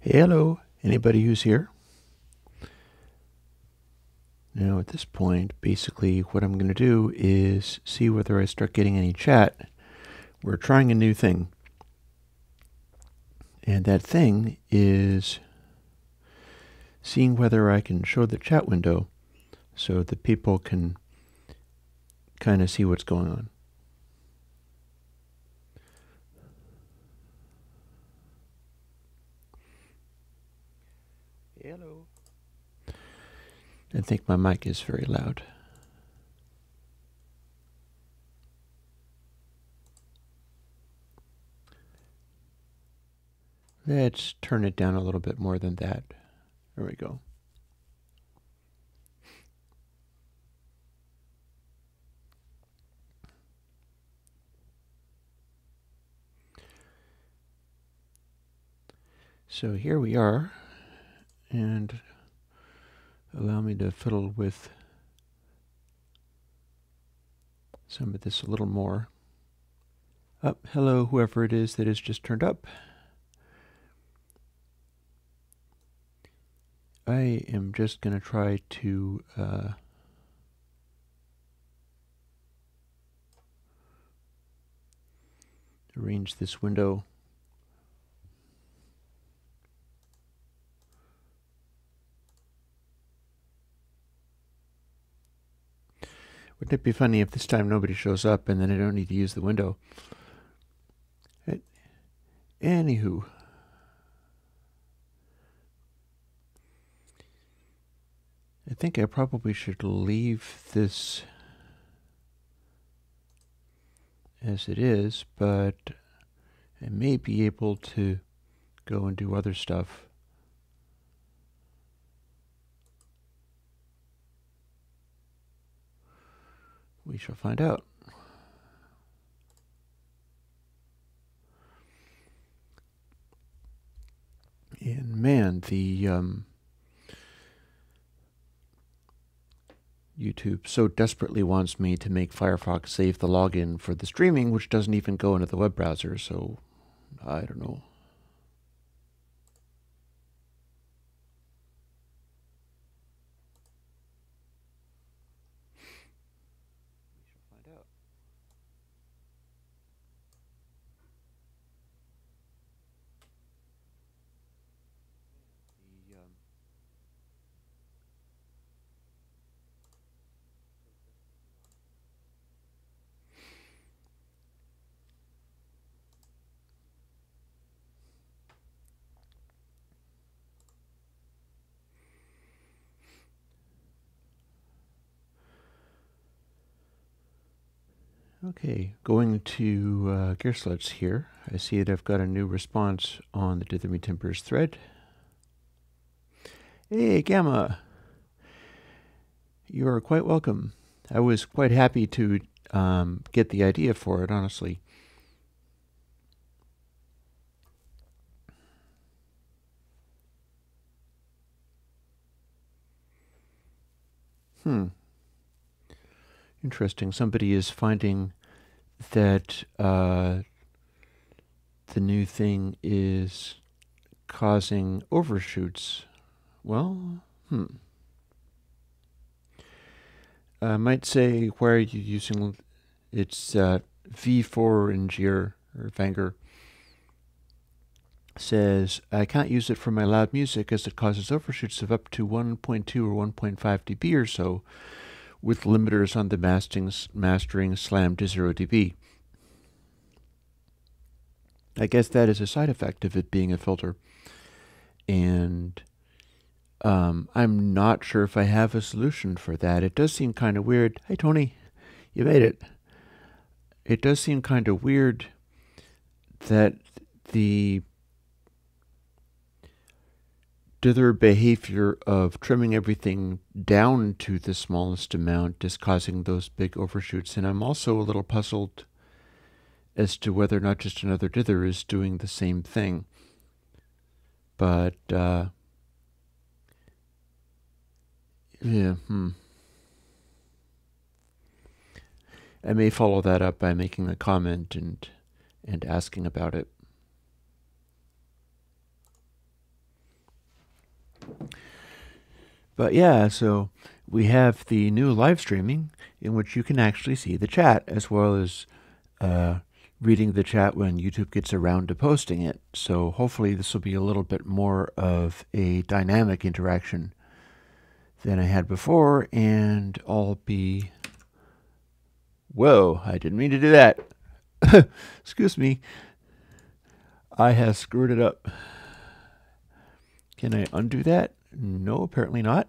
Hey, hello, anybody who's here? Now at this point, basically what I'm going to do is see whether I start getting any chat. We're trying a new thing. And that thing is seeing whether I can show the chat window so that people can kind of see what's going on. Hello. I think my mic is very loud. Let's turn it down a little bit more than that. There we go. So here we are, and allow me to fiddle with some of this a little more. Hello, whoever it is that has just turned up. I am just going to try to arrange this window. Wouldn't it be funny if this time nobody shows up and then I don't need to use the window? Anywho. I think I probably should leave this as it is, but I may be able to go and do other stuff. We shall find out. And man, the YouTube so desperately wants me to make Firefox save the login for the streaming, which doesn't even go into the web browser, so I don't know. We shall find out. Okay, going to Gearslutz here. I see that I've got a new response on the Dither Me Timbers thread. Hey, Gamma! You are quite welcome. I was quite happy to get the idea for it, honestly. Interesting. Somebody is finding that the new thing is causing overshoots. Well, I might say, why are you using, it's V4 in Gier, or Vanger, says, I can't use it for my loud music as it causes overshoots of up to 1.2 or 1.5 dB or so, with limiters on the mastering slammed to 0 dB. I guess that is a side effect of it being a filter. And I'm not sure if I have a solution for that. It does seem kind of weird. Hey, Tony, you made it. It does seem kind of weird that the dither behavior of trimming everything down to the smallest amount is causing those big overshoots. And I'm also a little puzzled as to whether or not just another dither is doing the same thing. But, yeah, I may follow that up by making a comment and asking about it. But yeah, so we have the new live streaming in which you can actually see the chat as well as reading the chat when YouTube gets around to posting it. So hopefully this will be a little bit more of a dynamic interaction than I had before, and I'll be... Whoa, I didn't mean to do that. Excuse me. I have screwed it up. Can I undo that? No, apparently not.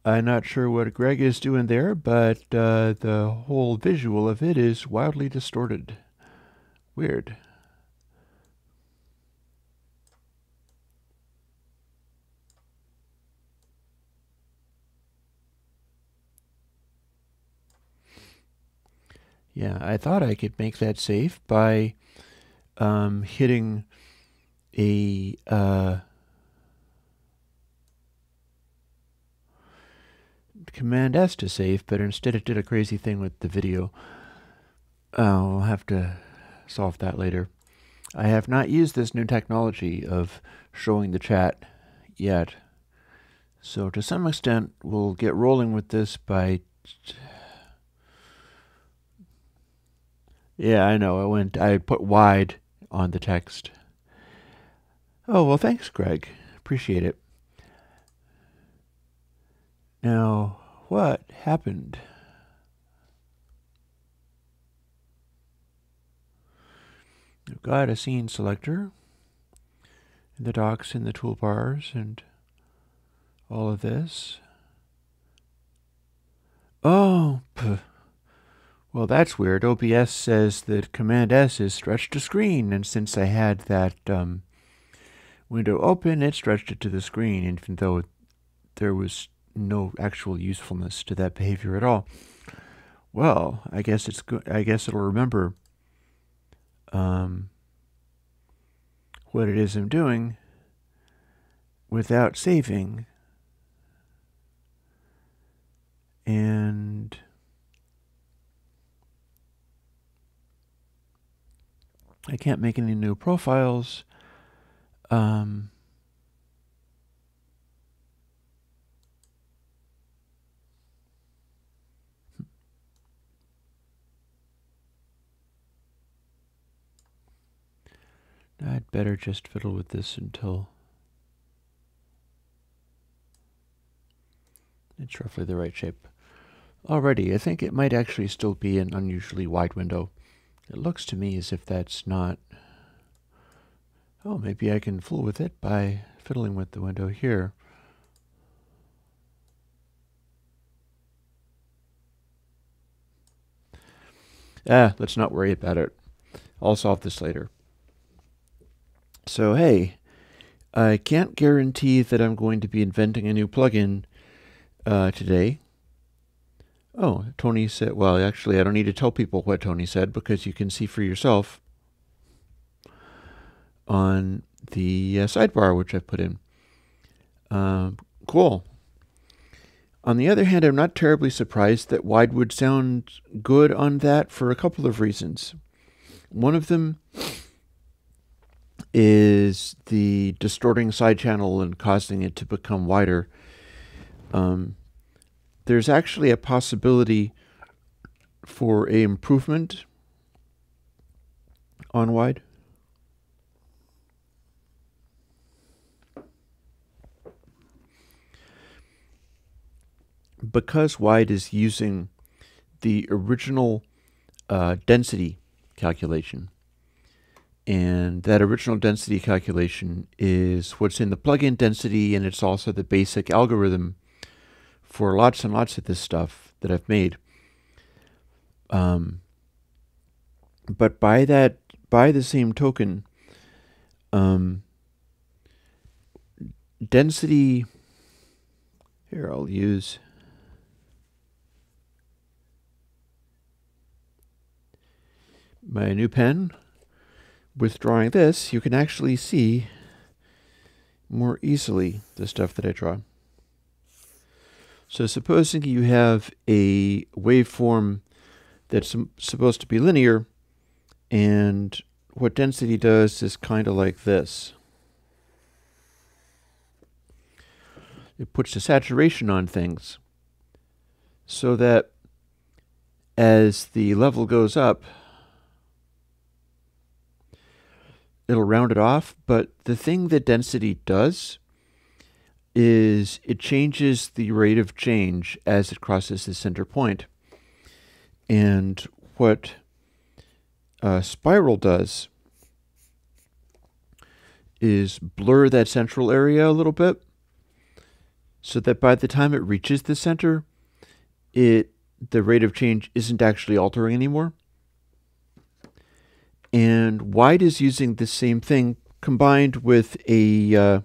I'm not sure what Greg is doing there, but the whole visual of it is wildly distorted. Weird. Yeah, I thought I could make that safe by hitting a Command S to save, but instead it did a crazy thing with the video. I'll have to solve that later. I have not used this new technology of showing the chat yet. So to some extent, we'll get rolling with this by... Yeah, I know. I put wide on the text. Oh, well, thanks, Greg. Appreciate it. Now, what happened? I've got a scene selector, and the docks and the toolbars, and all of this. Oh, well, that's weird. OBS says that Command S is stretched to screen, and since I had that window open, it stretched it to the screen, even though there was no actual usefulness to that behavior at all. Well, I guess it's good. I guess it'll remember what it is I'm doing without saving, and I can't make any new profiles. I'd better just fiddle with this until it's roughly the right shape. Alrighty, I think it might actually still be an unusually wide window. It looks to me as if that's not... Oh, maybe I can fool with it by fiddling with the window here. Let's not worry about it. I'll solve this later. So, hey, I can't guarantee that I'm going to be inventing a new plugin today. Oh, Tony said, well, actually, I don't need to tell people what Tony said because you can see for yourself on the sidebar, which I put in. Cool. On the other hand, I'm not terribly surprised that wide would sound good on that for a couple of reasons. One of them is the distorting side channel and causing it to become wider. There's actually a possibility for an improvement on wide. Because wide is using the original density calculation, and that original density calculation is what's in the plugin density, and it's also the basic algorithm for lots and lots of this stuff that I've made. But by the same token, density, here I'll use my new pen. Withdrawing this, you can actually see more easily the stuff that I draw. So supposing you have a waveform that's supposed to be linear, and what density does is kind of like this. It puts a saturation on things so that as the level goes up, it'll round it off. But the thing that density does is it changes the rate of change as it crosses the center point. And what spiral does is blur that central area a little bit so that by the time it reaches the center, the rate of change isn't actually altering anymore. And wide is using the same thing combined with a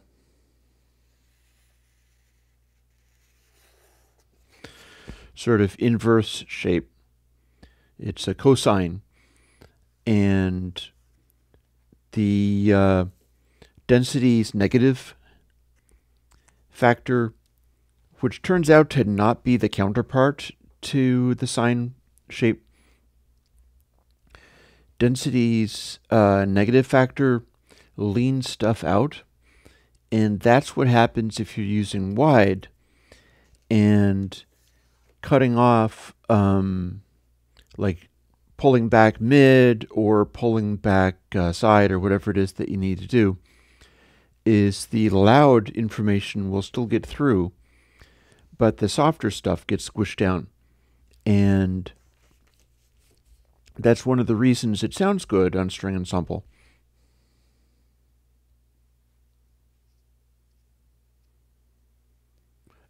sort of inverse shape. It's a cosine, and the density's negative factor, which turns out to not be the counterpart to the sine shape. Density's negative factor leans stuff out, and that's what happens if you're using wide and cutting off, like pulling back mid or pulling back side or whatever it is that you need to do, is the loud information will still get through, but the softer stuff gets squished down. And that's one of the reasons it sounds good on string ensemble.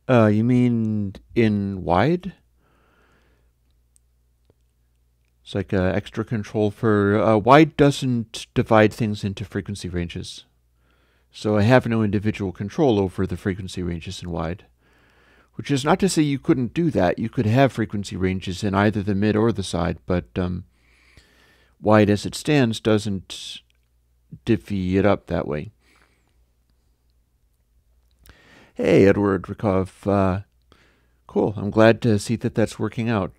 You mean in wide? It's like extra control for wide doesn't divide things into frequency ranges. So I have no individual control over the frequency ranges in wide. Which is not to say you couldn't do that. You could have frequency ranges in either the mid or the side, but wide as it stands doesn't divvy it up that way. Hey, Edward Rykov. Cool. I'm glad to see that that's working out.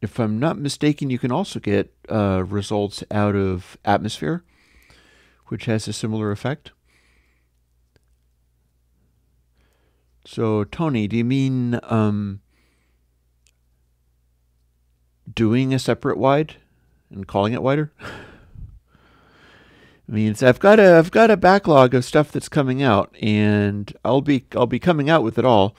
If I'm not mistaken, you can also get results out of Atmosphere, which has a similar effect. So, Tony, do you mean doing a separate wide and calling it wider? I mean, I've got a backlog of stuff that's coming out, and I'll be coming out with it all,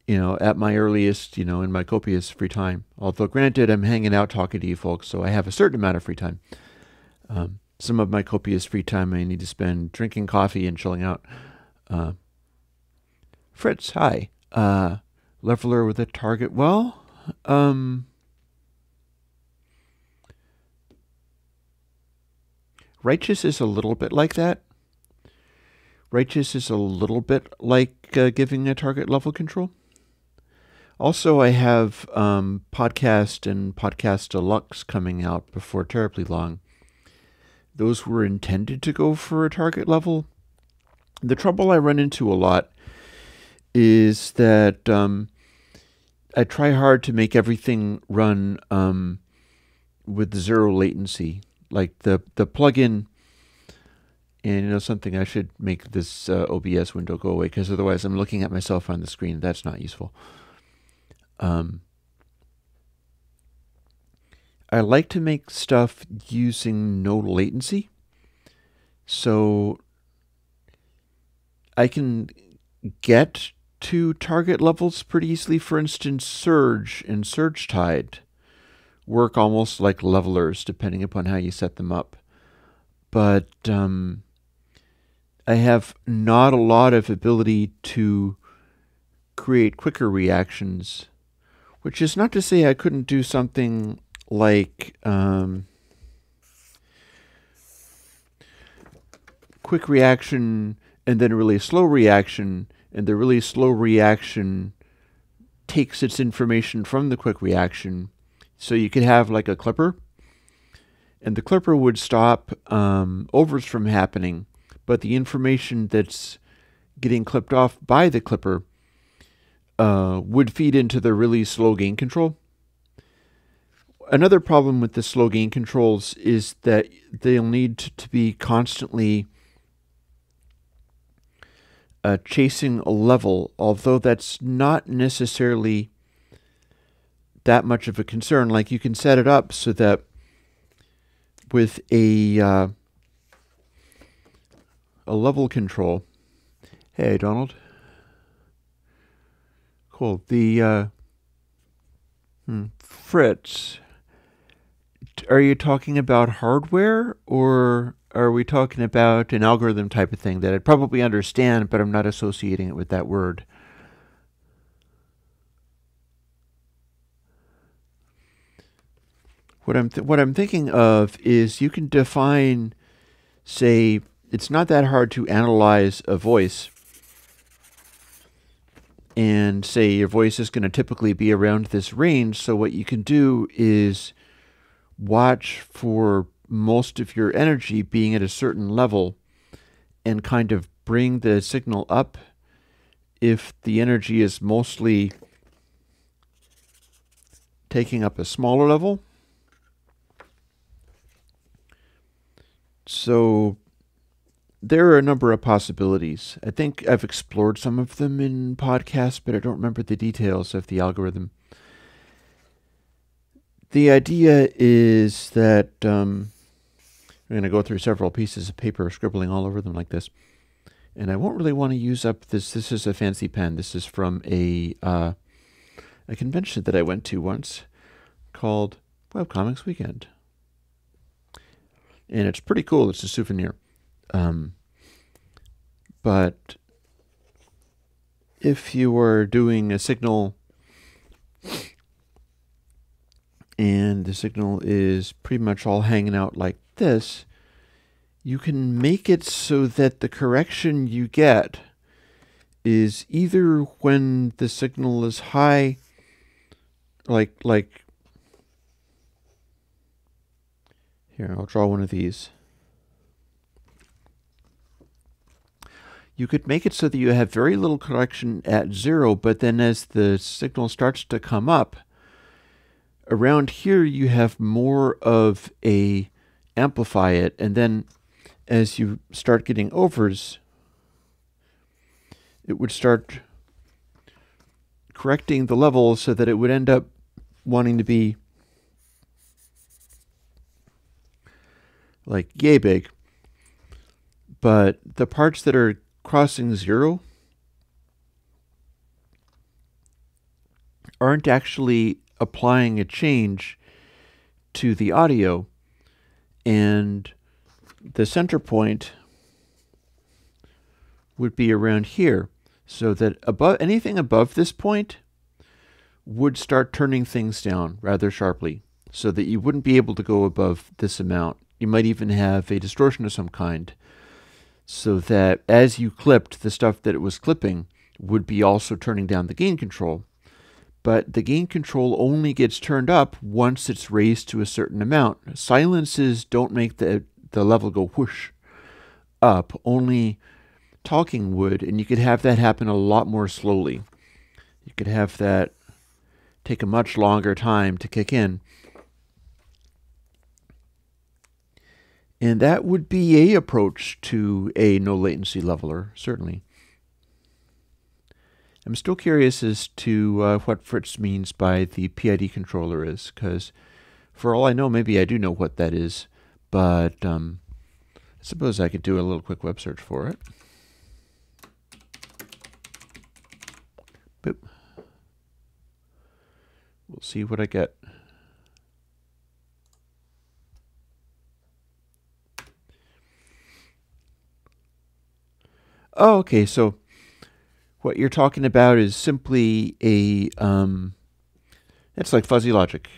at my earliest, in my copious free time. Although, granted, I'm hanging out talking to you folks, so I have a certain amount of free time. Some of my copious free time I need to spend drinking coffee and chilling out. Fritz, hi. Leveler with a target. Well, Righteous is a little bit like that. Righteous is a little bit like giving a target level control. Also, I have Podcast and Podcast Deluxe coming out before terribly long. Those were intended to go for a target level. The trouble I run into a lot is that I try hard to make everything run with zero latency. Like the plugin, and something, I should make this OBS window go away, because otherwise I'm looking at myself on the screen. That's not useful. I like to make stuff using no latency, so I can get to target levels pretty easily. For instance, Surge and Surge Tide work almost like levelers, depending upon how you set them up. But I have not a lot of ability to create quicker reactions, which is not to say I couldn't do something like quick reaction and then a really slow reaction, and the really slow reaction takes its information from the quick reaction. So you could have like a clipper, and the clipper would stop overs from happening, but the information that's getting clipped off by the clipper would feed into the really slow gain control. Another problem with the slow gain controls is that they'll need to be constantly chasing a level, although that's not necessarily that much of a concern. Like, you can set it up so that with a level control. Hey, Donald. Cool. Fritz, are you talking about hardware, or are we talking about an algorithm type of thing that I'd probably understand, but I'm not associating it with that word? What I'm thinking of is you can define, say, it's not that hard to analyze a voice, and say your voice is going to typically be around this range. So what you can do is watch for most of your energy being at a certain level and kind of bring the signal up if the energy is mostly taking up a smaller level. So there are a number of possibilities. I think I've explored some of them in podcasts, but I don't remember the details of the algorithm. The idea is that I'm going to go through several pieces of paper, scribbling all over them like this. And I won't really want to use up this. This is a fancy pen. This is from a convention that I went to once called Webcomics Weekend. And it's pretty cool. It's a souvenir. But if you were doing a signal and the signal is pretty much all hanging out like this, you can make it so that the correction you get is either when the signal is high, like here, I'll draw one of these. You could make it so that you have very little correction at 0, but then as the signal starts to come up, around here you have more of a amplify it, and then as you start getting overs, it would start correcting the level so that it would end up wanting to be like yay big. But the parts that are crossing 0 aren't actually applying a change to the audio, and the center point would be around here, so that anything above this point would start turning things down rather sharply, so that you wouldn't be able to go above this amount. You might even have a distortion of some kind, so that as you clipped, the stuff that it was clipping would be also turning down the gain control. But the gain control only gets turned up once it's raised to a certain amount. Silences don't make the level go whoosh up. Only talking would, and you could have that happen a lot more slowly. You could have that take a much longer time to kick in. And that would be a approach to a no latency leveler, certainly. I'm still curious as to what Fritz means by the PID controller is, because for all I know, maybe I do know what that is, but I suppose I could do a little quick web search for it. Boop. We'll see what I get. Oh, okay, so what you're talking about is simply it's like fuzzy logic.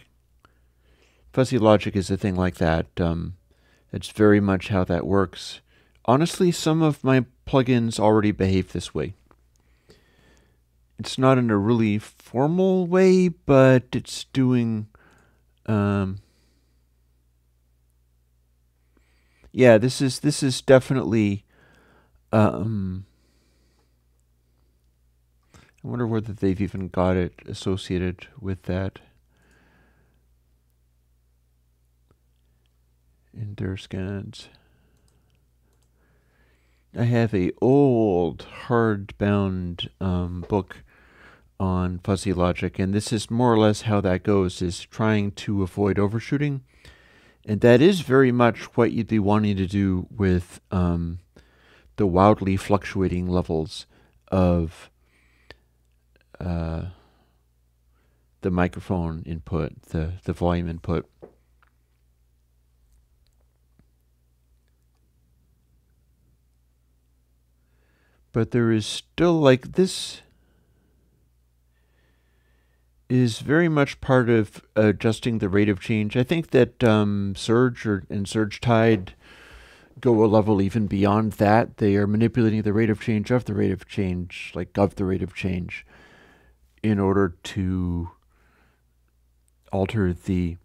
Fuzzy logic is a thing like that. It's very much how that works. Honestly, some of my plugins already behave this way. It's not in a really formal way, but it's doing... yeah, this is definitely... I wonder whether they've even got it associated with that in their scans. I have a old hardbound book on fuzzy logic, and this is more or less how that goes, is trying to avoid overshooting. And that is very much what you'd be wanting to do with the wildly fluctuating levels of the microphone input, the volume input. But there is still, like, this is very much part of adjusting the rate of change. I think that Surge and Surge Tide go a level even beyond that. They are manipulating the rate of change of the rate of change, like of the rate of change, in order to alter the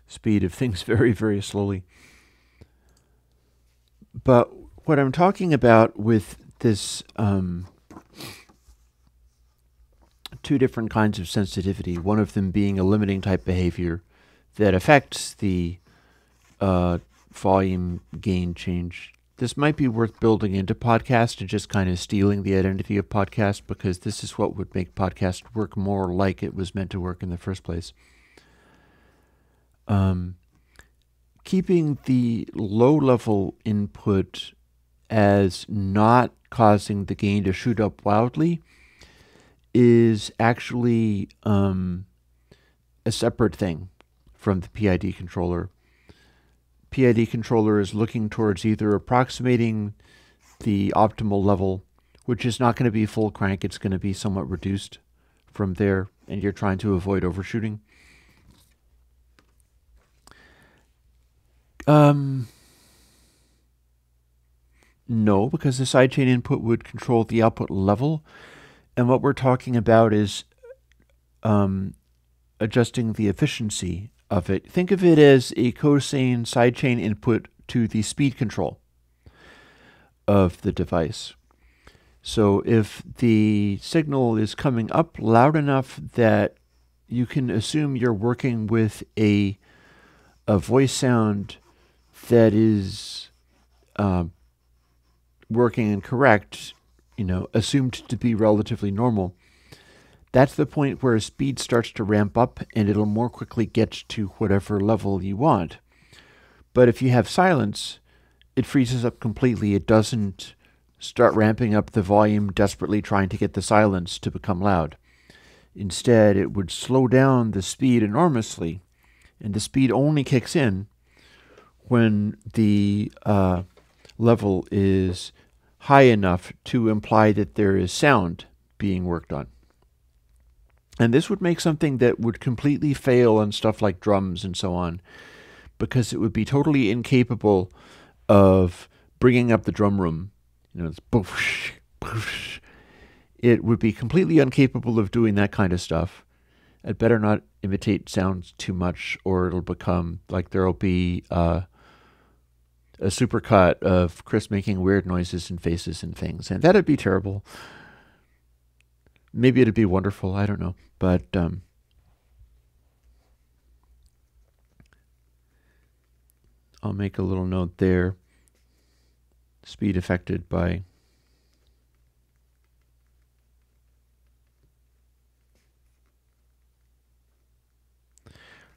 speed of things very, very slowly. But what I'm talking about with this two different kinds of sensitivity, one of them being a limiting type behavior that affects the volume gain change. This might be worth building into podcast and just kind of stealing the identity of podcast, because this is what would make podcast work more like it was meant to work in the first place. Keeping the low-level input as not causing the gain to shoot up wildly is actually a separate thing from the PID controller. PID controller is looking towards either approximating the optimal level, which is not going to be full crank, it's going to be somewhat reduced from there, and you're trying to avoid overshooting. No, because the sidechain input would control the output level. And what we're talking about is adjusting the efficiency of it. Think of it as a cosine sidechain input to the speed control of the device. So if the signal is coming up loud enough that you can assume you're working with a voice sound that is working and correct, assumed to be relatively normal, that's the point where speed starts to ramp up and it'll more quickly get to whatever level you want. But if you have silence, it freezes up completely. It doesn't start ramping up the volume, desperately trying to get the silence to become loud. Instead, it would slow down the speed enormously, and the speed only kicks in when the level is high enough to imply that there is sound being worked on. And this would make something that would completely fail on stuff like drums and so on, because it would be totally incapable of bringing up the drum room. It's boosh, boosh. It would be completely incapable of doing that kind of stuff. It better not imitate sounds too much, or it'll become like there'll be a supercut of Chris making weird noises and faces and things, and that'd be terrible. Maybe it'd be wonderful, I don't know. But I'll make a little note there. Speed affected by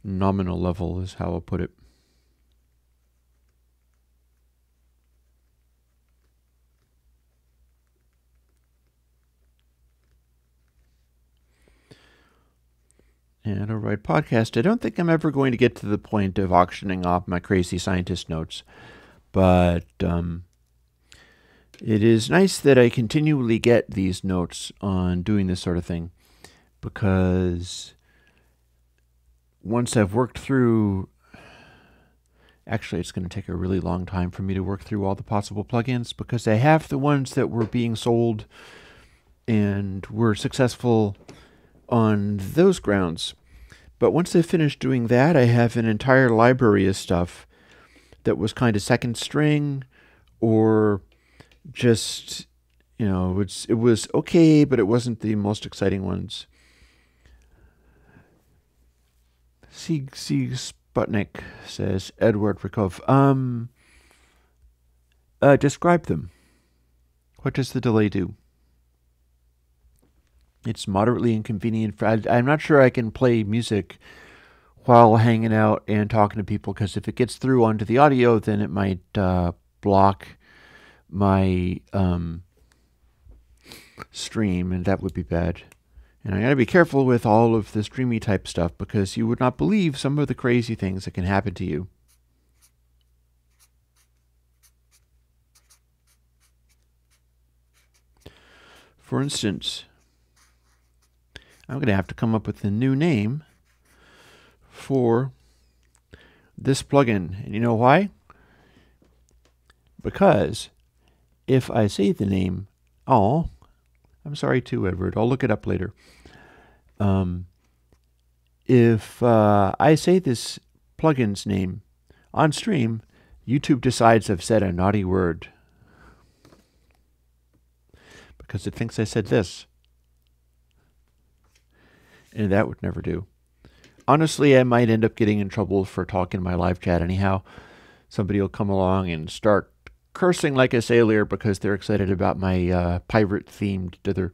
nominal level is how I'll put it. And all right, podcast. I don't think I'm ever going to get to the point of auctioning off my crazy scientist notes, but it is nice that I continually get these notes on doing this sort of thing, because once I've worked through, actually it's going to take a really long time for me to work through all the possible plugins, because I have the ones that were being sold and were successful on those grounds. But once I finished doing that, I have an entire library of stuff that was kind of second string, or just, it was okay, but it wasn't the most exciting ones. C. Sputnik says, Edward Rikov, describe them. What does the delay do? It's moderately inconvenient. I'm not sure I can play music while hanging out and talking to people, because if it gets through onto the audio, then it might block my stream, and that would be bad. And I gotta be careful with all of the streamy type stuff, because you would not believe some of the crazy things that can happen to you. For instance, I'm going to have to come up with a new name for this plugin. And you know why? Because if I say the name, I'm sorry too, Edward. I'll look it up later. If I say this plugin's name on stream, YouTube decides I've said a naughty word, because it thinks I said this. And that would never do. Honestly, I might end up getting in trouble for talking in my live chat anyhow. Somebody will come along and start cursing like a sailor because they're excited about my pirate-themed dither.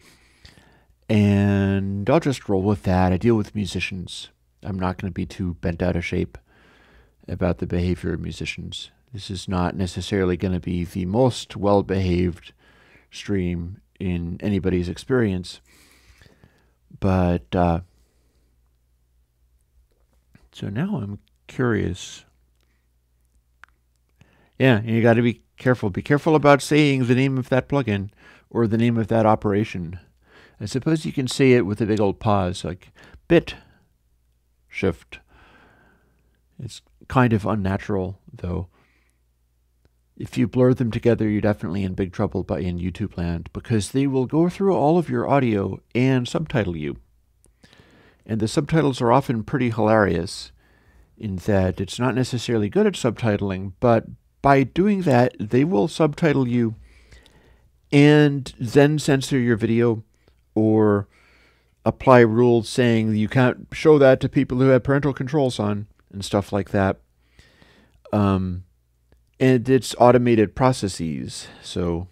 And I'll just roll with that. I deal with musicians. I'm not going to be too bent out of shape about the behavior of musicians. This is not necessarily going to be the most well-behaved stream in anybody's experience. But, so now I'm curious. Yeah, you got to be careful. Be careful about saying the name of that plugin or the name of that operation. I suppose you can say it with a big old pause, like bit shift. It's kind of unnatural, though. If you blur them together, you're definitely in big trouble in YouTube land, because they will go through all of your audio and subtitle you. And the subtitles are often pretty hilarious in that it's not necessarily good at subtitling, but by doing that, they will subtitle you and then censor your video or apply rules saying you can't show that to people who have parental controls on and stuff like that. And it's automated processes. So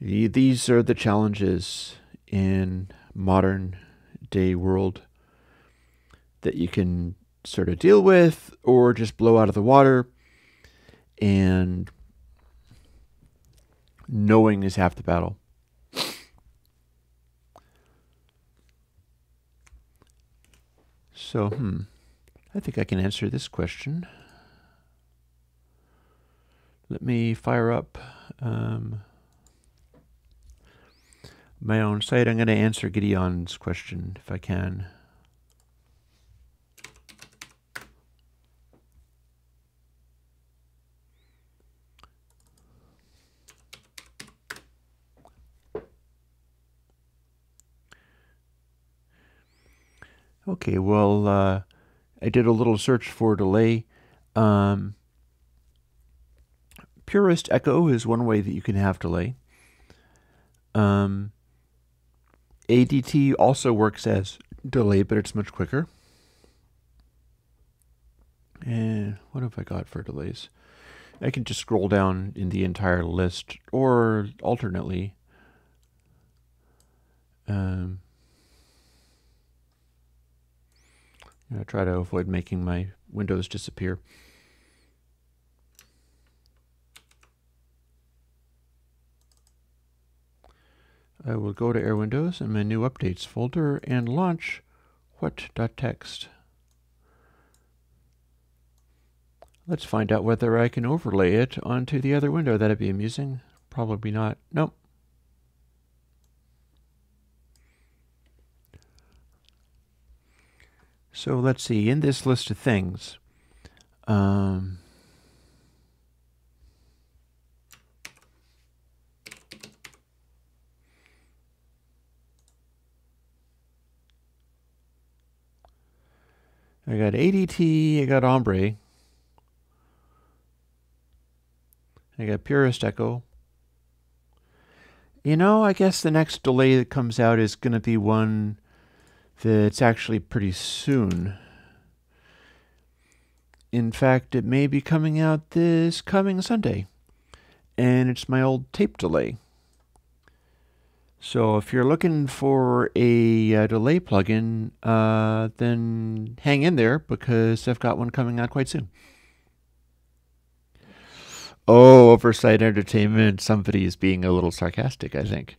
these are the challenges in modern day world that you can sort of deal with or just blow out of the water. And knowing is half the battle. So, I think I can answer this question. Let me fire up my own site. I'm going to answer Gideon's question if I can. Okay, well, I did a little search for delay. Purist echo is one way that you can have delay. ADT also works as delay, but it's much quicker. And what have I got for delays? I can just scroll down in the entire list, or alternately, I try to avoid making my windows disappear. I will go to Air Windows and my new updates folder and launch what.txt. Let's find out whether I can overlay it onto the other window. That'd be amusing. Probably not. Nope. So let's see, in this list of things, I got ADT, I got Ombre, I got Purist Echo. You know, I guess the next delay that comes out is going to be one that's actually pretty soon. In fact, it may be coming out this coming Sunday. and it's my old tape delay. So if you're looking for a delay plugin, then hang in there because I've got one coming out quite soon. Oh, Oversight Entertainment. Somebody is being a little sarcastic, I think.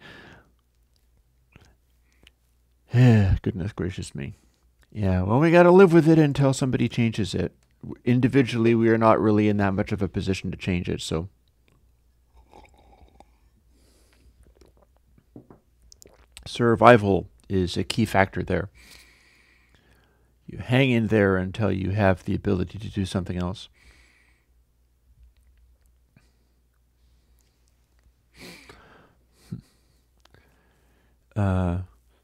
Goodness gracious me. Yeah, well, we got to live with it until somebody changes it. Individually, we are not really in that much of a position to change it, so. Survival is a key factor there. You hang in there until you have the ability to do something else.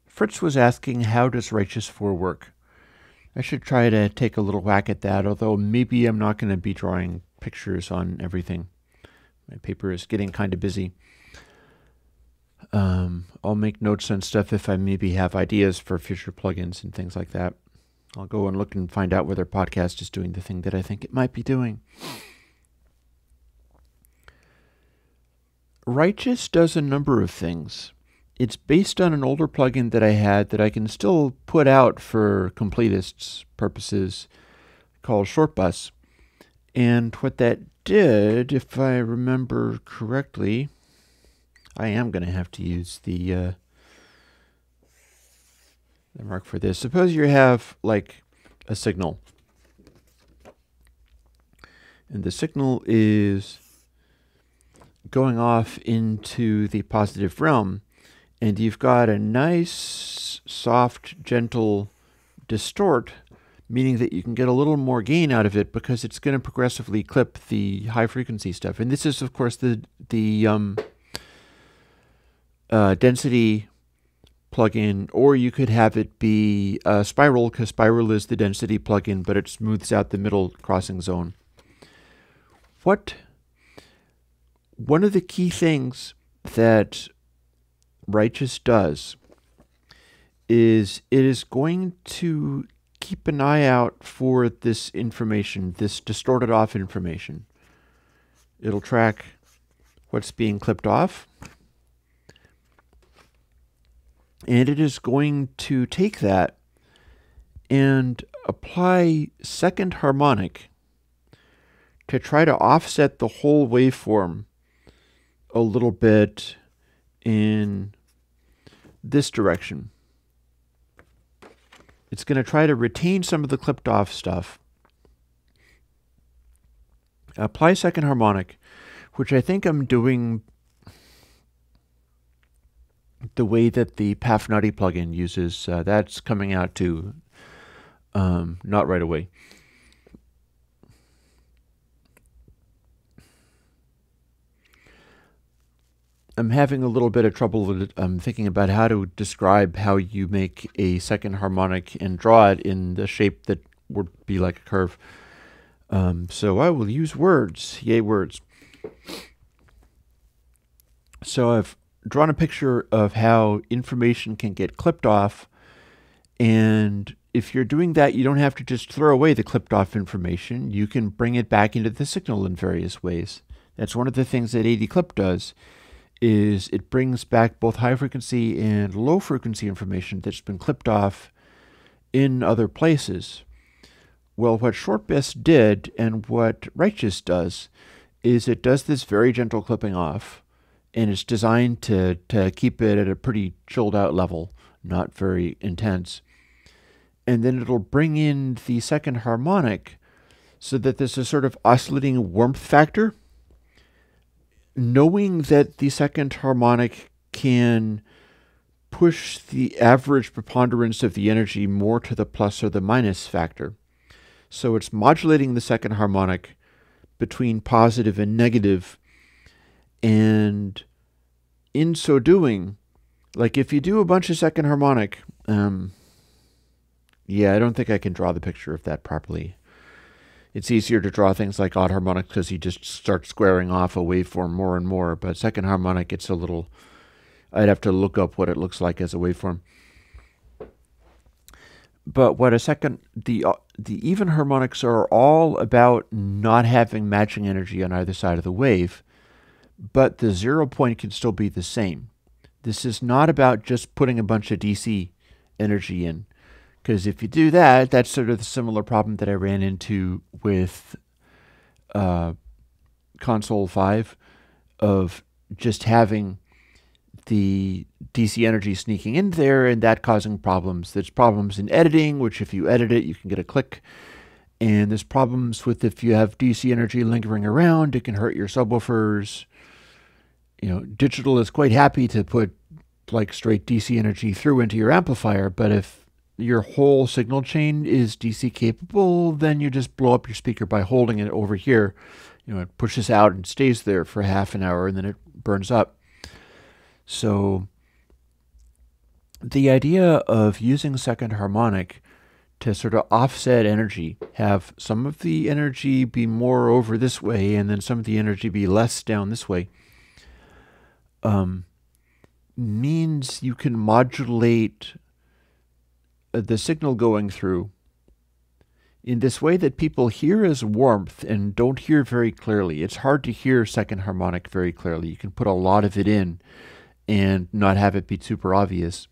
Fritz was asking, how does Righteous 4 work? I should try to take a little whack at that, although maybe I'm not going to be drawing pictures on everything. My paper is getting kind of busy. I'll make notes on stuff if I maybe have ideas for future plugins and things like that. I'll go and look and find out whether podcast is doing the thing that I think it might be doing. Righteous does a number of things. It's based on an older plugin that I had that I can still put out for completists purposes called Shortbus. And what that did, if I remember correctly, I am going to have to use the mark for this. Suppose you have like a signal. And the signal is going off into the positive realm. And you've got a nice, soft, gentle distort, meaning that you can get a little more gain out of it because it's going to progressively clip the high frequency stuff. And this is, of course, the density plugin, or you could have it be Spiral, because Spiral is the density plugin, but it smooths out the middle crossing zone. One of the key things that Righteous does is it is going to keep an eye out for this information, this distorted off information. It'll track what's being clipped off, and it is going to take that and apply second harmonic to try to offset the whole waveform a little bit in this direction. It's going to try to retain some of the clipped off stuff, apply second harmonic, which I think I'm doing the way that the Pafnutty plugin uses. That's coming out too, not right away. I'm having a little bit of trouble with thinking about how to describe how you make a second harmonic and draw it in the shape that would be like a curve. So I will use words. Yay, words. So I've drawn a picture of how information can get clipped off. And if you're doing that, you don't have to just throw away the clipped off information. You can bring it back into the signal in various ways. That's one of the things that AD Clip does, is it brings back both high frequency and low frequency information that's been clipped off in other places. Well, what Shortbus did and what Righteous does is it does this very gentle clipping off, and it's designed to keep it at a pretty chilled out level, not very intense. And then it'll bring in the second harmonic so that there's a sort of oscillating warmth factor, knowing that the second harmonic can push the average preponderance of the energy more to the plus or the minus factor. So it's modulating the second harmonic between positive and negative, and in so doing, like if you do a bunch of second harmonic, yeah, I don't think I can draw the picture of that properly. It's easier to draw things like odd harmonics because you just start squaring off a waveform more and more. But second harmonic, it's a little, I'd have to look up what it looks like as a waveform. But what the even harmonics are all about not having matching energy on either side of the wave. but the 0 point can still be the same. This is not about just putting a bunch of DC energy in, because if you do that, that's sort of the similar problem that I ran into with console 5 of just having the DC energy sneaking in there and that causing problems. There's problems in editing, which if you edit it, you can get a click. And there's problems with if you have DC energy lingering around, it can hurt your subwoofers. You know, digital is quite happy to put like straight DC energy through into your amplifier, but if your whole signal chain is DC capable, then you just blow up your speaker by holding it over here. You know, it pushes out and stays there for half an hour and then it burns up. So the idea of using second harmonic to sort of offset energy, have some of the energy be more over this way and then some of the energy be less down this way, means you can modulate the signal going through in this way that people hear as warmth and don't hear very clearly. It's hard to hear second harmonic very clearly. You can put a lot of it in and not have it be super obvious.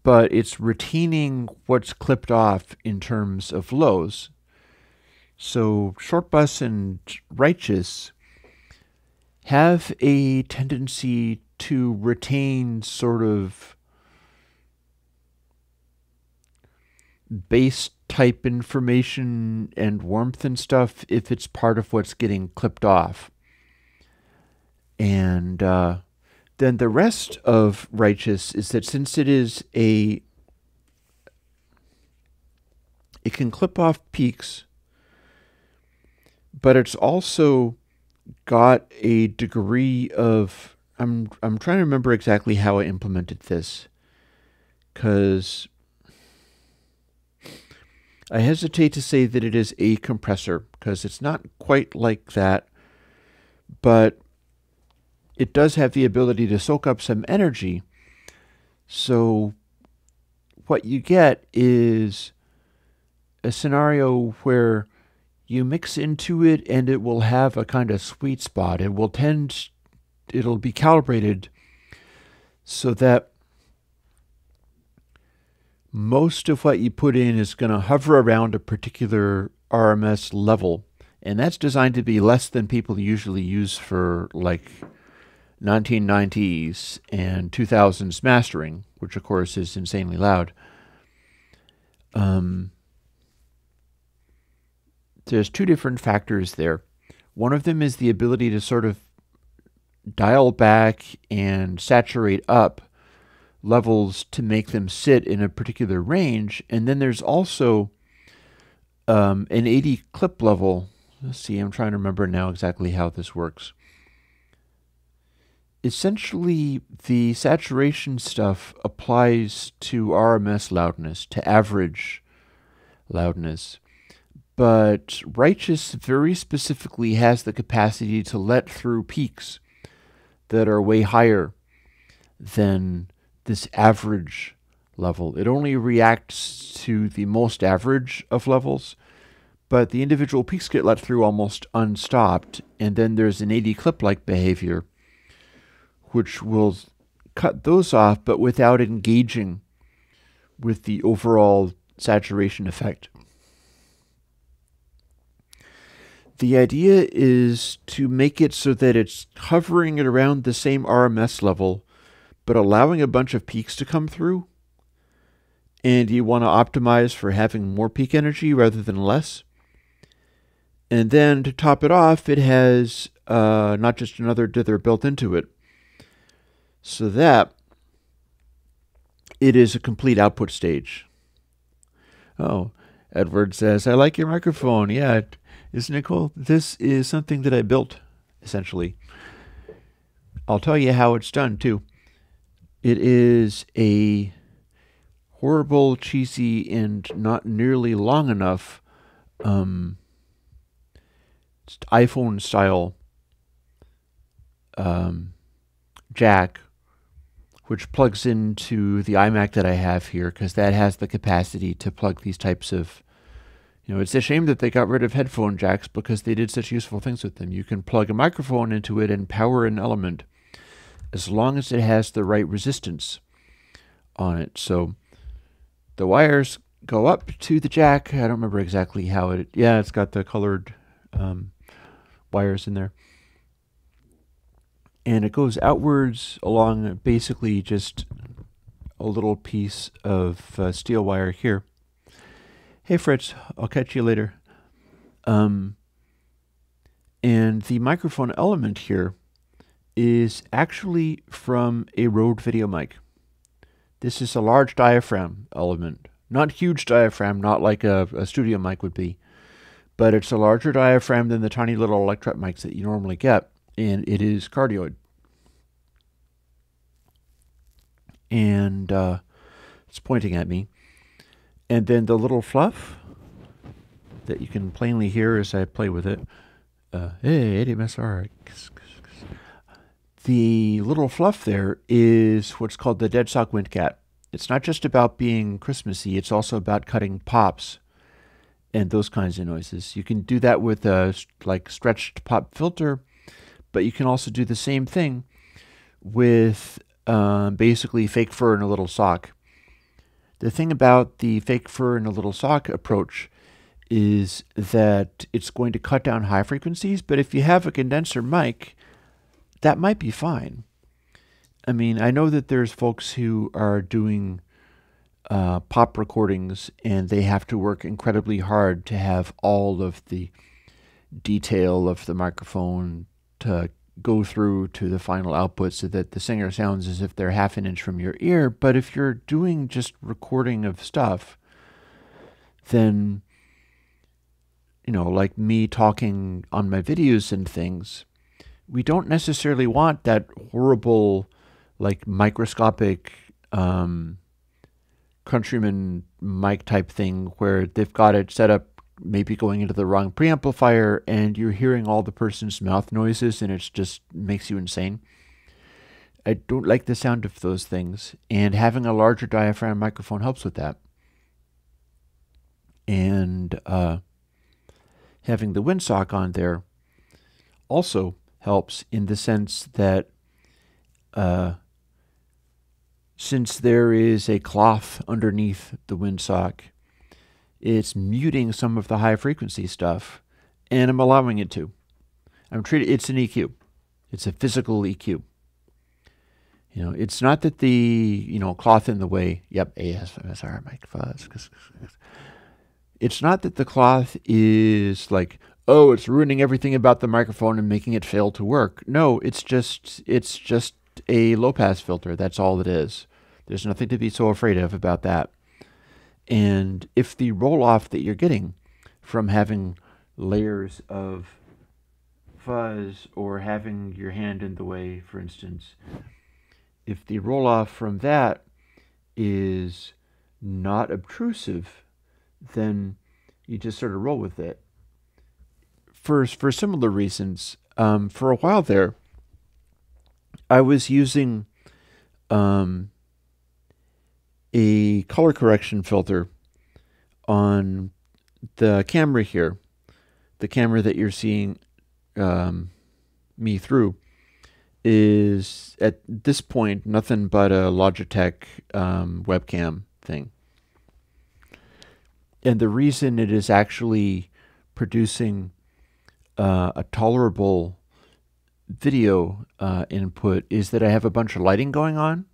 But it's retaining what's clipped off in terms of lows. So short bus and righteous have a tendency to retain sort of bass type information and warmth and stuff if it's part of what's getting clipped off. And then the rest of righteous is that since it can clip off peaks, but it's also got a degree of, I'm trying to remember exactly how I implemented this, because I hesitate to say that it is a compressor, because it's not quite like that, but it does have the ability to soak up some energy. So what you get is a scenario where you mix into it and it will have a kind of sweet spot. It'll be calibrated so that most of what you put in is going to hover around a particular RMS level. And that's designed to be less than people usually use for like 1990s and 2000s mastering, which of course is insanely loud. There's two different factors there. One of them is the ability to sort of dial back and saturate up levels to make them sit in a particular range. And then there's also an 80 clip level. Let's see, I'm trying to remember now exactly how this works. Essentially, the saturation stuff applies to RMS loudness, to average loudness. But righteous very specifically has the capacity to let through peaks that are way higher than this average level. It only reacts to the most average of levels, but the individual peaks get let through almost unstopped, and then there's an 80 clip-like behavior which will cut those off, but without engaging with the overall saturation effect. The idea is to make it so that it's hovering at around the same RMS level, but allowing a bunch of peaks to come through. And you want to optimize for having more peak energy rather than less. And then to top it off, it has not just another dither built into it, so that it is a complete output stage. Oh, Edward says, I like your microphone. Yeah, isn't it cool? This is something that I built, essentially. I'll tell you how it's done, too. It is a horrible, cheesy, and not nearly long enough iPhone-style jack, which plugs into the iMac that I have here, because that has the capacity to plug these types of You know, it's a shame that they got rid of headphone jacks because they did such useful things with them. You can plug a microphone into it and power an element as long as it has the right resistance on it. So the wires go up to the jack. I don't remember exactly how it... Yeah, it's got the colored wires in there. And it goes outwards along basically just a little piece of steel wire here. Hey Fritz, I'll catch you later. And the microphone element here is actually from a Rode video mic. This is a large diaphragm element. Not huge diaphragm, not like a studio mic would be, but it's a larger diaphragm than the tiny little electret mics that you normally get, and it is cardioid. And it's pointing at me. And then the little fluff that you can plainly hear as I play with it. Hey, ADMSR. The little fluff there is what's called the dead stock windcat. It's not just about being Christmassy, it's also about cutting pops and those kinds of noises. You can do that with a like stretched pop filter, but you can also do the same thing with basically fake fur in a little sock. The thing about the fake fur in a little sock approach is that it's going to cut down high frequencies, but if you have a condenser mic, that might be fine. I mean, I know that there's folks who are doing pop recordings and they have to work incredibly hard to have all of the detail of the microphone to go through to the final output so that the singer sounds as if they're half an inch from your ear. But if you're doing just recording of stuff, then, you know, like me talking on my videos and things, we don't necessarily want that horrible, like microscopic countryman mic type thing where they've got it set up maybe going into the wrong preamplifier and you're hearing all the person's mouth noises and it just makes you insane. I don't like the sound of those things, and having a larger diaphragm microphone helps with that. And having the windsock on there also helps in the sense that since there is a cloth underneath the windsock, it's muting some of the high frequency stuff, and I'm allowing it to. It's an EQ. It's a physical EQ. You know, it's not that the, cloth in the way. Yep, ASMR mic fuzz. It's not that the cloth is like, oh, it's ruining everything about the microphone and making it fail to work. No, it's just a low pass filter. That's all it is. There's nothing to be so afraid of about that. And if the roll-off that you're getting from having layers of fuzz or having your hand in the way, for instance, if the roll-off from that is not obtrusive, then you just sort of roll with it. For similar reasons, for a while there, I was using a color correction filter on the camera here. The camera that you're seeing me through is, at this point, nothing but a Logitech webcam thing. And the reason it is actually producing a tolerable video input is that I have a bunch of lighting going on.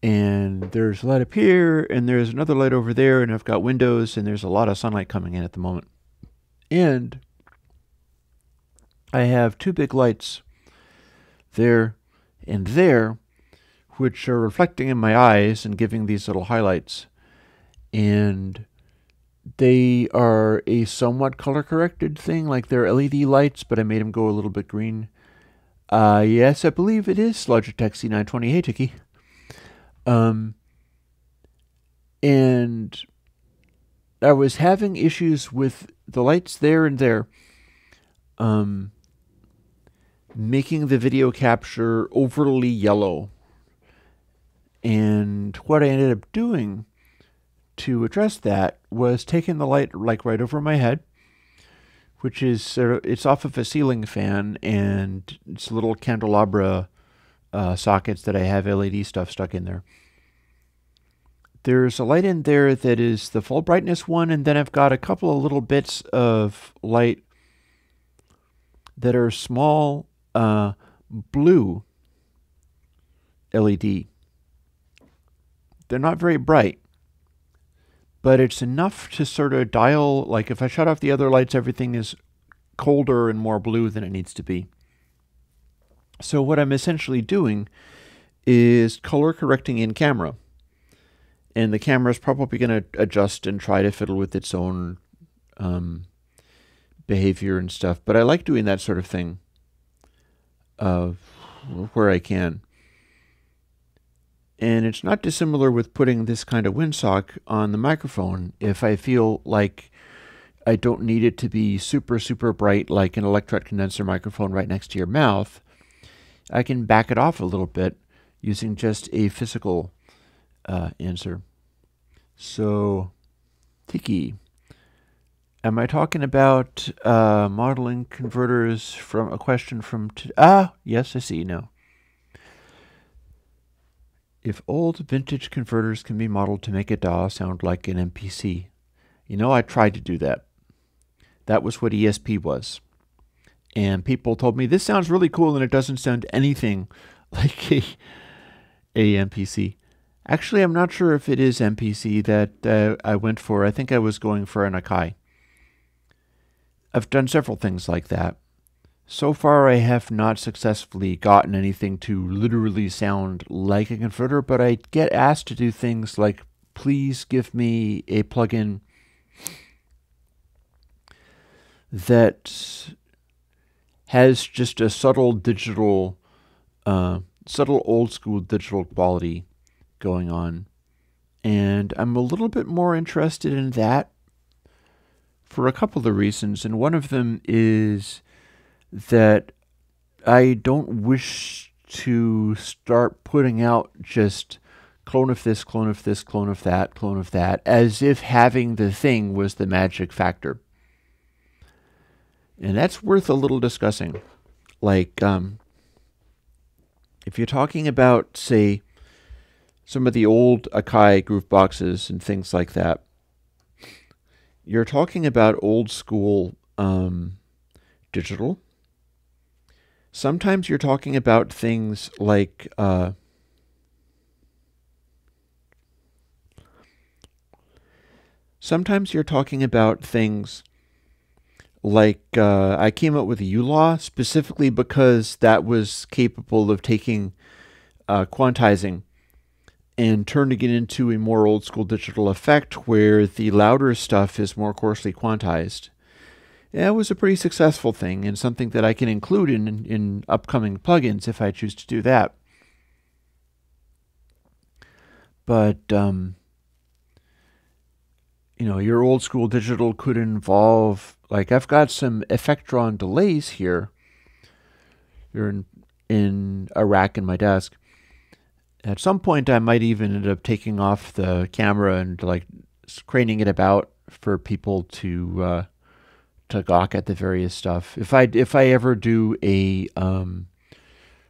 And there's a light up here, and there's another light over there, and I've got windows, and there's a lot of sunlight coming in at the moment. And I have two big lights there and there, which are reflecting in my eyes and giving these little highlights. And they are a somewhat color-corrected thing, like they're LED lights, but I made them go a little bit green. Yes, I believe it is Logitech C920. Hey, Tiki. And I was having issues with the lights there and there, making the video capture overly yellow. And what I ended up doing to address that was taking the light like right over my head, which is it's off of a ceiling fan, and it's little candelabra sockets that I have LED stuff stuck in there. There's a light in there that is the full brightness one, and then I've got a couple of little bits of light that are small blue LED. They're not very bright, but it's enough to sort of dial, like if I shut off the other lights, everything is colder and more blue than it needs to be. So what I'm essentially doing is color correcting in camera. And the camera is probably going to adjust and try to fiddle with its own behavior and stuff. But I like doing that sort of thing where I can. And it's not dissimilar with putting this kind of windsock on the microphone. If I feel like I don't need it to be super, super bright like an electret condenser microphone right next to your mouth, I can back it off a little bit using just a physical answer. So, Tiki, am I talking about modeling converters from a question from... yes, I see now. If old vintage converters can be modeled to make a DAW sound like an MPC. You know, I tried to do that. That was what ESP was. And people told me, this sounds really cool, and it doesn't sound anything like a MPC. Actually, I'm not sure if it is MPC that I went for. I think I was going for an Akai. I've done several things like that. So far, I have not successfully gotten anything to literally sound like a converter, but I get asked to do things like, please give me a plugin that has just a subtle digital, subtle old school digital quality going on. And I'm a little bit more interested in that for a couple of reasons. And one of them is that I don't wish to start putting out just clone of this, clone of this, clone of that, clone of that, as if having the thing was the magic factor. And that's worth a little discussing. Like, if you're talking about, say, some of the old Akai groove boxes and things like that, you're talking about old school digital. Sometimes you're talking about things like I came up with a U-Law specifically because that was capable of taking quantizing and turning it into a more old school digital effect where the louder stuff is more coarsely quantized. Yeah, it was a pretty successful thing and something that I can include in upcoming plugins if I choose to do that. But, you know, your old school digital could involve, like I've got some Effectron delays here. They're in a rack in my desk. At some point, I might even end up taking off the camera and like craning it about for people to gawk at the various stuff. If I ever do a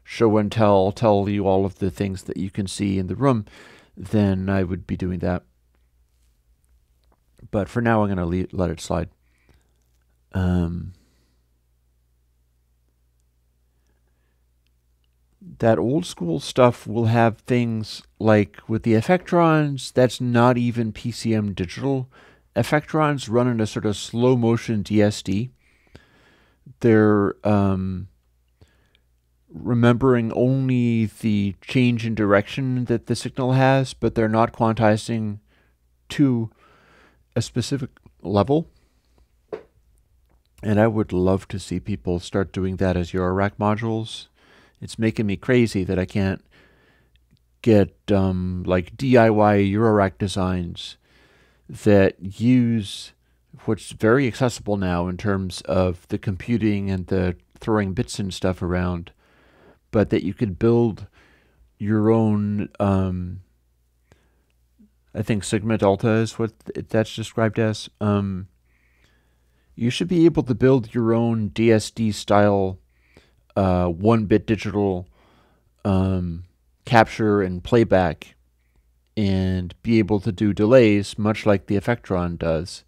show and tell you all of the things that you can see in the room, then I would be doing that. But for now, I'm going to let it slide. That old school stuff will have things like with the Effectrons, that's not even PCM digital. Effectrons run in a sort of slow motion DSD. They're remembering only the change in direction that the signal has, but they're not quantizing to a specific level. And I would love to see people start doing that as Eurorack modules. It's making me crazy that I can't get like DIY Eurorack designs that use what's very accessible now in terms of the computing and the throwing bits and stuff around, but that you could build your own I think sigma delta is what that's described as. You should be able to build your own DSD style 1-bit digital capture and playback, and be able to do delays much like the Effectron does.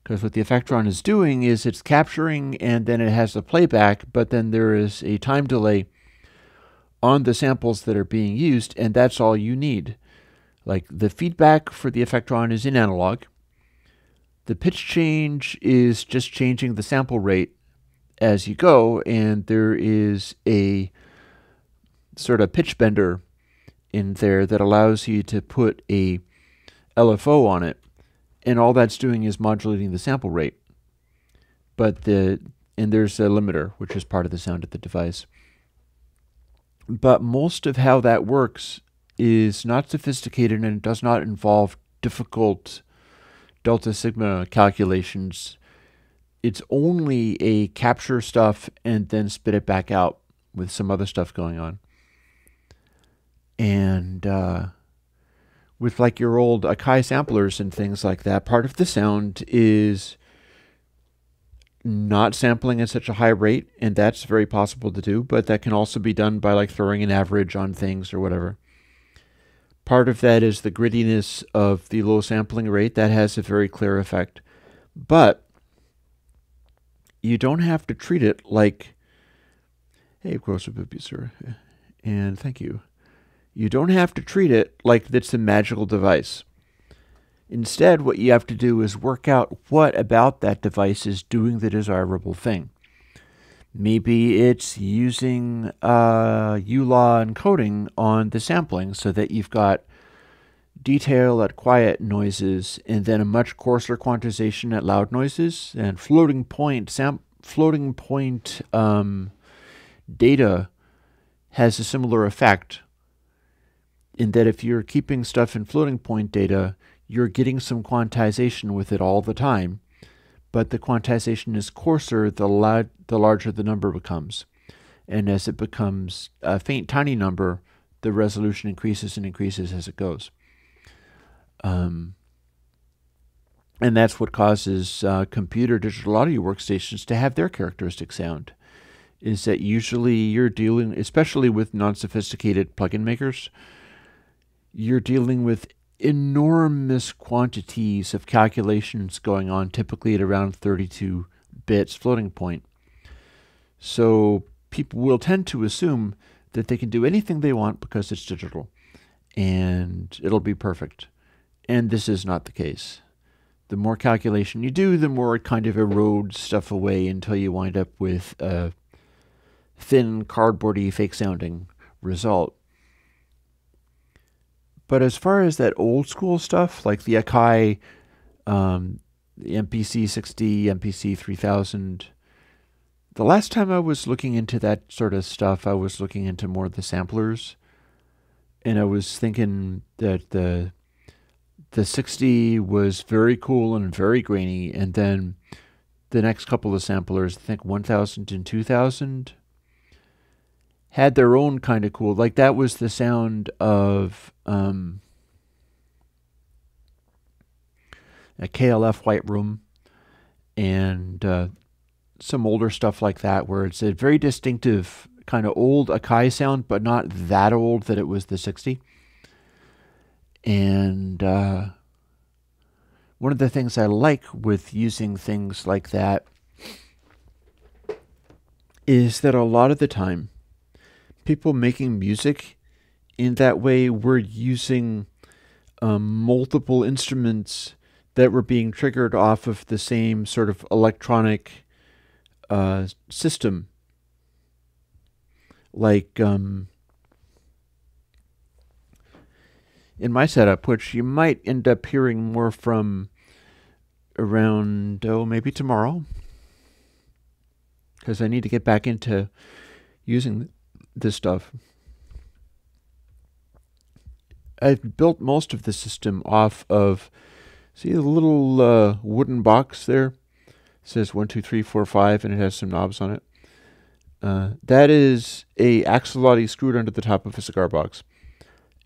Because what the Effectron is doing is it's capturing and then it has the playback, but then there is a time delay on the samples that are being used, and that's all you need. Like, the feedback for the Effectron is in analog. The pitch change is just changing the sample rate as you go, and there is a sort of pitch bender in there that allows you to put a LFO on it, and all that's doing is modulating the sample rate. And there's a limiter, which is part of the sound of the device. But most of how that works is not sophisticated, and it does not involve difficult delta sigma calculations. It's only a capture stuff and then spit it back out with some other stuff going on. And with like your old Akai samplers and things like that, part of the sound is not sampling at such a high rate, and that's very possible to do, but that can also be done by like throwing an average on things or whatever. Part of that is the grittiness of the low sampling rate. That has a very clear effect. But you don't have to treat it like, hey, gross abuser, and thank you. You don't have to treat it like it's a magical device. Instead, what you have to do is work out what about that device is doing the desirable thing. Maybe it's using U-law encoding on the sampling so that you've got detail at quiet noises and then a much coarser quantization at loud noises. And floating point data has a similar effect in that if you're keeping stuff in floating point data, you're getting some quantization with it all the time, but the quantization is coarser the larger the number becomes. And as it becomes a faint, tiny number, the resolution increases and increases as it goes. And that's what causes computer digital audio workstations to have their characteristic sound, is that usually you're dealing, especially with non-sophisticated plugin makers, you're dealing with enormous quantities of calculations going on, typically at around 32 bits floating point. So people will tend to assume that they can do anything they want because it's digital and it'll be perfect. And this is not the case. The more calculation you do, the more it kind of erodes stuff away until you wind up with a thin, cardboardy, fake-sounding result. But as far as that old school stuff, like the Akai, the MPC 60, MPC 3000, the last time I was looking into that sort of stuff, I was looking into more of the samplers. And I was thinking that the 60 was very cool and very grainy. And then the next couple of samplers, I think 1000 and 2000, had their own kind of cool, like that was the sound of a KLF White Room and some older stuff like that, where it's a very distinctive kind of old Akai sound, but not that old that it was the 60. And one of the things I like with using things like that is that a lot of the time, people making music in that way were using multiple instruments that were being triggered off of the same sort of electronic system. Like in my setup, which you might end up hearing more from around, maybe tomorrow, because I need to get back into using this stuff. I've built most of the system off of, see the little wooden box there? It says 1, 2, 3, 4, 5, and it has some knobs on it. That is a axolotl screwed under the top of a cigar box.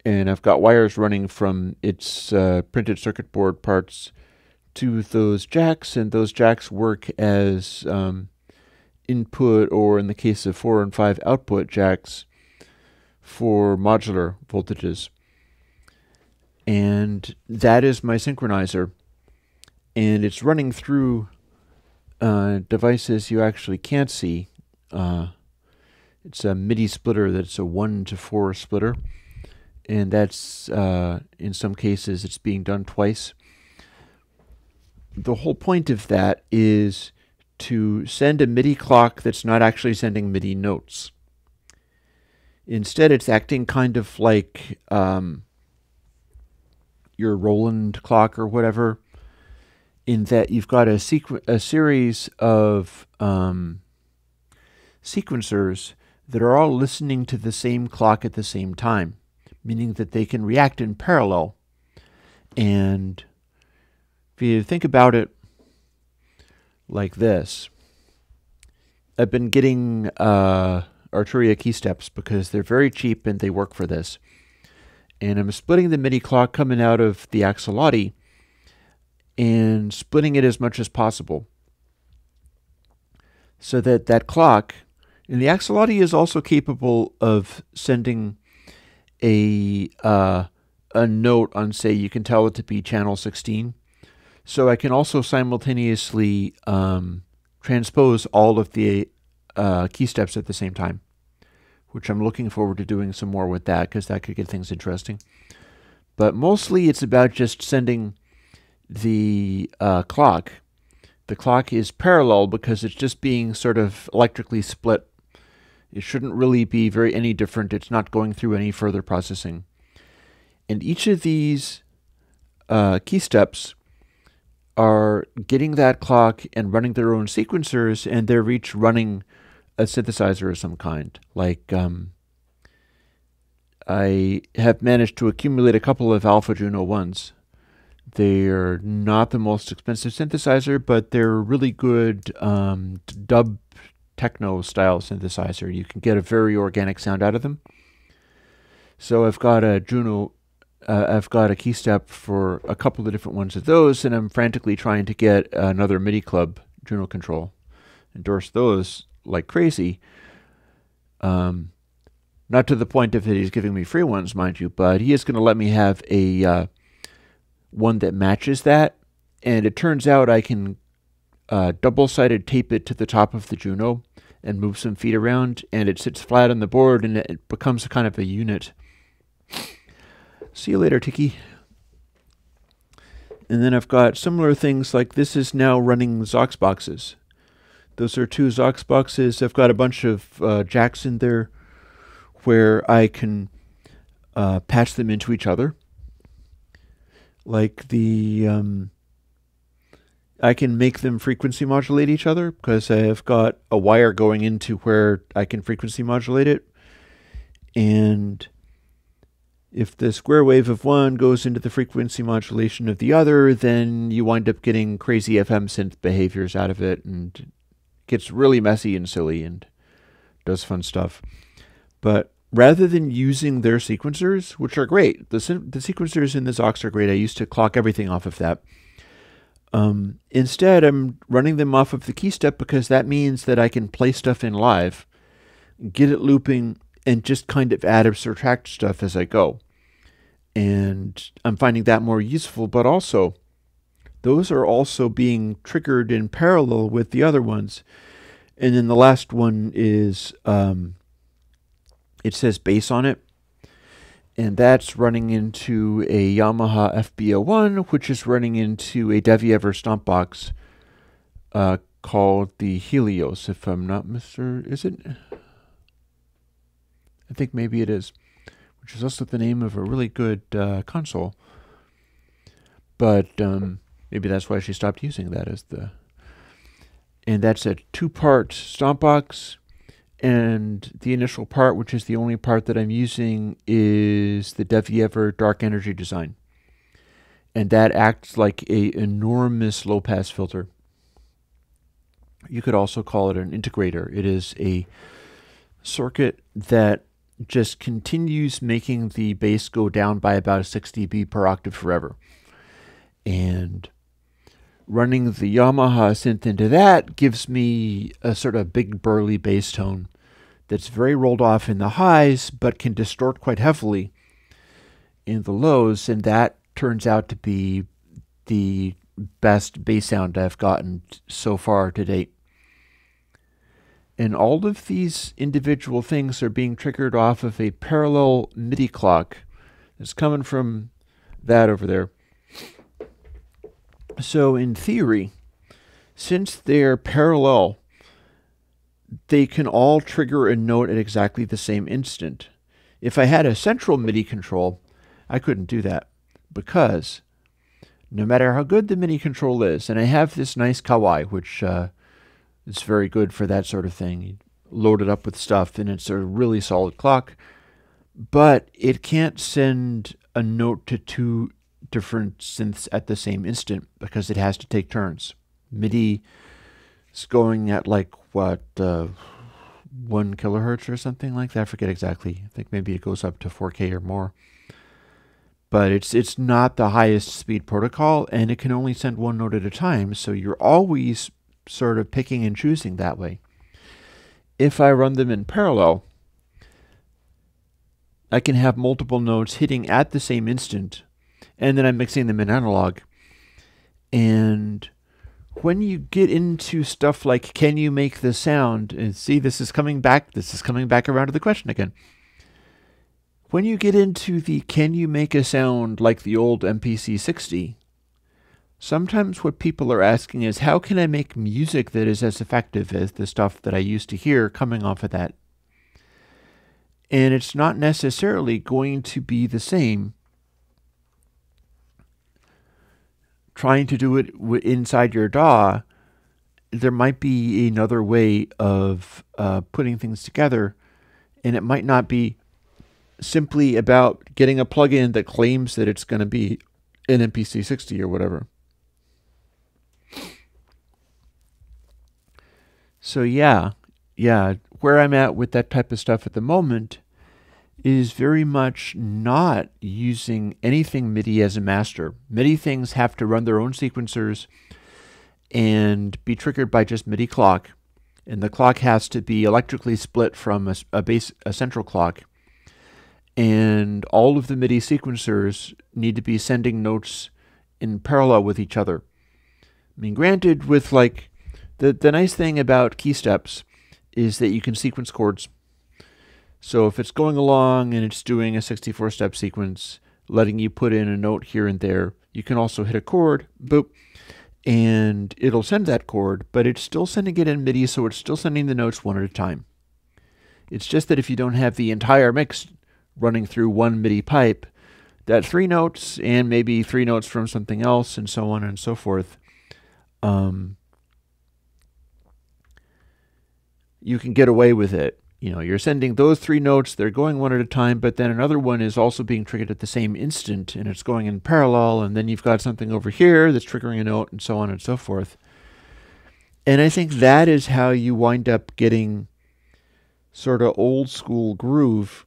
and I've got wires running from its printed circuit board parts to those jacks, and those jacks work as input, or in the case of 4 and 5, output jacks for modular voltages. And that is my synchronizer. And it's running through devices you actually can't see. It's a MIDI splitter that's a 1-to-4 splitter. And that's, in some cases, it's being done twice. The whole point of that is to send a MIDI clock that's not actually sending MIDI notes. Instead, it's acting kind of like your Roland clock or whatever, in that you've got a series of sequencers that are all listening to the same clock at the same time, meaning that they can react in parallel. And if you think about it like this, I've been getting Arturia key steps because they're very cheap and they work for this. And I'm splitting the MIDI clock coming out of the Axolotl and splitting it as much as possible, so that that clock, and the Axolotl is also capable of sending a note on, say, you can tell it to be channel 16. So I can also simultaneously transpose all of the key steps at the same time, which I'm looking forward to doing some more with that, because that could get things interesting. But mostly it's about just sending the clock. The clock is parallel because it's just being sort of electrically split. It shouldn't really be any different. It's not going through any further processing. And each of these key steps are getting that clock and running their own sequencers, and they're each running a synthesizer of some kind. Like, I have managed to accumulate a couple of Alpha Juno 1s. They're not the most expensive synthesizer, but they're a really good dub techno style synthesizer. You can get a very organic sound out of them. So I've got a Juno, I've got a key step for a couple of different ones of those, and I'm frantically trying to get another MIDI Club Juno control. Endorse those like crazy. Not to the point of that he's giving me free ones, mind you, but he is going to let me have a one that matches that. And it turns out I can double-sided tape it to the top of the Juno and move some feet around, and it sits flat on the board, and it becomes a kind of a unit. See you later, Tiki. And then I've got similar things like this is now running Zox boxes. Those are 2 Zox boxes. I've got a bunch of jacks in there where I can patch them into each other. Like I can make them frequency modulate each other because I have got a wire going into where I can frequency modulate it. And if the square wave of one goes into the frequency modulation of the other, then you wind up getting crazy FM synth behaviors out of it, and it gets really messy and silly and does fun stuff. But rather than using their sequencers, which are great, the sequencers in the Zox are great. I used to clock everything off of that. Instead, I'm running them off of the key step because that means that I can play stuff in live, get it looping, and just kind of add or subtract stuff as I go. And I'm finding that more useful, but also those are also being triggered in parallel with the other ones. And then the last one is, it says bass on it. And that's running into a Yamaha FB01, which is running into a Deviever stomp box called the Helios, if I'm not is it? I think maybe it is, which is also the name of a really good console. But maybe that's why she stopped using that as the... And that's a 2-part stomp box. And the initial part, which is the only part that I'm using, is the Deviever Dark Energy design. And that acts like an enormous low-pass filter. You could also call it an integrator. It is a circuit that just continues making the bass go down by about 6 dB per octave forever. And running the Yamaha synth into that gives me a sort of big burly bass tone that's very rolled off in the highs, but can distort quite heavily in the lows, and that turns out to be the best bass sound I've gotten so far to date. And all of these individual things are being triggered off of a parallel MIDI clock that's coming from that over there. So in theory, since they're parallel, they can all trigger a note at exactly the same instant. If I had a central MIDI control, I couldn't do that, because no matter how good the MIDI control is, and I have this nice Kawai, which is very good for that sort of thing. You load it up with stuff, and it's a really solid clock, but it can't send a note to two different synths at the same instant because it has to take turns. MIDI is going at like, what, 1 kilohertz or something like that? I forget exactly. I think maybe it goes up to 4K or more. But it's not the highest speed protocol, and it can only send one note at a time, so you're always sort of picking and choosing that way. If I run them in parallel, I can have multiple notes hitting at the same instant, and then I'm mixing them in analog. And when you get into stuff like, can you make the sound, and see, this is coming back around to the question again. When you get into the can you make a sound like the old MPC 60, sometimes what people are asking is, how can I make music that is as effective as the stuff that I used to hear coming off of that? And it's not necessarily going to be the same trying to do it inside your DAW. There might be another way of putting things together, and it might not be simply about getting a plugin that claims that it's going to be an MPC 60 or whatever. So yeah, where I'm at with that type of stuff at the moment is very much not using anything MIDI as a master. MIDI things have to run their own sequencers and be triggered by just MIDI clock, and the clock has to be electrically split from a central clock. And all of the MIDI sequencers need to be sending notes in parallel with each other. I mean, granted, with like the nice thing about key steps is that you can sequence chords. So if it's going along and it's doing a 64-step sequence, letting you put in a note here and there, you can also hit a chord, boop, and it'll send that chord, but it's still sending it in MIDI, so it's still sending the notes one at a time. It's just that if you don't have the entire mix running through one MIDI pipe, that 3 notes and maybe 3 notes from something else and so on and so forth, you can get away with it. You know, you're sending those 3 notes, they're going one at a time, but then another one is also being triggered at the same instant, and it's going in parallel, and then you've got something over here that's triggering a note, and so on and so forth. And I think that is how you wind up getting sort of old school groove,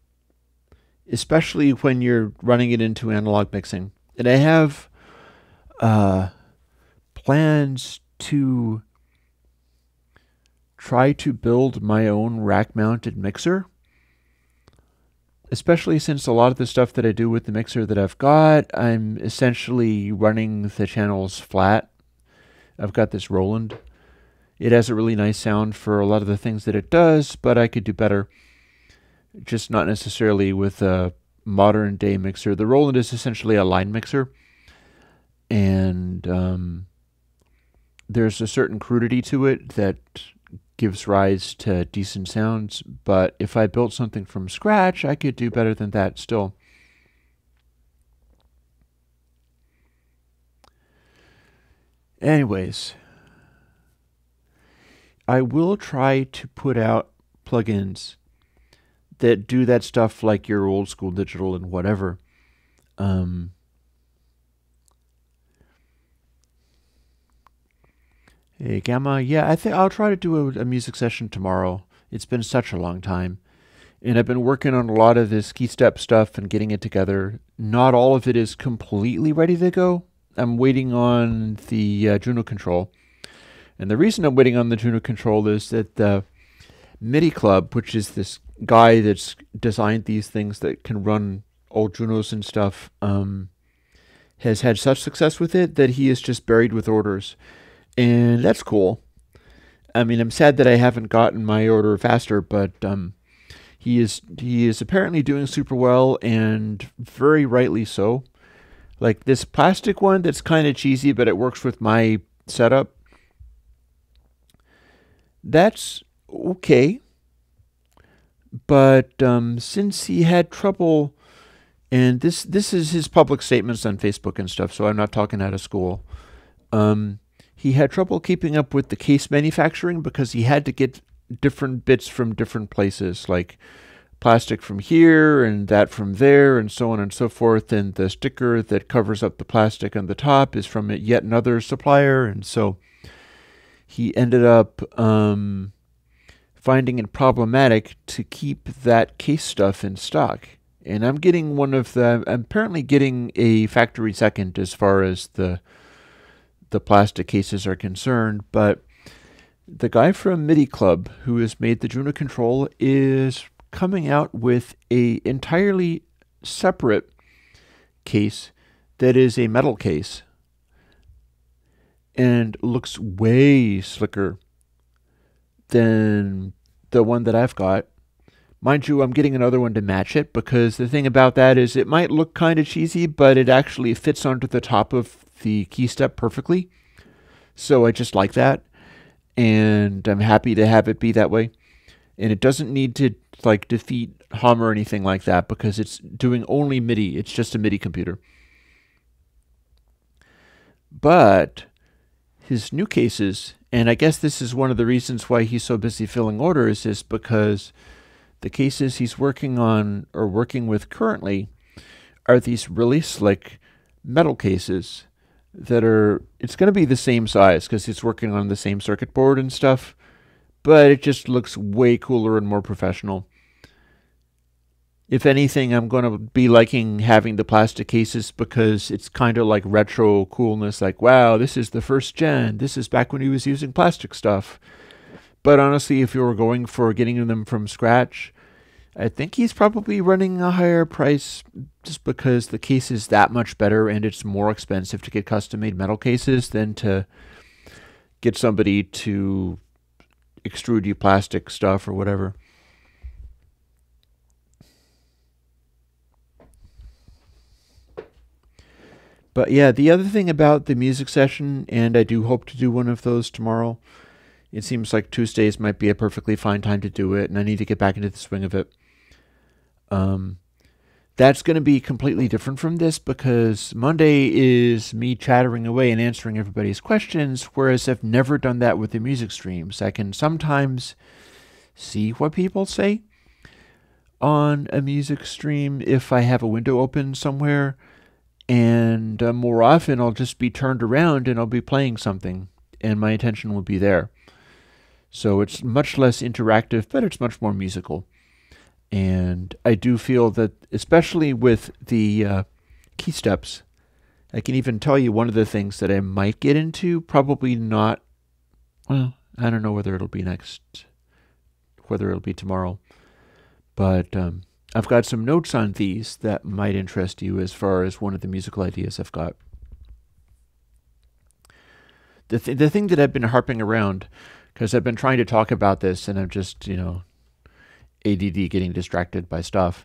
especially when you're running it into analog mixing. And I have plans to try to build my own rack-mounted mixer, especially since a lot of the stuff that I do with the mixer that I've got, I'm essentially running the channels flat. I've got this Roland. It has a really nice sound for a lot of the things that it does, but I could do better. Just not necessarily with a modern day mixer. The Roland is essentially a line mixer, and there's a certain crudity to it that gives rise to decent sounds, but if I built something from scratch, I could do better than that still. Anyways, I will try to put out plugins that do that stuff like your old school digital and whatever. Hey, Gamma. Yeah, I think I'll try to do a music session tomorrow. It's been such a long time. And I've been working on a lot of this key step stuff and getting it together. Not all of it is completely ready to go. I'm waiting on the Juno control. And the reason I'm waiting on the Juno control is that the MIDI Club, which is this guy that's designed these things that can run old Junos and stuff, has had such success with it that he is just buried with orders. And that's cool. I mean, I'm sad that I haven't gotten my order faster, but he is apparently doing super well, and very rightly so. Like this plastic one that's kind of cheesy, but it works with my setup. That's okay. But since he had trouble, and this is his public statements on Facebook and stuff, so I'm not talking out of school. He had trouble keeping up with the case manufacturing because he had to get different bits from different places, like plastic from here and that from there and so on and so forth. And the sticker that covers up the plastic on the top is from yet another supplier. And so he ended up finding it problematic to keep that case stuff in stock. And I'm apparently getting a factory second as far as the plastic cases are concerned, but the guy from MIDI Club who has made the Juno control is coming out with a entirely separate case that is a metal case and looks way slicker than the one that I've got. Mind you, I'm getting another one to match it because the thing about that is it might look kind of cheesy, but it actually fits onto the top of the key step perfectly. So I just like that, and I'm happy to have it be that way. And it doesn't need to like defeat hum or anything like that because it's doing only MIDI. It's just a MIDI computer. But his new cases, and I guess this is one of the reasons why he's so busy filling orders, is because the cases he's working on or working with currently are these really slick metal cases that it's going to be the same size because he's working on the same circuit board and stuff, but it just looks way cooler and more professional. If anything, I'm going to be liking having the plastic cases because it's kind of like retro coolness, like, wow, this is the first gen. This is back when he was using plastic stuff. But honestly, if you were going for getting them from scratch, I think he's probably running a higher price just because the case is that much better and it's more expensive to get custom-made metal cases than to get somebody to extrude you plastic stuff or whatever. But yeah, the other thing about the music session, and I do hope to do one of those tomorrow, it seems like Tuesdays might be a perfectly fine time to do it, and I need to get back into the swing of it. That's going to be completely different from this because Monday is me chattering away and answering everybody's questions, whereas I've never done that with the music streams. I can sometimes see what people say on a music stream if I have a window open somewhere, and more often I'll just be turned around and I'll be playing something, and my attention will be there. So it's much less interactive, but it's much more musical. And I do feel that, especially with the key steps, I can even tell you one of the things that I might get into, probably not, well, I don't know whether it'll be whether it'll be tomorrow. But I've got some notes on these that might interest you as far as one of the musical ideas I've got. The thing that I've been harping around, because I've been trying to talk about this and I'm just, ADD getting distracted by stuff.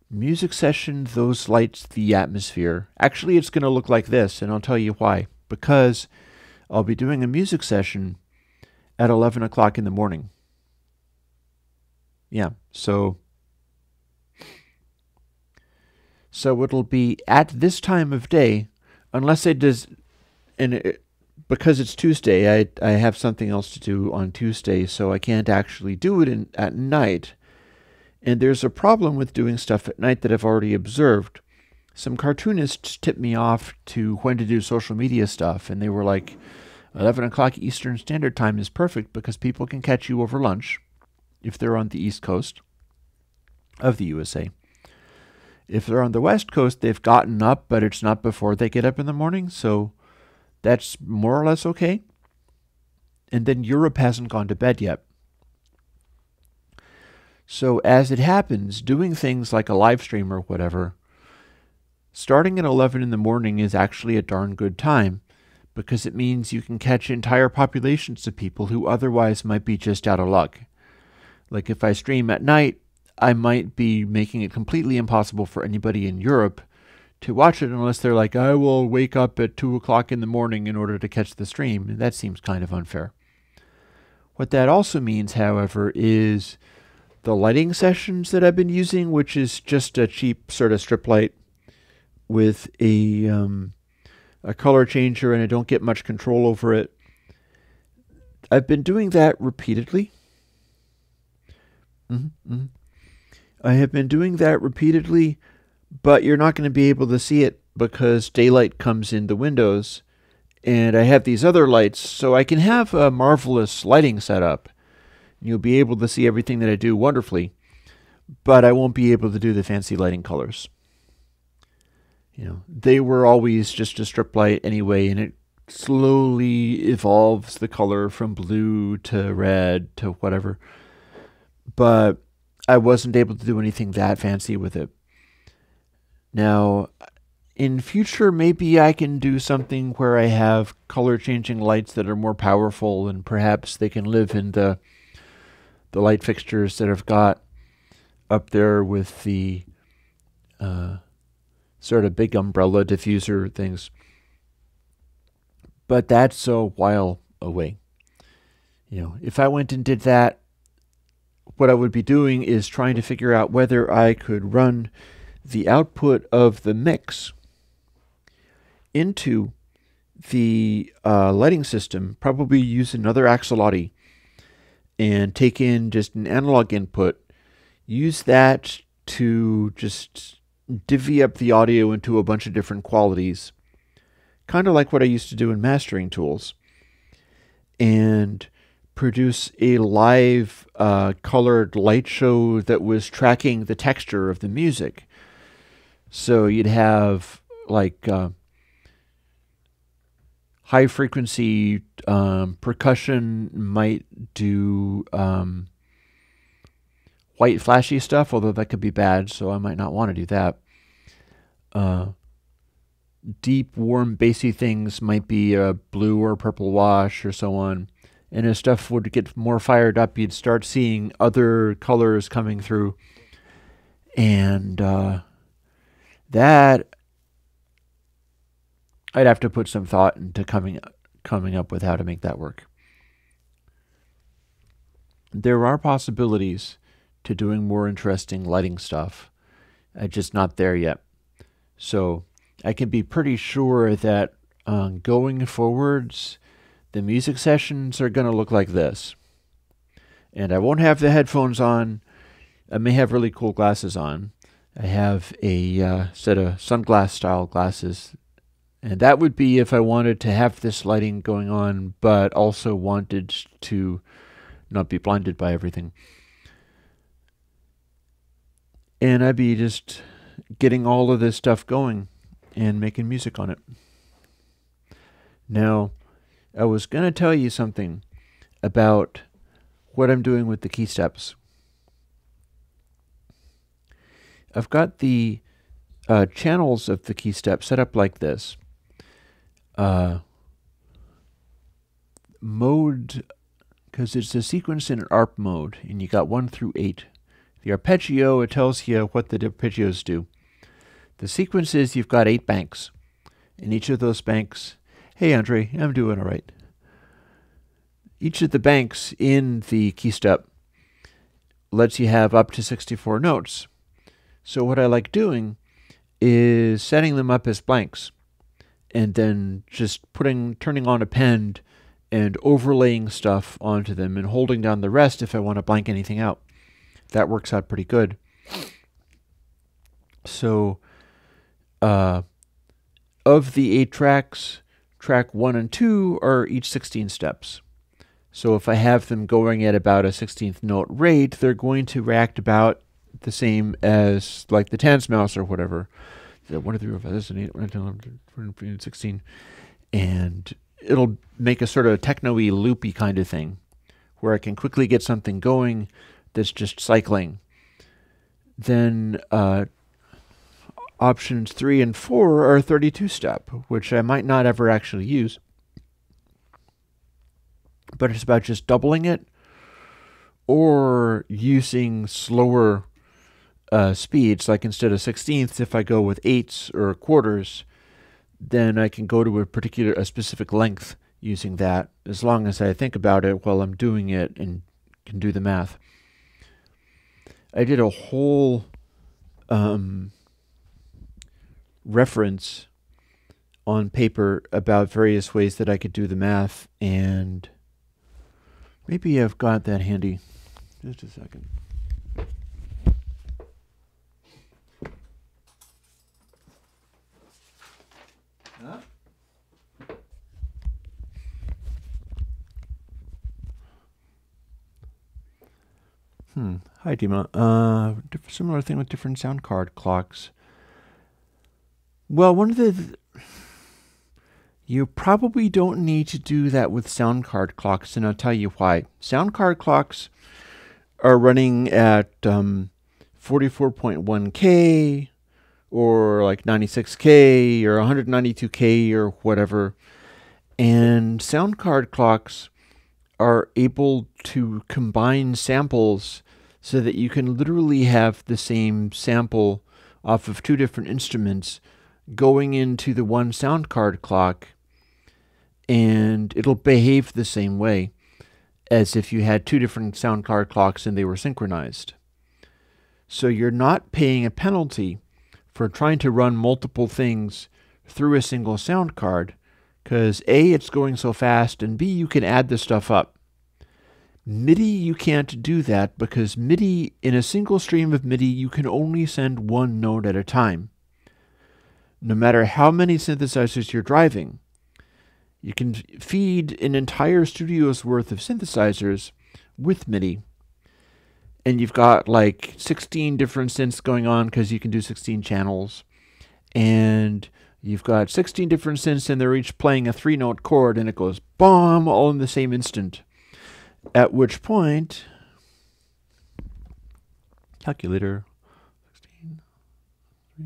Music session, those lights, the atmosphere. Actually, it's going to look like this, and I'll tell you why. Because I'll be doing a music session at 11 o'clock in the morning. Yeah, so it'll be at this time of day, unless it does, because it's Tuesday, I have something else to do on Tuesday, so I can't actually do it at night. And there's a problem with doing stuff at night that I've already observed. Some cartoonists tipped me off to when to do social media stuff, and they were like, 11 o'clock Eastern Standard Time is perfect because people can catch you over lunch. if they're on the East Coast of the USA. If they're on the West Coast, they've gotten up, but it's not before they get up in the morning, so that's more or less okay. And then Europe hasn't gone to bed yet. So as it happens, doing things like a live stream or whatever, starting at 11 in the morning is actually a darn good time, because it means you can catch entire populations of people who otherwise might be just out of luck. Like if I stream at night, I might be making it completely impossible for anybody in Europe to watch it unless they're like, I will wake up at 2 o'clock in the morning in order to catch the stream. And that seems kind of unfair. What that also means, however, is the lighting sessions that I've been using, which is just a cheap sort of strip light with a color changer, and I don't get much control over it. I've been doing that repeatedly. I have been doing that repeatedly, but you're not going to be able to see it because daylight comes in the windows, and I have these other lights, so I can have a marvelous lighting setup. You'll be able to see everything that I do wonderfully, but I won't be able to do the fancy lighting colors. You know, they were always just a strip light anyway, and it slowly evolves the color from blue to red to whatever. But I wasn't able to do anything that fancy with it. Now, in future, maybe I can do something where I have color changing lights that are more powerful, and perhaps they can live in the light fixtures that I've got up there with the sort of big umbrella diffuser things. But that's a while away. You know, if I went and did that, what I would be doing is trying to figure out whether I could run the output of the mix into the lighting system, probably use another axolotl and take in just an analog input, use that to just divvy up the audio into a bunch of different qualities, kind of like what I used to do in mastering tools, and produce a live colored light show that was tracking the texture of the music. So you'd have like high frequency percussion might do white flashy stuff, although that could be bad, so I might not want to do that. Deep, warm, bassy things might be a blue or purple wash or so on. And as stuff would get more fired up, you'd start seeing other colors coming through. And that I'd have to put some thought into coming up with how to make that work. There are possibilities to doing more interesting lighting stuff. I'm just not there yet. So I can be pretty sure that going forwards, the music sessions are going to look like this. And I won't have the headphones on. I may have really cool glasses on. I have a set of sunglass style glasses. And that would be if I wanted to have this lighting going on, but also wanted to not be blinded by everything. And I'd be just getting all of this stuff going and making music on it. Now, I was going to tell you something about what I'm doing with the key steps. I've got the channels of the key step set up like this. Mode, because it's a sequence in an ARP mode, and you got 1 through 8. The arpeggio, it tells you what the arpeggios do. The sequence is you've got 8 banks. And each of those banks, hey Andre, I'm doing all right. Each of the banks in the key step lets you have up to 64 notes. So what I like doing is setting them up as blanks and then just turning on append and overlaying stuff onto them and holding down the rest if I want to blank anything out. That works out pretty good. So of the 8 tracks, track 1 and 2 are each 16 steps. So if I have them going at about a 16th note rate, they're going to react about the same as like the Tans mouse or whatever. 1, 2, 3, 4, 5, 6, 7, 8, 9, 10, 11, 12, 16. And it'll make a sort of techno-y, loopy kind of thing where I can quickly get something going that's just cycling. Then options 3 and 4 are 32-step, which I might not ever actually use. But it's about just doubling it or using slower speeds. Like instead of 16ths, if I go with 8ths or quarters, then I can go to a specific length using that, as long as I think about it while I'm doing it and can do the math. I did a whole reference on paper about various ways that I could do the math, and maybe I've got that handy. Just a second. Hi, Dima. Similar thing with different sound card clocks. Well, you probably don't need to do that with sound card clocks, and I'll tell you why. Sound card clocks are running at 44.1K or like 96K or 192K or whatever. And sound card clocks are able to combine samples so that you can literally have the same sample off of two different instruments going into the one sound card clock, and it'll behave the same way as if you had two different sound card clocks and they were synchronized. So you're not paying a penalty for trying to run multiple things through a single sound card, because A, it's going so fast, and B, you can add the stuff up. MIDI, you can't do that, because MIDI, in a single stream of MIDI, you can only send one note at a time. No matter how many synthesizers you're driving, you can feed an entire studio's worth of synthesizers with MIDI. And you've got like 16 different synths going on because you can do 16 channels. And you've got 16 different synths and they're each playing a 3-note chord, and it goes BOOM all in the same instant. At which point, calculator, 16, 3.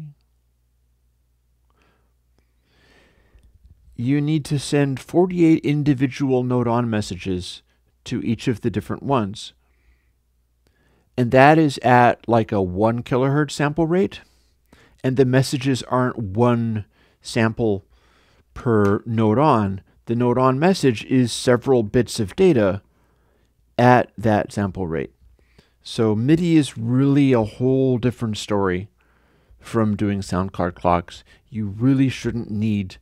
You need to send 48 individual note-on messages to each of the different ones. And that is at like a 1 kilohertz sample rate. And the messages aren't one sample per note-on. The note-on message is several bits of data at that sample rate. So MIDI is really a whole different story from doing sound card clocks. You really shouldn't need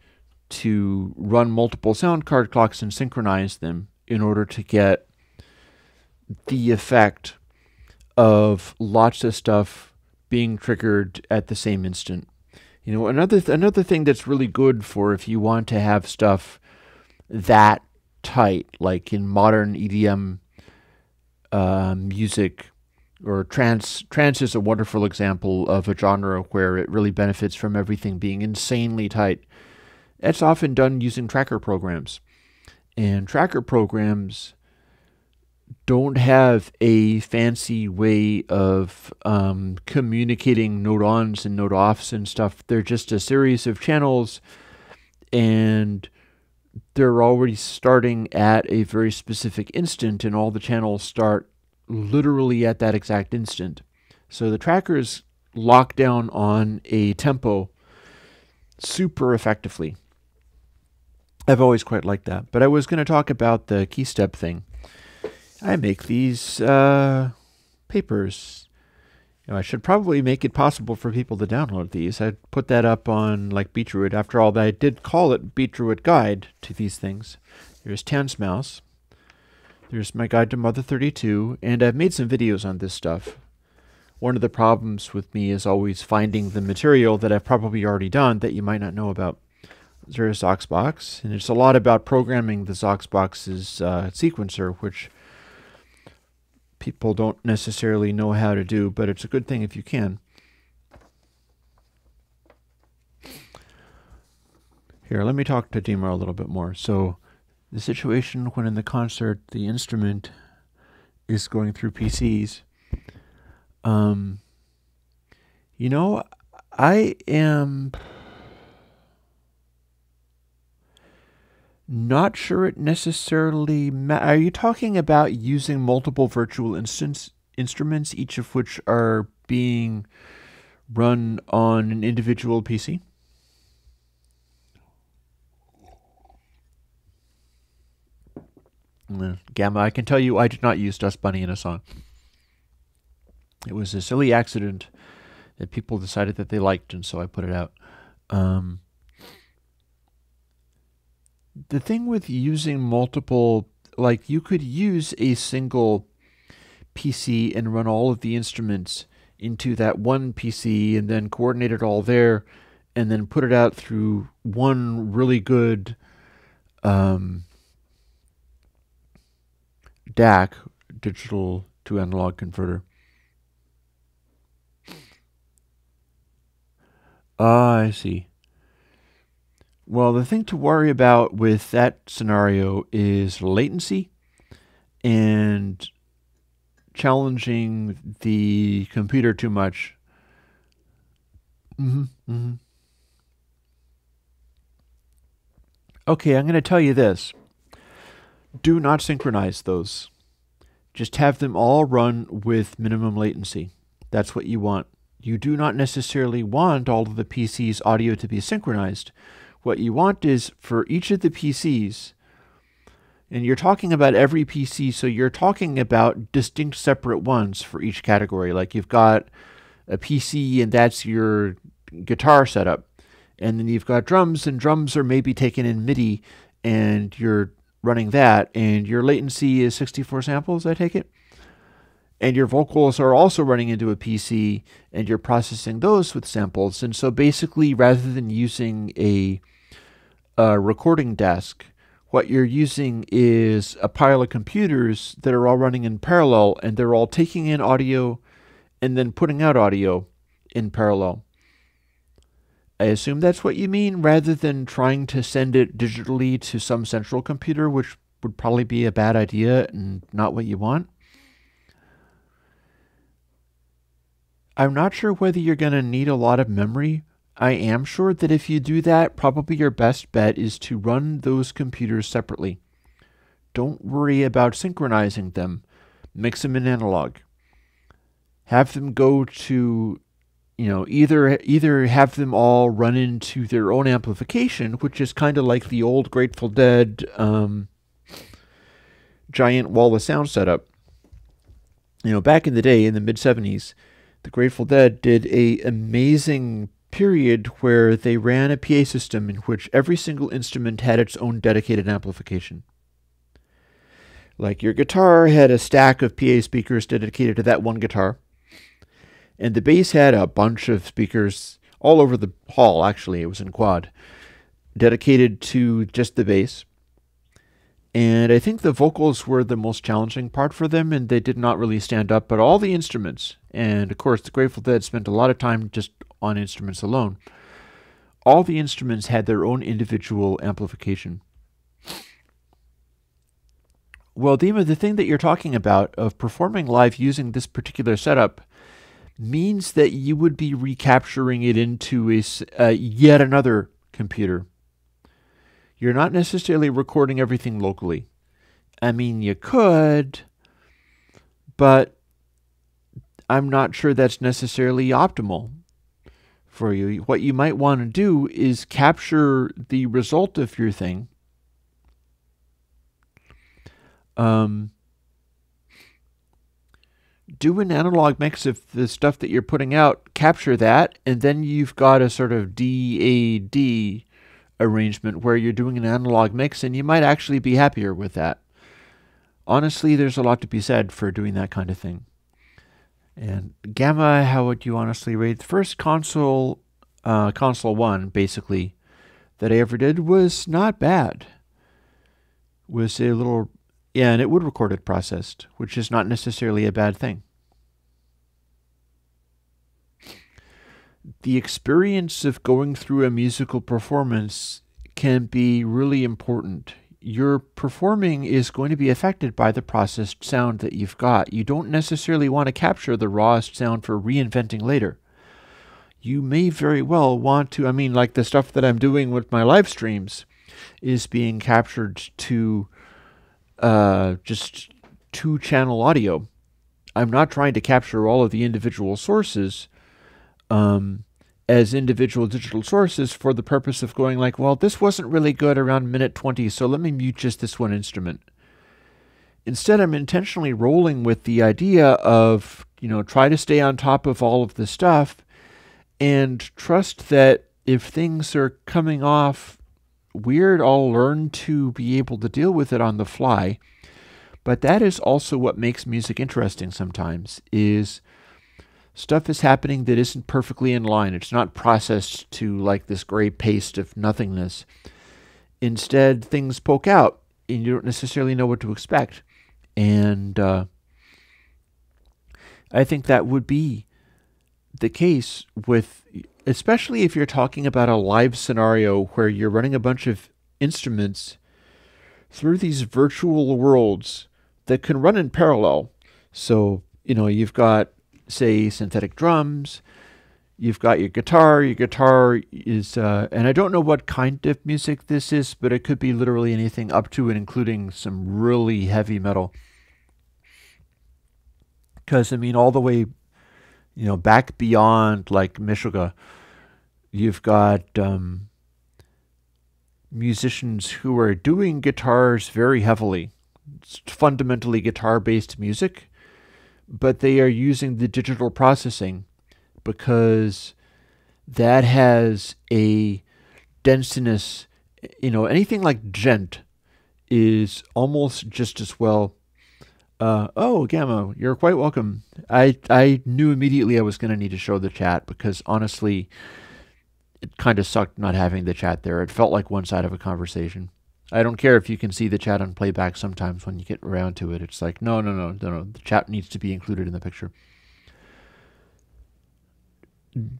to run multiple sound card clocks and synchronize them in order to get the effect of lots of stuff being triggered at the same instant. You know, another thing that's really good for if you want to have stuff that tight, like in modern EDM music, or trance is a wonderful example of a genre where it really benefits from everything being insanely tight. It's often done using tracker programs. And tracker programs don't have a fancy way of communicating note-ons and note-offs and stuff. They're just a series of channels, and they're already starting at a very specific instant, and all the channels start literally at that exact instant. So the trackers lock down on a tempo super effectively. I've always quite liked that. But I was going to talk about the key step thing. I make these papers. You know, I should probably make it possible for people to download these. I'd put that up on like Beetroot. After all, I did call it Beetroot Guide to these things. There's Tan's Mouse. There's my guide to Mother 32, and I've made some videos on this stuff. One of the problems with me is always finding the material that I've probably already done that you might not know about. There's Zoxbox, and it's a lot about programming the Zoxbox's sequencer, which people don't necessarily know how to do, but it's a good thing if you can. Here, let me talk to Dimar a little bit more. So, the situation when in the concert the instrument is going through PCs. You know, I am not sure it necessarily are you talking about using multiple virtual instruments, each of which are being run on an individual PC? Gamma, I can tell you I did not use Dust Bunny in a song. It was a silly accident that people decided that they liked, and so I put it out. The thing with using multiple, like you could use a single PC and run all of the instruments into that one PC and then coordinate it all there and then put it out through one really good DAC, digital to analog converter. I see. Well, the thing to worry about with that scenario is latency and challenging the computer too much. Okay, I'm going to tell you this. Do not synchronize those. Just have them all run with minimum latency. That's what you want. You do not necessarily want all of the PC's audio to be synchronized. What you want is for each of the PCs, and you're talking about every PC, so you're talking about distinct separate ones for each category. Like you've got a PC and that's your guitar setup. And then you've got drums, and drums are maybe taken in MIDI, and you're running that, and your latency is 64 samples, I take it? And your vocals are also running into a PC, and you're processing those with samples. And so basically, rather than using a recording desk, what you're using is a pile of computers that are all running in parallel, and they're all taking in audio and then putting out audio in parallel. I assume that's what you mean, rather than trying to send it digitally to some central computer, which would probably be a bad idea and not what you want. I'm not sure whether you're going to need a lot of memory. I am sure that if you do that, probably your best bet is to run those computers separately. Don't worry about synchronizing them. Mix them in analog. Have them go to, either have them all run into their own amplification, which is kind of like the old Grateful Dead giant wall of sound setup. Back in the day, in the mid-70s, the Grateful Dead did an amazing period where they ran a PA system in which every single instrument had its own dedicated amplification. Like your guitar had a stack of PA speakers dedicated to that one guitar. And the bass had a bunch of speakers all over the hall, actually. It was in quad, dedicated to just the bass. And I think the vocals were the most challenging part for them, and they did not really stand up. But all the instruments, and of course the Grateful Dead spent a lot of time just on instruments alone, all the instruments had their own individual amplification. Well, Dima, the thing that you're talking about of performing live using this particular setup means that you would be recapturing it into yet another computer. You're not necessarily recording everything locally. I mean, you could, but I'm not sure that's necessarily optimal for you. What you might want to do is capture the result of your thing. Do an analog mix of the stuff that you're putting out, capture that, and then you've got a sort of DAD arrangement where you're doing an analog mix, and you might actually be happier with that. Honestly, there's a lot to be said for doing that kind of thing. And Gamma, how would you honestly rate the first console 1, basically, that I ever did was not bad. Was a little, yeah, and it would record it processed, which is not necessarily a bad thing. The experience of going through a musical performance can be really important. Your performing is going to be affected by the processed sound that you've got. You don't necessarily want to capture the rawest sound for reinventing later. You may very well want to, like the stuff that I'm doing with my live streams is being captured to just 2-channel audio. I'm not trying to capture all of the individual sources as individual digital sources for the purpose of going like, well, this wasn't really good around minute 20, so let me mute just this one instrument. Instead, I'm intentionally rolling with the idea of, try to stay on top of all of the stuff and trust that if things are coming off weird, I'll learn to be able to deal with it on the fly. But that is also what makes music interesting sometimes, is stuff is happening that isn't perfectly in line. It's not processed to like this gray paste of nothingness. Instead, things poke out and you don't necessarily know what to expect. And I think that would be the case with, especially if you're talking about a live scenario where you're running a bunch of instruments through these virtual worlds that can run in parallel. So, you've got, say, synthetic drums, you've got your guitar is, and I don't know what kind of music this is, but it could be literally anything up to and including some really heavy metal. Because, all the way, back beyond like Meshuggah, you've got musicians who are doing guitars very heavily. It's fundamentally guitar-based music, but they are using the digital processing because that has a denseness. Anything like djent is almost just as well. Oh, Gamma, you're quite welcome. I knew immediately I was going to need to show the chat because honestly, it kind of sucked not having the chat there. It felt like one side of a conversation. I don't care if you can see the chat on playback sometimes when you get around to it. It's like, no. The chat needs to be included in the picture.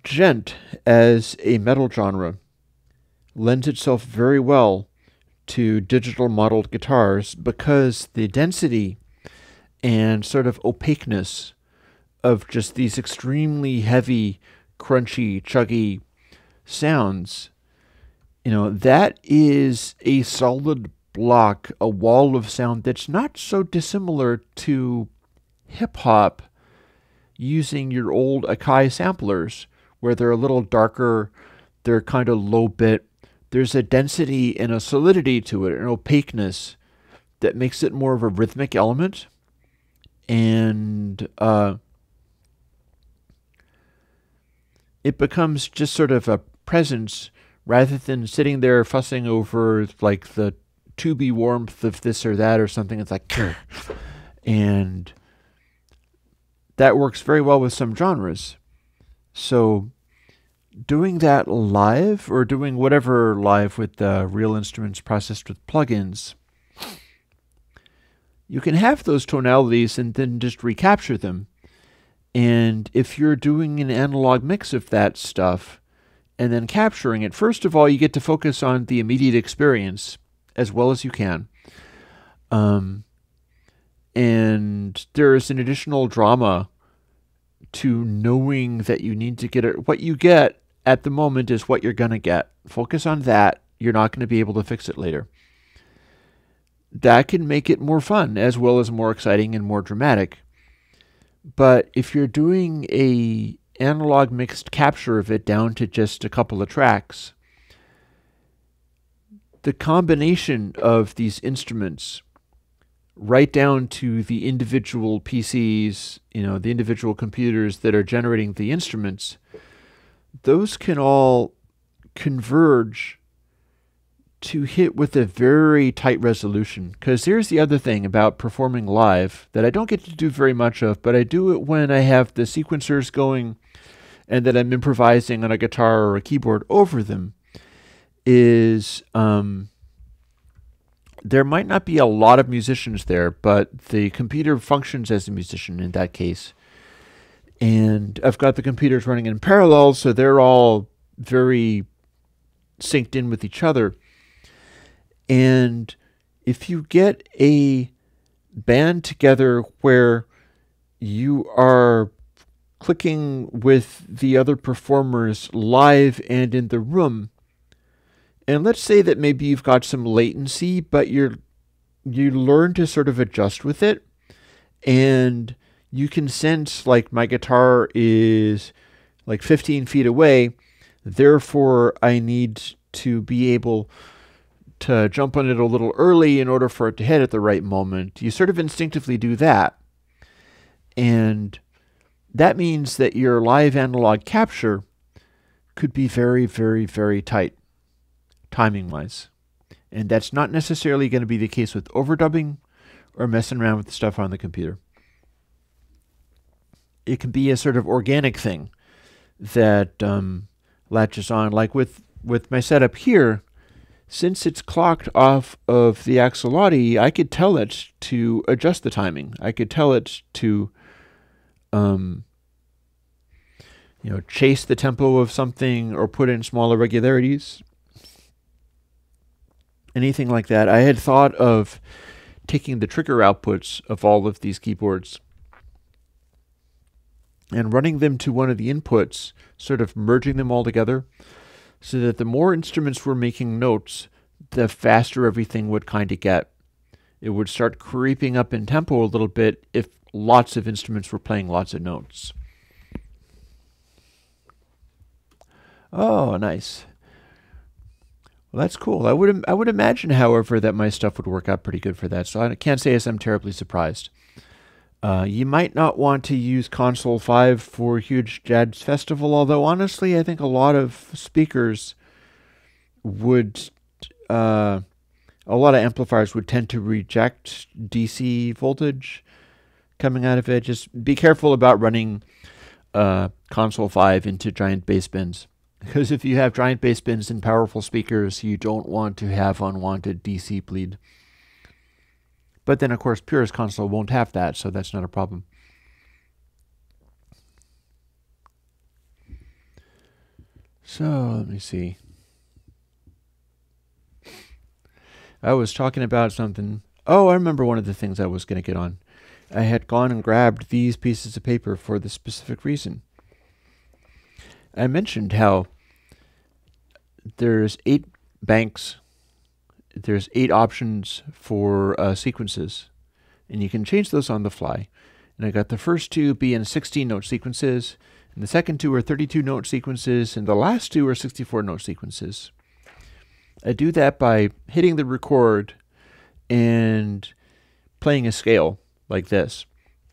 Djent, as a metal genre, lends itself very well to digital modeled guitars because the density and sort of opaqueness of just these extremely heavy, crunchy, chuggy sounds, that is a solid block, a wall of sound that's not so dissimilar to hip-hop using your old Akai samplers, where they're a little darker, they're kind of low bit. There's a density and a solidity to it, an opaqueness that makes it more of a rhythmic element. And it becomes just sort of a presence rather than sitting there fussing over like the tubey warmth of this or that or something. It's like, and that works very well with some genres. So doing that live or doing whatever live with real instruments processed with plugins, you can have those tonalities and then just recapture them. And if you're doing an analog mix of that stuff and then capturing it, first of all, you get to focus on the immediate experience as well as you can. And there's an additional drama to knowing that you need to get it. What you get at the moment is what you're going to get. Focus on that. You're not going to be able to fix it later. That can make it more fun as well as more exciting and more dramatic. But if you're doing a analog mixed capture of it down to just a couple of tracks, the combination of these instruments right down to the individual PCs, the individual computers that are generating the instruments, those can all converge to hit with a very tight resolution. Because here's the other thing about performing live that I don't get to do very much of, but I do it when I have the sequencers going and that I'm improvising on a guitar or a keyboard over them, is there might not be a lot of musicians there, but the computer functions as a musician in that case. And I've got the computers running in parallel, so they're all very synced in with each other. And if you get a band together where you are clicking with the other performers live and in the room, and let's say that maybe you've got some latency, but you learn to sort of adjust with it, and you can sense like my guitar is like 15 feet away, therefore I need to be able to jump on it a little early in order for it to hit at the right moment. You sort of instinctively do that. And that means that your live analog capture could be very, very, very tight, timing-wise. And that's not necessarily going to be the case with overdubbing or messing around with the stuff on the computer. It can be a sort of organic thing that latches on. Like with my setup here, since it's clocked off of the Axolotl, I could tell it to adjust the timing. I could tell it to chase the tempo of something or put in small irregularities. Anything like that. I had thought of taking the trigger outputs of all of these keyboards and running them to one of the inputs, sort of merging them all together, so that the more instruments were making notes, the faster everything would kind of get. It would start creeping up in tempo a little bit if lots of instruments were playing lots of notes. Oh, nice. Well, that's cool. I would imagine, however, that my stuff would work out pretty good for that, so I can't say as I'm terribly surprised. You might not want to use Console 5 for a huge jazz festival, although honestly, I think a lot of speakers would, a lot of amplifiers would tend to reject DC voltage coming out of it. Just be careful about running Console 5 into giant bass bins, because if you have giant bass bins and powerful speakers, you don't want to have unwanted DC bleed. But then, of course, Purist Console won't have that, so that's not a problem. So, let me see. I was talking about something. Oh, I remember one of the things I was going to get on. I had gone and grabbed these pieces of paper for the specific reason. I mentioned how there's 8 banks. There's 8 options for sequences, and you can change those on the fly. And I got the first 2 being 16-note sequences, and the second 2 are 32-note sequences, and the last 2 are 64-note sequences. I do that by hitting the record and playing a scale like this.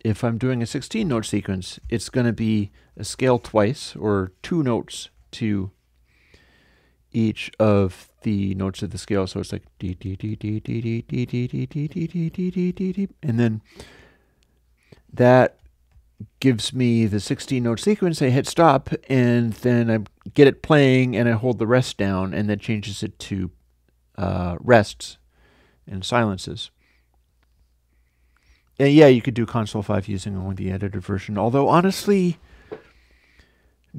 If I'm doing a 16-note sequence, it's going to be a scale twice, or 2 notes to each of the notes of the scale. So it's like D D D D D D D D D D D D D D D D, and then that gives me the 16-note sequence. I hit stop, and then I get it playing, and I hold the rest down, and that changes it to rests and silences. And yeah, you could do Console 5 using only the edited version. Although honestly,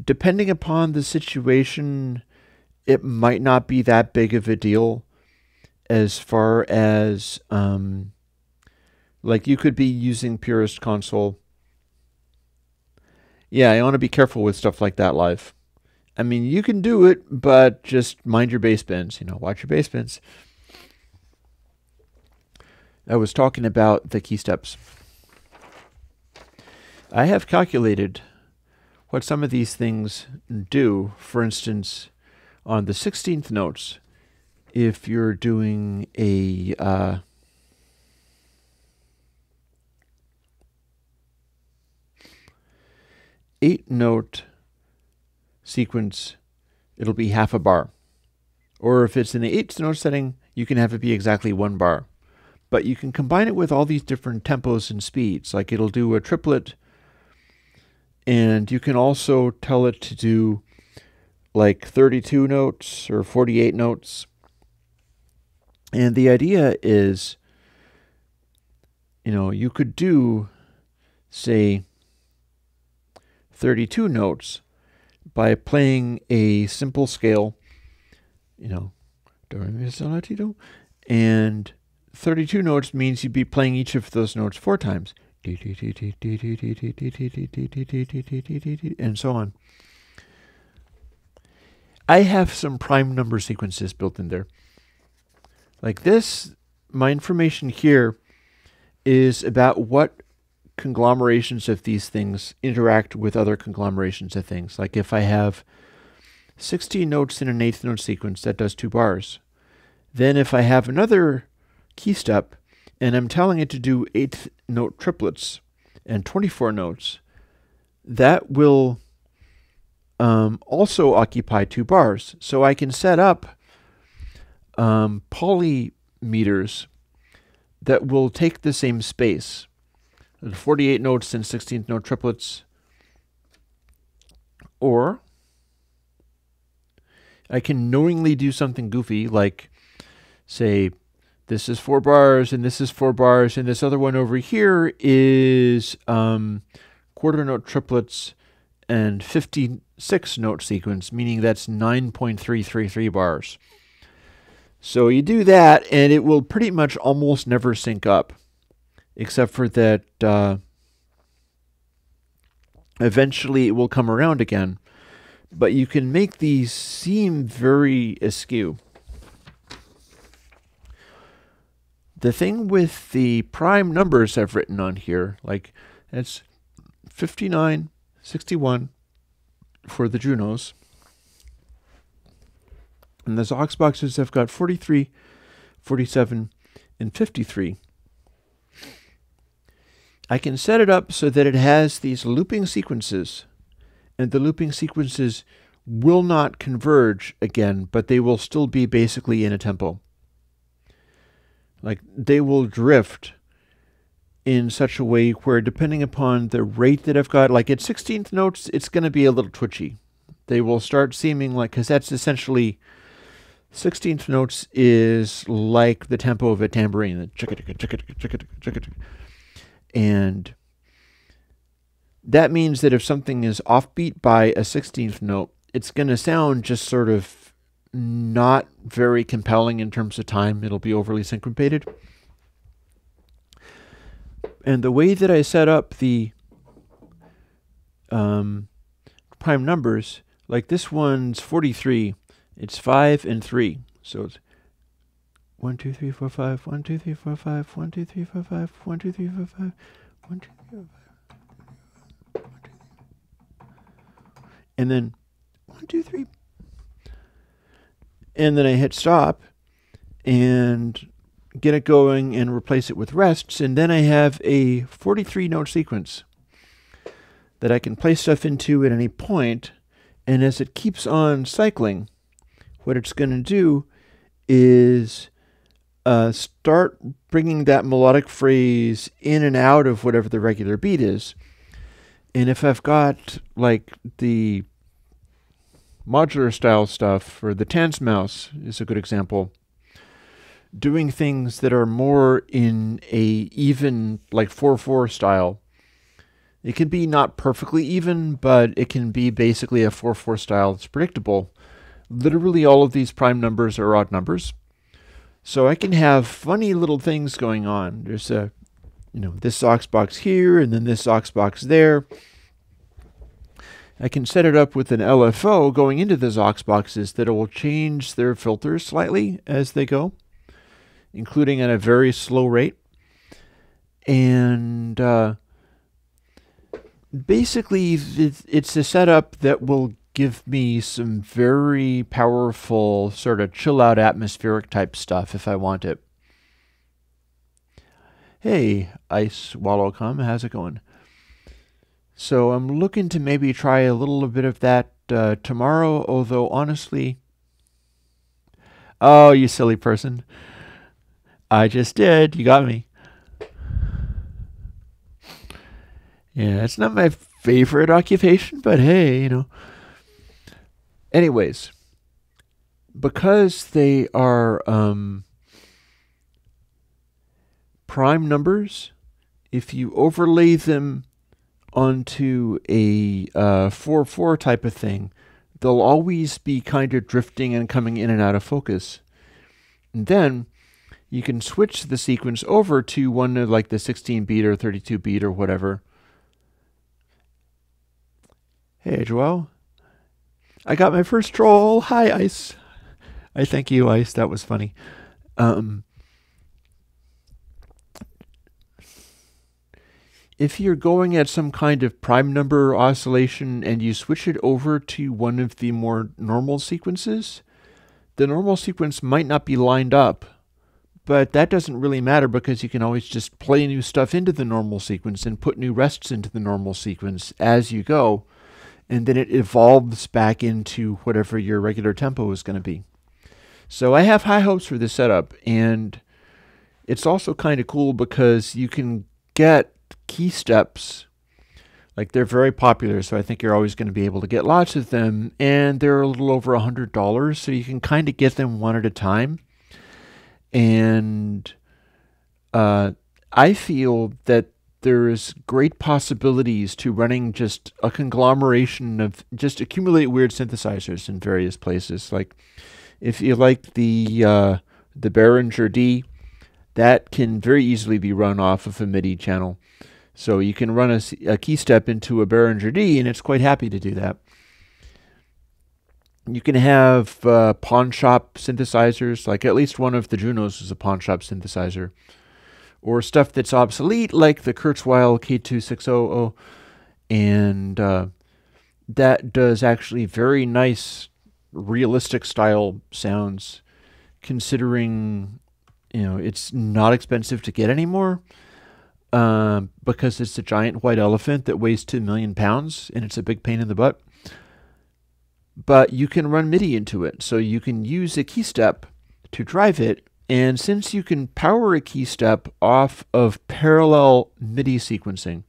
depending upon the situation, it might not be that big of a deal as far as, like you could be using Purist Console. Yeah, I want to be careful with stuff like that live. I mean, you can do it, but just mind your bass bins. Watch your bass bins. I was talking about the key steps. I have calculated what some of these things do. For instance, on the 16th notes, if you're doing a 8-note sequence, it'll be half a bar. Or if it's in the 8th note setting, you can have it be exactly 1 bar. But you can combine it with all these different tempos and speeds. Like it'll do a triplet, and you can also tell it to do like 32 notes or 48 notes. And the idea is, you could do, say, 32 notes by playing a simple scale, do, re, mi, sol, la, ti, do. And 32 notes means you'd be playing each of those notes 4 times. And so on. I have some prime number sequences built in there. Like this, my information here is about what conglomerations of these things interact with other conglomerations of things. Like if I have 16 notes in an eighth note sequence, that does 2 bars. Then if I have another key step and I'm telling it to do eighth note triplets and 24 notes, that will also occupy 2 bars. So I can set up polymeters that will take the same space. 48 notes and 16th note triplets. Or I can knowingly do something goofy, like say this is 4 bars and this is 4 bars and this other one over here is quarter note triplets and 56 note sequence, meaning that's 9.333 bars. So you do that and it will pretty much almost never sync up, except for that eventually it will come around again. But you can make these seem very askew. The thing with the prime numbers I've written on here, like that's 59, 61 for the Junos. And the Zox boxes have got 43, 47, and 53. I can set it up so that it has these looping sequences, and the looping sequences will not converge again, but they will still be basically in a tempo. Like they will drift in such a way where, depending upon the rate that I've got, like at 16th notes, it's going to be a little twitchy. They will start seeming like, because that's essentially 16th notes is like the tempo of a tambourine. And that means that if something is offbeat by a 16th note, it's going to sound just sort of not very compelling in terms of time. It'll be overly syncopated. And the way that I set up the prime numbers, like this one's 43, it's 5 and 3. So it's 1, 2, 3, 4, 5, 1, 2, 3, 4, 5, 1, 2, 3, 4, 5, 1, 2, 3, 4, 5, 1, 2, 3, 4, 5. And then 1, 2, 3. And then I hit stop and get it going and replace it with rests. And then I have a 43 note sequence that I can place stuff into at any point. And as it keeps on cycling, what it's going to do is start bringing that melodic phrase in and out of whatever the regular beat is. And if I've got like the modular style stuff, or the Tanz mouse is a good example, doing things that are more in a even like 4/4 style. It can be not perfectly even, but it can be basically a 4/4 style. It's predictable. Literally all of these prime numbers are odd numbers. So I can have funny little things going on. There's a, this Zox box here, and then this Zox box there. I can set it up with an LFO going into the Zox boxes that will change their filters slightly as they go, including at a very slow rate. And basically, it's a setup that will give me some very powerful sort of chill-out atmospheric type stuff if I want it. Hey, Ice Wallowcom, how's it going? So I'm looking to maybe try a little bit of that tomorrow, although honestly... Oh, you silly person. I just did. You got me. Yeah, it's not my favorite occupation, but hey, Anyways, because they are prime numbers, if you overlay them onto a 4/4 type of thing, they'll always be kind of drifting and coming in and out of focus. And then you can switch the sequence over to one of like the 16-beat or 32-beat or whatever. Hey, Joel. I got my first troll. Hi, Ice. I thank you, Ice. That was funny. If you're going at some kind of prime number oscillation and you switch it over to one of the more normal sequences, the normal sequence might not be lined up, but that doesn't really matter because you can always just play new stuff into the normal sequence and put new rests into the normal sequence as you go, and then it evolves back into whatever your regular tempo is going to be. So I have high hopes for this setup, and it's also kind of cool because you can get key steps. Like, they're very popular, so I think you're always going to be able to get lots of them, and they're a little over $100, so you can kind of get them one at a time. And I feel that there's great possibilities to running just a conglomeration of just accumulate weird synthesizers in various places. Like, if you like the Behringer D, that can very easily be run off of a MIDI channel. So you can run a key step into a Behringer D, and it's quite happy to do that. You can have pawn shop synthesizers, like at least one of the Junos is a pawn shop synthesizer. Or stuff that's obsolete, like the Kurzweil K2600, and that does actually very nice, realistic style sounds, considering, it's not expensive to get anymore. Because it's a giant white elephant that weighs 2 million pounds, and it's a big pain in the butt. But you can run MIDI into it, so you can use a key step to drive it, and since you can power a key step off of parallel MIDI sequencing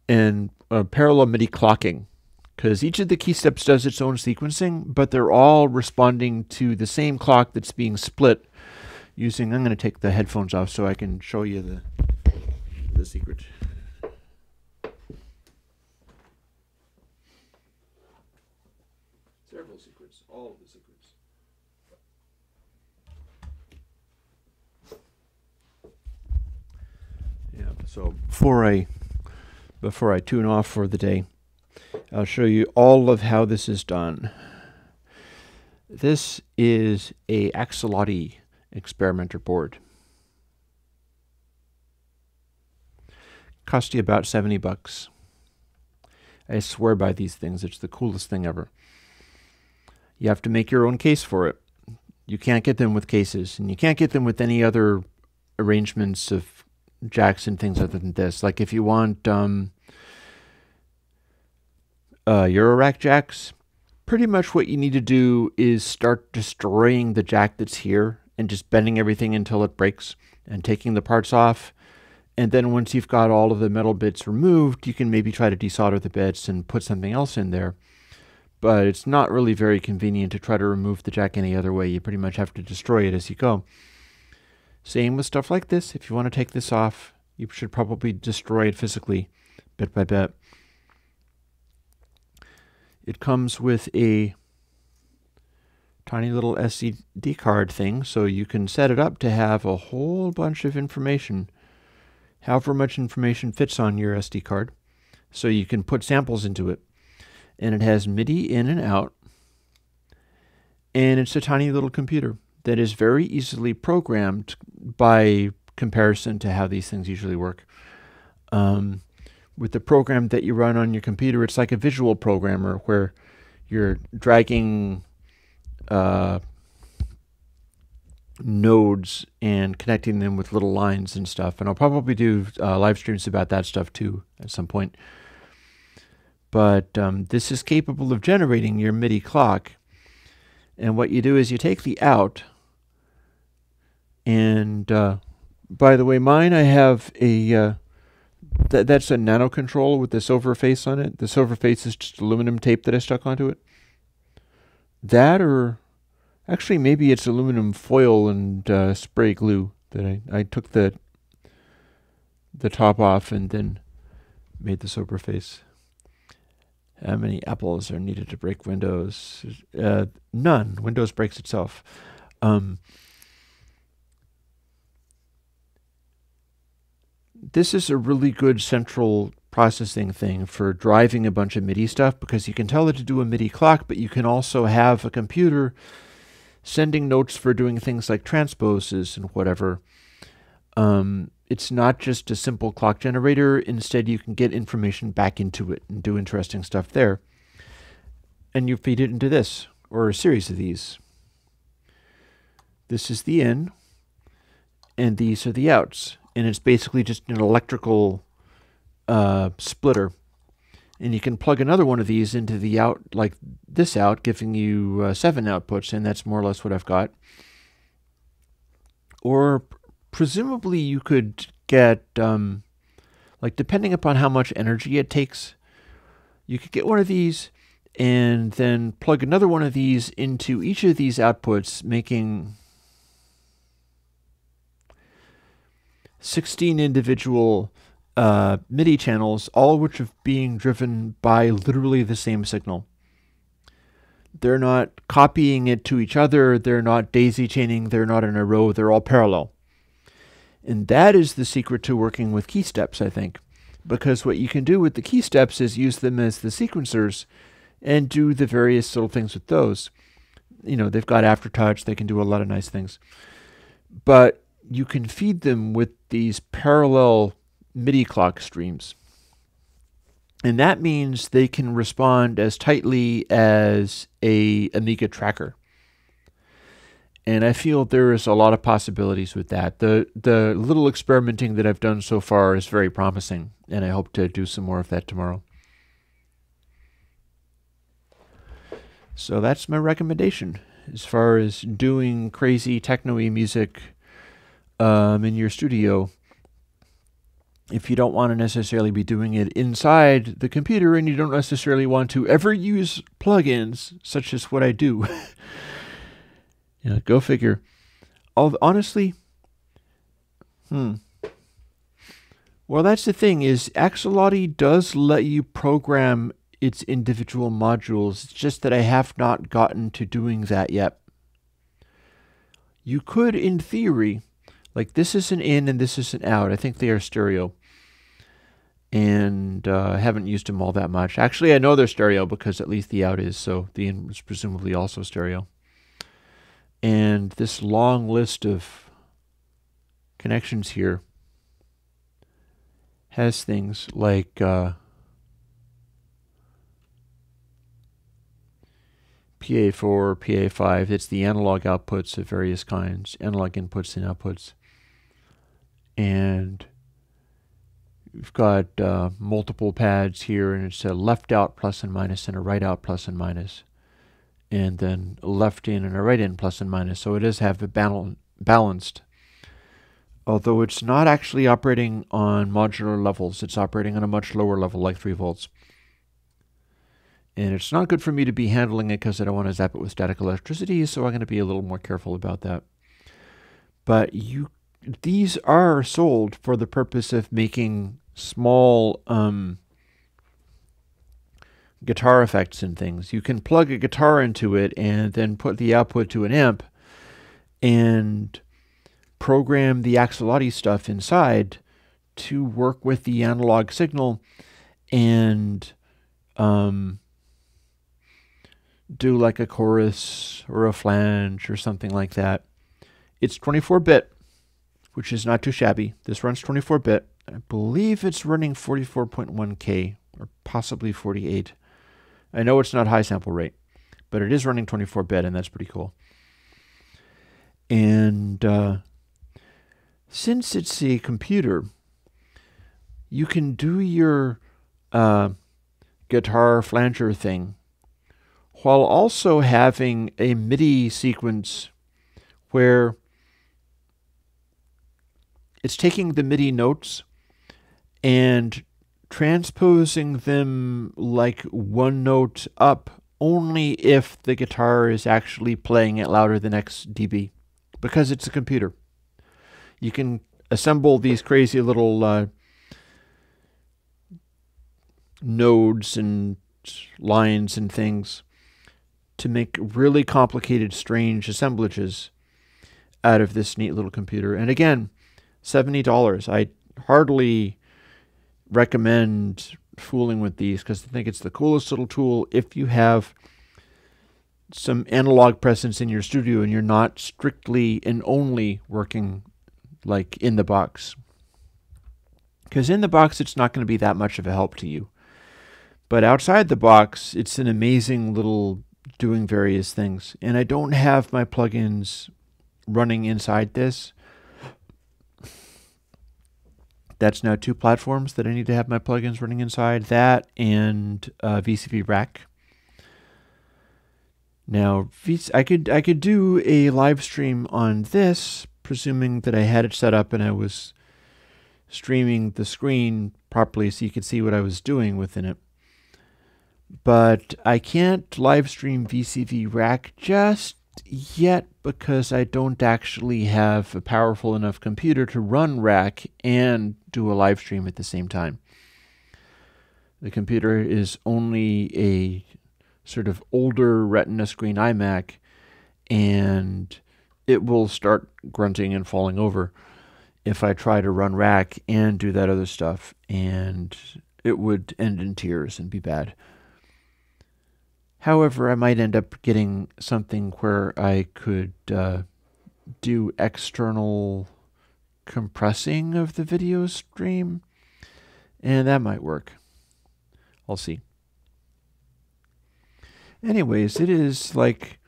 and parallel MIDI clocking, because each of the key steps does its own sequencing, but they're all responding to the same clock that's being split using, I'm going to take the headphones off so I can show you the secret. Several secrets, all of the secrets. Yeah, so before I tune off for the day, I'll show you all of how this is done. This is a Axolotl experimenter board. Cost you about $70. I swear by these things. It's the coolest thing ever. You have to make your own case for it. You can't get them with cases, and you can't get them with any other arrangements of jacks and things other than this. Like, if you want Eurorack jacks, pretty much what you need to do is start destroying the jack that's here and just bending everything until it breaks and taking the parts off. And then once you've got all of the metal bits removed, you can maybe try to desolder the bits and put something else in there. But it's not really very convenient to try to remove the jack any other way. You pretty much have to destroy it as you go. Same with stuff like this. If you want to take this off, you should probably destroy it physically, bit by bit. It comes with a tiny little SD card thing, so you can set it up to have a whole bunch of information. However much information fits on your SD card, so you can put samples into it. And it has MIDI in and out, and it's a tiny little computer that is very easily programmed by comparison to how these things usually work. With the program that you run on your computer, it's like a visual programmer where you're dragging nodes and connecting them with little lines and stuff. And I'll probably do live streams about that stuff too at some point. But this is capable of generating your MIDI clock. And what you do is you take the out, and by the way, mine, I have a that's a nano control with the silver face on it. The silver face is just aluminum tape that I stuck onto it. That, or actually maybe it's aluminum foil and spray glue that I took the top off and then made the sober face. How many apples are needed to break Windows? None. Windows breaks itself. This is a really good central processing thing for driving a bunch of MIDI stuff, because you can tell it to do a MIDI clock, but you can also have a computer sending notes for doing things like transposes and whatever. It's not just a simple clock generator. Instead, you can get information back into it and do interesting stuff there. And you feed it into this, or a series of these. This is the in, and these are the outs. And it's basically just an electrical splitter. And you can plug another one of these into the out, like this out, giving you 7 outputs, and that's more or less what I've got. Or presumably you could get, like depending upon how much energy it takes, you could get one of these and then plug another one of these into each of these outputs, making 16 individual MIDI channels, all of which are being driven by literally the same signal. They're not copying it to each other, they're not daisy chaining, they're not in a row, they're all parallel. And that is the secret to working with key steps, I think. Because what you can do with the key steps is use them as the sequencers and do the various little things with those. You know, they've got aftertouch, they can do a lot of nice things. But you can feed them with these parallel MIDI clock streams. And that means they can respond as tightly as a Amiga tracker. And I feel there is a lot of possibilities with that. The little experimenting that I've done so far is very promising, and I hope to do some more of that tomorrow. So that's my recommendation as far as doing crazy techno-y music in your studio. If you don't want to necessarily be doing it inside the computer, and you don't necessarily want to ever use plugins such as what I do. Yeah, go figure. Honestly, well, that's the thing, is Axolotl does let you program its individual modules. It's just that I have not gotten to doing that yet. You could, in theory, like this is an in and this is an out. I think they are stereo. And I haven't used them all that much. Actually, I know they're stereo because at least the out is, so the in is presumably also stereo. And this long list of connections here has things like PA4, PA5. It's the analog outputs of various kinds, analog inputs and outputs. And we've got multiple pads here, and it's a left out plus and minus and a right out plus and minus. And then a left in and a right in plus and minus. So it does have it balanced. Although it's not actually operating on modular levels. It's operating on a much lower level, like 3 volts. And it's not good for me to be handling it because I don't want to zap it with static electricity, so I'm going to be a little more careful about that. But these are sold for the purpose of making small guitar effects and things. You can plug a guitar into it and then put the output to an amp and program the Axolotl stuff inside to work with the analog signal and do like a chorus or a flange or something like that. It's 24-bit, which is not too shabby. This runs 24-bit. I believe it's running 44.1K or possibly 48. I know it's not high sample rate, but it is running 24-bit, and that's pretty cool. And since it's a computer, you can do your guitar flanger thing while also having a MIDI sequence where it's taking the MIDI notes and transposing them like one note up only if the guitar is actually playing it louder than X dB, because it's a computer. You can assemble these crazy little nodes and lines and things to make really complicated, strange assemblages out of this neat little computer. And again, $70. I hardly recommend fooling with these because I think it's the coolest little tool if you have some analog presence in your studio and you're not strictly and only working like in the box. Because in the box, it's not going to be that much of a help to you. But outside the box, it's an amazing little doing various things. And I don't have my plugins running inside this. That's now 2 platforms that I need to have my plugins running inside. That and VCV Rack. Now, I could do a live stream on this, presuming that I had it set up and I was streaming the screen properly so you could see what I was doing within it. But I can't live stream VCV Rack just yet because I don't actually have a powerful enough computer to run Rack and do a live stream at the same time. The computer is only a sort of older Retina screen iMac, and it will start grunting and falling over if I try to run Rack and do that other stuff, and it would end in tears and be bad. However, I might end up getting something where I could do external compressing of the video stream, and that might work. I'll see. Anyways, it is like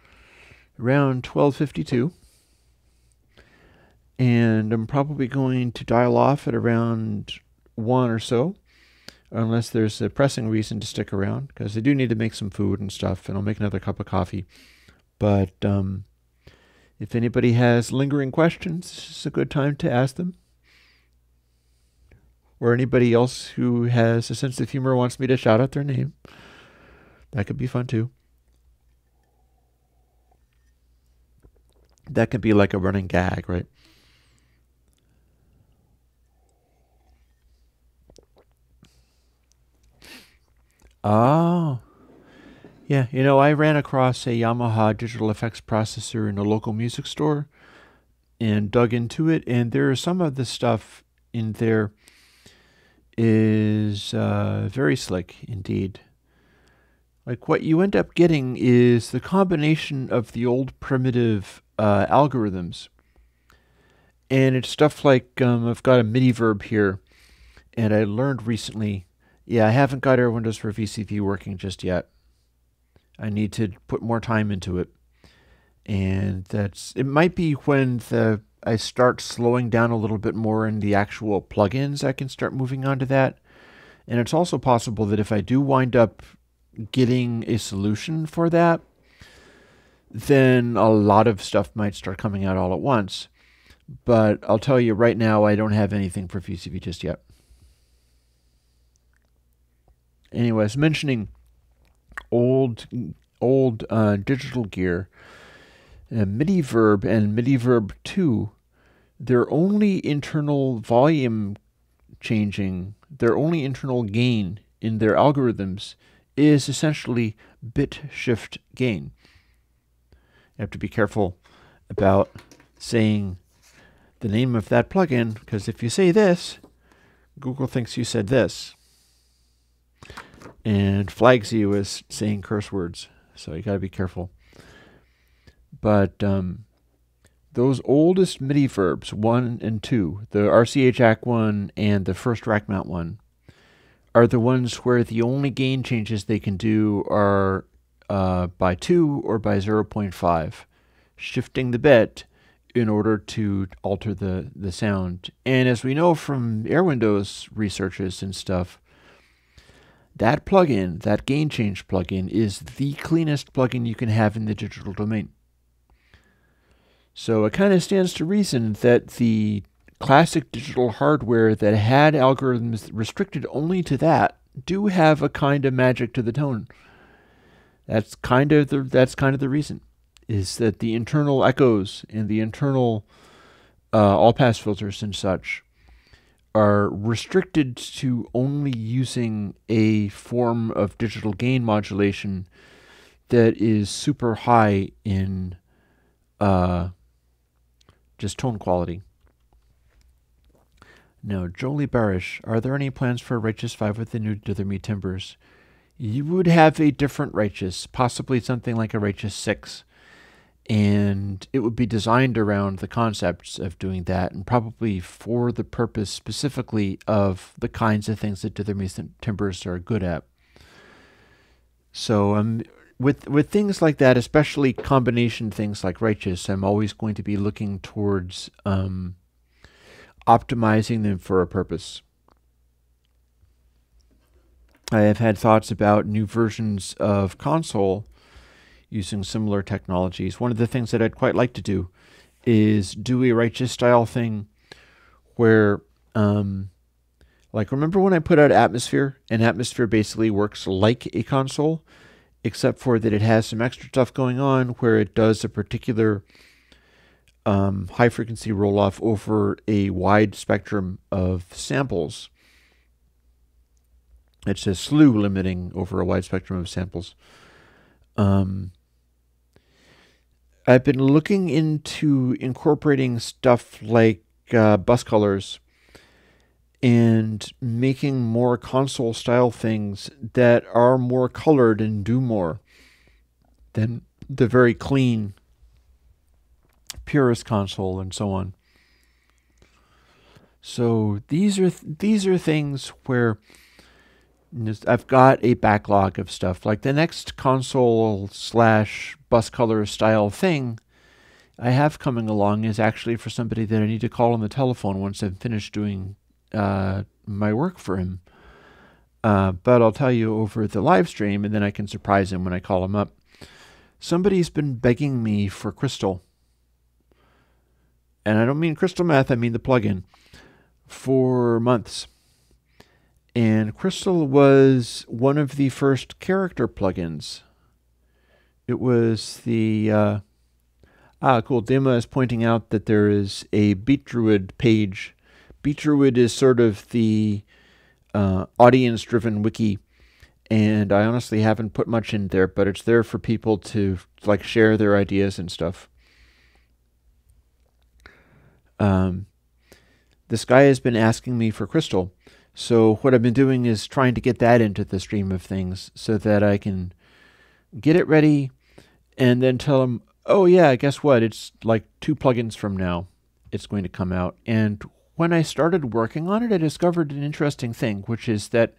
around 12:52, and I'm probably going to dial off at around 1 or so, unless there's a pressing reason to stick around, because I do need to make some food and stuff, and I'll make another cup of coffee. But if anybody has lingering questions, this is a good time to ask them. Or anybody else who has a sense of humor wants me to shout out their name. That could be fun too. That could be like a running gag, right? Oh. Yeah, you know, I ran across a Yamaha digital effects processor in a local music store and dug into it, and there are some of the stuff in there is very slick indeed. Like what you end up getting is the combination of the old primitive algorithms. And it's stuff like, I've got a MIDI verb here, and I learned recently, yeah, I haven't got Air Windows for VCV working just yet. I need to put more time into it. And it might be when I start slowing down a little bit more in the actual plugins, I can start moving on to that. And it's also possible that if I do wind up getting a solution for that, then a lot of stuff might start coming out all at once. But I'll tell you right now, I don't have anything for VCV just yet. Anyways, mentioning old digital gear, MIDI Verb and MIDI Verb 2, their only internal volume changing, their only internal gain in their algorithms is essentially bit shift gain. You have to be careful about saying the name of that plugin, because if you say this, Google thinks you said this and flags you as saying curse words. So you got to be careful. But those oldest MIDI verbs, 1 and 2, the RCA jack one and the first rack mount one, are the ones where the only gain changes they can do are by 2 or by 0.5, shifting the bit in order to alter the sound. And as we know from Air Windows researches and stuff, that plugin, that gain change plugin, is the cleanest plugin you can have in the digital domain. So it kind of stands to reason that the classic digital hardware that had algorithms restricted only to that do have a kind of magic to the tone. That's kind of the reason, is that the internal echoes and the internal all pass filters and such are restricted to only using a form of digital gain modulation that is super high in just tone quality. Now, Jolie Barish, are there any plans for Righteous 5 with the new Ditherme timbers? You would have a different Righteous, possibly something like a Righteous 6. And it would be designed around the concepts of doing that, and probably for the purpose specifically of the kinds of things that Ditherme timbers are good at. So with things like that, especially combination things like Righteous, I'm always going to be looking towards optimizing them for a purpose. I have had thoughts about new versions of console using similar technologies. One of the things that I'd quite like to do is do a Righteous style thing where, like, remember when I put out Atmosphere? And Atmosphere basically works like a console, except for that it has some extra stuff going on where it does a particular high frequency roll off over a wide spectrum of samples. It's a slew limiting over a wide spectrum of samples. I've been looking into incorporating stuff like bus colors and making more console style things that are more colored and do more than the very clean purist console and so on. So these are things where I've got a backlog of stuff. Like the next console / bus color style thing I have coming along is actually for somebody that I need to call on the telephone once I've finished doing my work for him. But I'll tell you over the live stream, and then I can surprise him when I call him up. Somebody's been begging me for Crystal. And I don't mean Crystal Meth, I mean the plugin, for months. And Crystal was one of the first character plugins. It was the... cool. Dima is pointing out that there is a Beat Druid page. Beat Druid is sort of the audience-driven wiki, and I honestly haven't put much in there, but it's there for people to like share their ideas and stuff. This guy has been asking me for Crystal. So what I've been doing is trying to get that into the stream of things so that I can get it ready and then tell him, oh yeah, guess what? It's like 2 plugins from now it's going to come out. And when I started working on it, I discovered an interesting thing, which is that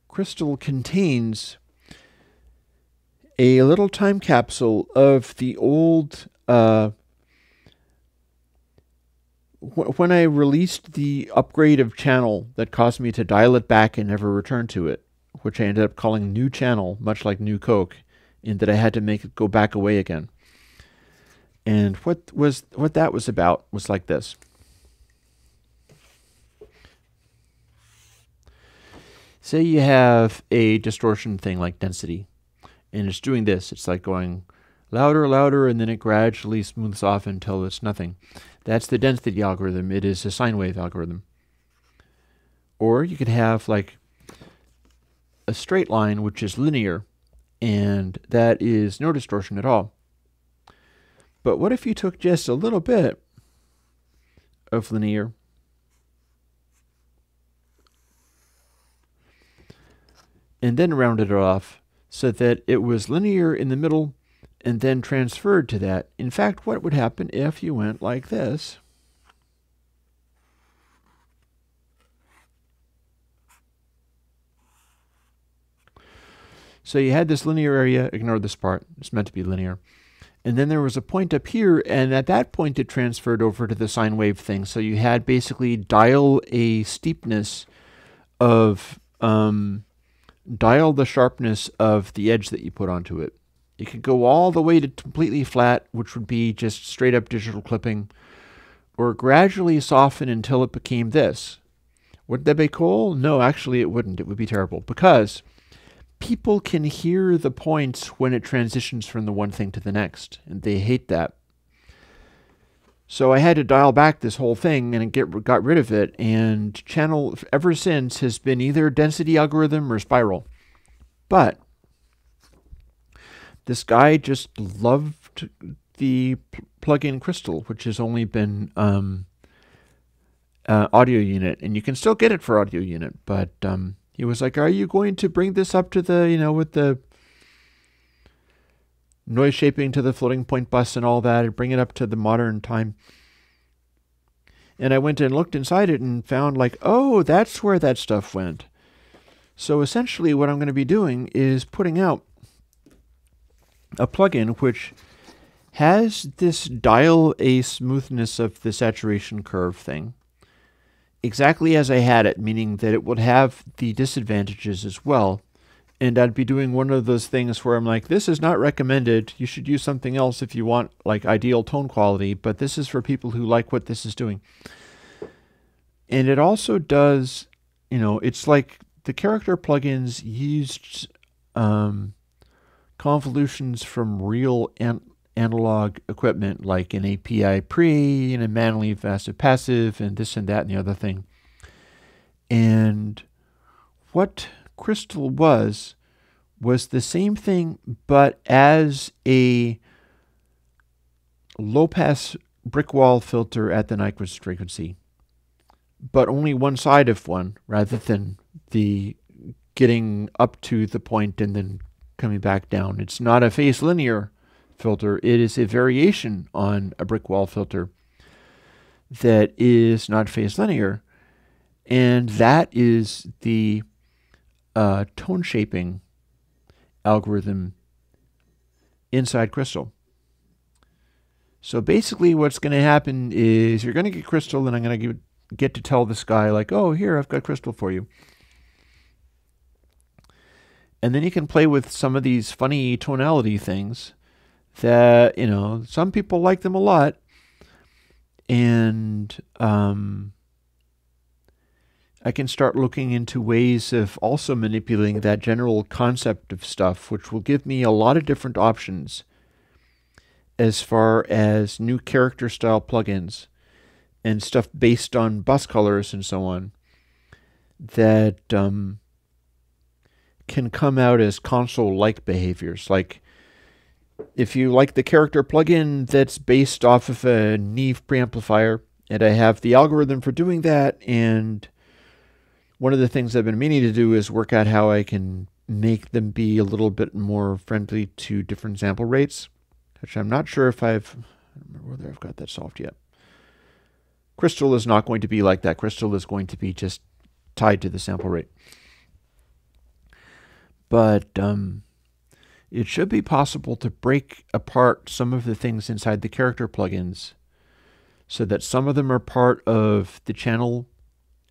Crystal contains a little time capsule of the old... when I released the upgrade of channel that caused me to dial it back and never return to it, which I ended up calling New Channel, much like New Coke, in that I had to make it go back away again. And what that was about was like this. Say you have a distortion thing like density, and it's doing this. It's like going louder, louder, and then it gradually smooths off until it's nothing. That's the density algorithm. It is a sine wave algorithm. Or you could have like a straight line, which is linear, and that is no distortion at all. But what if you took just a little bit of linear and then rounded it off so that it was linear in the middle and then transferred to that? In fact, what would happen if you went like this? So you had this linear area, ignore this part, it's meant to be linear. And then there was a point up here, and at that point it transferred over to the sine wave thing. So you had basically dial a steepness of, dial the sharpness of the edge that you put onto it. You could go all the way to completely flat, which would be just straight up digital clipping, or gradually soften until it became this. Would that be cool? No, actually it wouldn't. It would be terrible, because people can hear the points when it transitions from the one thing to the next, and they hate that. So I had to dial back this whole thing and got rid of it, and channel ever since has been either density algorithm or spiral. But this guy just loved the plug-in crystal, which has only been audio unit, and you can still get it for audio unit, but he was like, are you going to bring this up to the, with the noise shaping to the floating point bus and all that, and bring it up to the modern time? And I went and looked inside it and found like, oh, that's where that stuff went. So essentially what I'm going to be doing is putting out a plugin which has this dial a smoothness of the saturation curve thing exactly as I had it, meaning that it would have the disadvantages as well. And I'd be doing one of those things where I'm like, this is not recommended. You should use something else if you want like ideal tone quality, but this is for people who like what this is doing. And it also does, it's like the character plugins used convolutions from real analog equipment, like an API pre and a manually passive passive and this and that and the other thing. And what Crystal was the same thing, but as a low-pass brick wall filter at the Nyquist frequency, but only one side of one, rather than the getting up to the point and then coming back down. It's not a phase linear filter. It is a variation on a brick wall filter that is not phase linear, and that is the tone shaping algorithm inside Crystal. So basically what's going to happen is you're going to get Crystal, and I'm going to get to tell this guy like, oh, here, I've got Crystal for you. And then you can play with some of these funny tonality things that, some people like them a lot. And I can start looking into ways of also manipulating that general concept of stuff, which will give me a lot of different options as far as new character style plugins and stuff based on bus colors and so on that can come out as console-like behaviors. Like if you like the character plugin that's based off of a Neve preamplifier, and I have the algorithm for doing that, and one of the things I've been meaning to do is work out how I can make them be a little bit more friendly to different sample rates, which I'm not sure if I don't remember whether I've got that solved yet. Crystal is not going to be like that. Crystal is going to be just tied to the sample rate. But it should be possible to break apart some of the things inside the character plugins so that some of them are part of the channel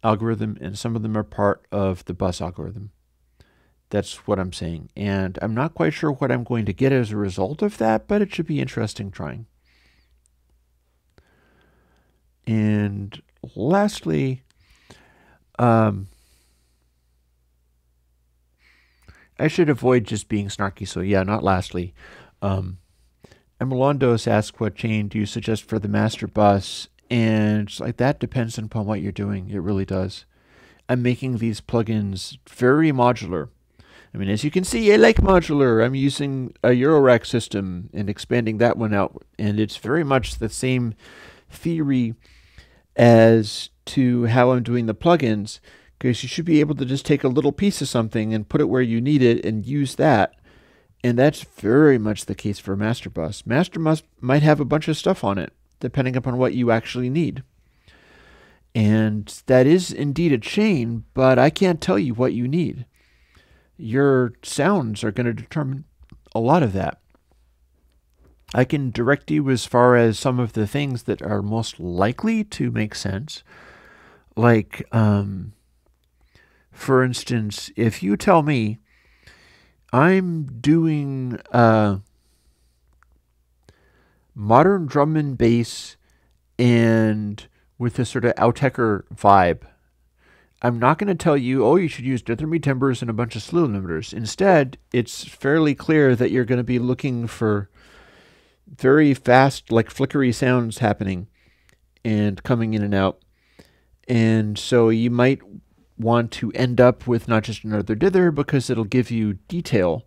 algorithm and some of them are part of the bus algorithm. That's what I'm saying. And I'm not quite sure what I'm going to get as a result of that, but it should be interesting trying. And lastly, I should avoid just being snarky, so yeah, not lastly. Emerlandos asked, what chain do you suggest for the master bus? And it's like, that depends upon what you're doing. It really does. I'm making these plugins very modular. I mean, as you can see, I like modular. I'm using a Eurorack system and expanding that one out. And it's very much the same theory as to how I'm doing the plugins, because you should be able to just take a little piece of something and put it where you need it and use that. And that's very much the case for Master Bus. Master Bus might have a bunch of stuff on it, depending upon what you actually need. And that is indeed a chain, but I can't tell you what you need. Your sounds are going to determine a lot of that. I can direct you as far as some of the things that are most likely to make sense. Like, for instance, if you tell me I'm doing modern drum and bass and with a sort of outecker vibe, I'm not going to tell you, oh, you should use dithyramide timbers and a bunch of slew limiters. Instead, it's fairly clear that you're going to be looking for very fast, like flickery sounds happening and coming in and out. And so you might want to end up with not just another dither because it'll give you detail.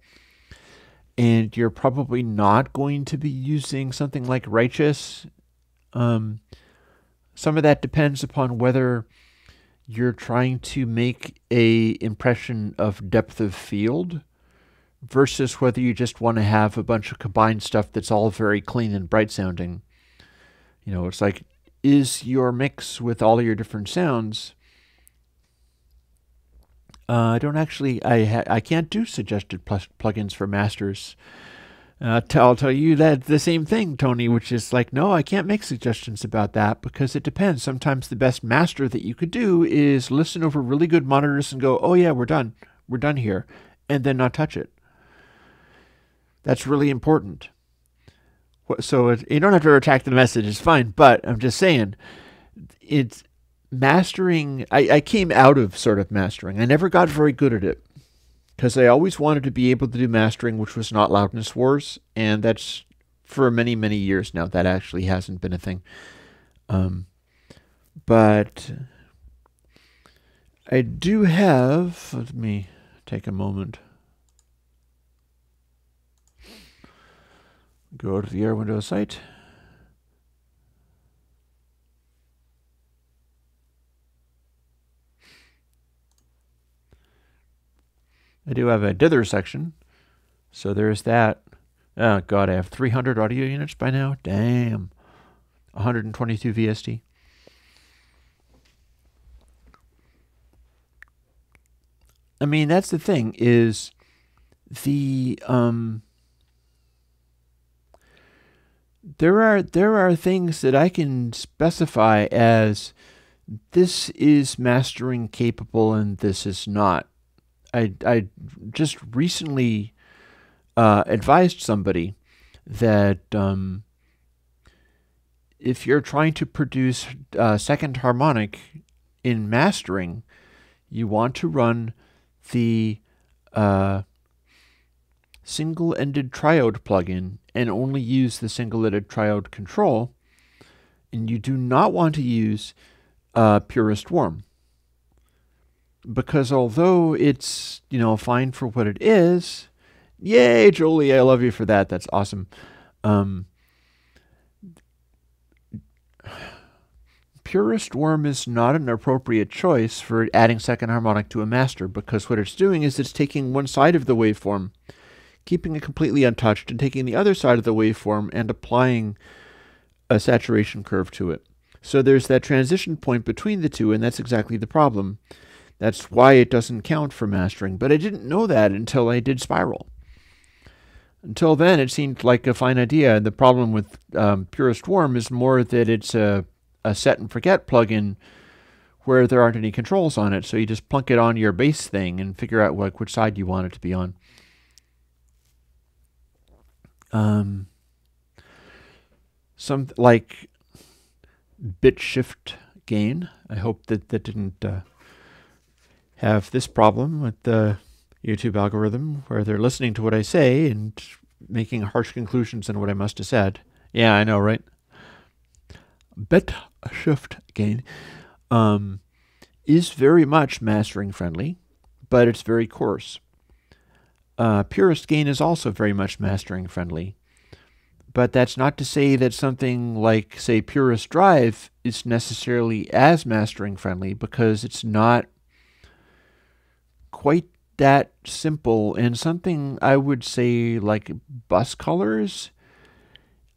And you're probably not going to be using something like Righteous. Some of that depends upon whether you're trying to make a impression of depth of field versus whether you just want to have a bunch of combined stuff that's all very clean and bright sounding. You know, it's like, is your mix with all your different sounds? I don't actually, I can't do suggested plugins for masters. I'll tell you that the same thing, Tony, which is like, no, I can't make suggestions about that because it depends. Sometimes the best master that you could do is listen over really good monitors and go, oh yeah, we're done. We're done here. And then not touch it. That's really important. So you don't have to retract the message. It's fine. But I'm just saying, it's mastering. I came out of sort of mastering. I never got very good at it because I always wanted to be able to do mastering, which was not loudness wars. And that's for many, many years now. That actually hasn't been a thing. But I do have, let me take a moment. Go to the Air Windows site. I do have a dither section. So there's that. Oh, God, I have 300 audio units by now. Damn. 122 VST. I mean, that's the thing, is the... There are things that I can specify as this is mastering capable and this is not. I just recently advised somebody that if you're trying to produce second harmonic in mastering, you want to run the single-ended triode plugin and only use the single-ended triode control, and you do not want to use Purist Warm. Because although it's, you know, fine for what it is, yay, Jolie, I love you for that. That's awesome. Purist Warm is not an appropriate choice for adding second harmonic to a master, because what it's doing is it's taking one side of the waveform, keeping it completely untouched, and taking the other side of the waveform and applying a saturation curve to it. So there's that transition point between the two, and that's exactly the problem. That's why it doesn't count for mastering. But I didn't know that until I did Spiral. Until then, it seemed like a fine idea. And the problem with Purist Warm is more that it's a set and forget plugin where there aren't any controls on it. So you just plunk it on your bass thing and figure out like which side you want it to be on. Some like bit shift gain. I hope that didn't have this problem with the YouTube algorithm where they're listening to what I say and making harsh conclusions on what I must have said. Yeah, I know, right? Bit shift gain is very much mastering friendly, but it's very coarse. Purist gain is also very much mastering friendly, but that's not to say that something like, say, Purist Drive is necessarily as mastering friendly, because it's not quite that simple. And something I would say like bus colors,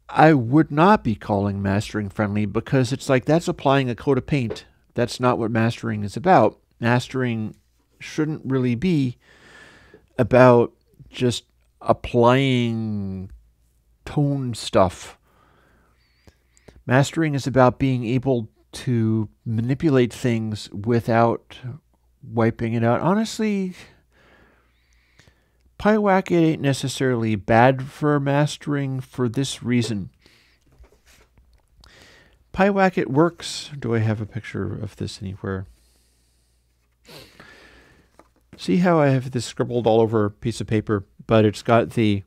I would not be calling mastering friendly, because it's like that's applying a coat of paint. That's not what mastering is about. Mastering shouldn't really be about just applying tone stuff. Mastering is about being able to manipulate things without wiping it out. Honestly, Pyewacket ain't necessarily bad for mastering for this reason. Pyewacket works. Do I have a picture of this anywhere? See how I have this scribbled all over a piece of paper, but it's got the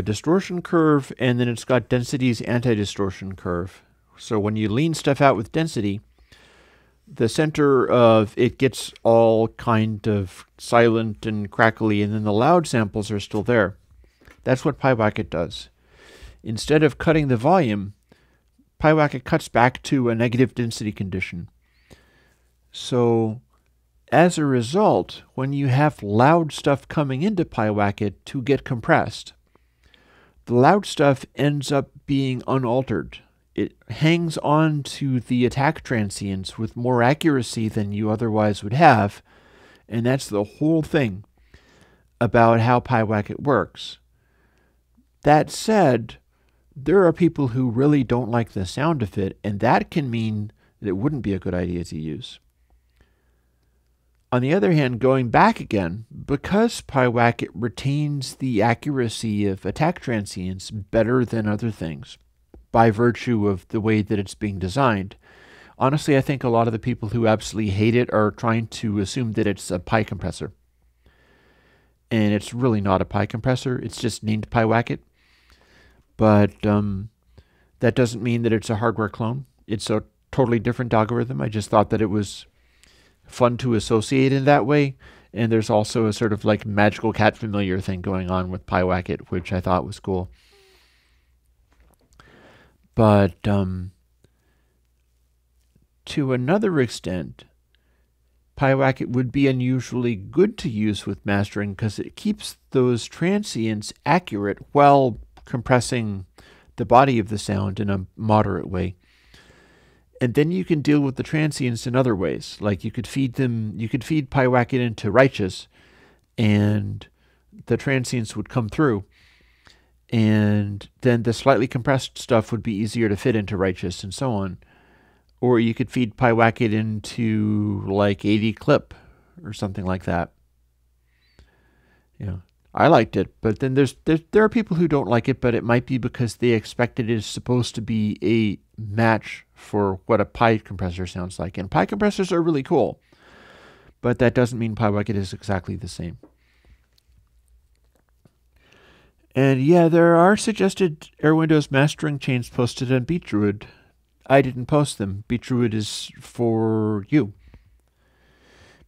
distortion curve, and then it's got density's anti-distortion curve. So when you lean stuff out with density, the center of it gets all kind of silent and crackly, and then the loud samples are still there. That's what PyWacket does. Instead of cutting the volume, PyWacket cuts back to a negative density condition. So as a result, when you have loud stuff coming into PyWacket to get compressed, the loud stuff ends up being unaltered. It hangs on to the attack transients with more accuracy than you otherwise would have, and that's the whole thing about how PyWacket works. That said, there are people who really don't like the sound of it, and that can mean that it wouldn't be a good idea to use. On the other hand, going back again, because PyWacket retains the accuracy of attack transients better than other things, by virtue of the way that it's being designed, honestly, I think a lot of the people who absolutely hate it are trying to assume that it's a Pi compressor. And it's really not a Pi compressor, it's just named PyWacket. But that doesn't mean that it's a hardware clone. It's a totally different algorithm. I just thought that it was fun to associate in that way. And there's also a sort of like magical cat familiar thing going on with PyWacket, which I thought was cool. But to another extent, PyWacket would be unusually good to use with mastering because it keeps those transients accurate while compressing the body of the sound in a moderate way. And then you can deal with the transients in other ways. Like you could feed PyWacket into Righteous, and the transients would come through. And then the slightly compressed stuff would be easier to fit into Righteous and so on. Or you could feed PyWacket into like 80 clip or something like that. I liked it, but then there are people who don't like it, but it might be because they expect it is supposed to be a match for what a Pi compressor sounds like. And Pi compressors are really cool, but that doesn't mean PyWacket is exactly the same. And yeah, there are suggested Air Windows mastering chains posted on BeatDruid. I didn't post them. BeatDruid is for you.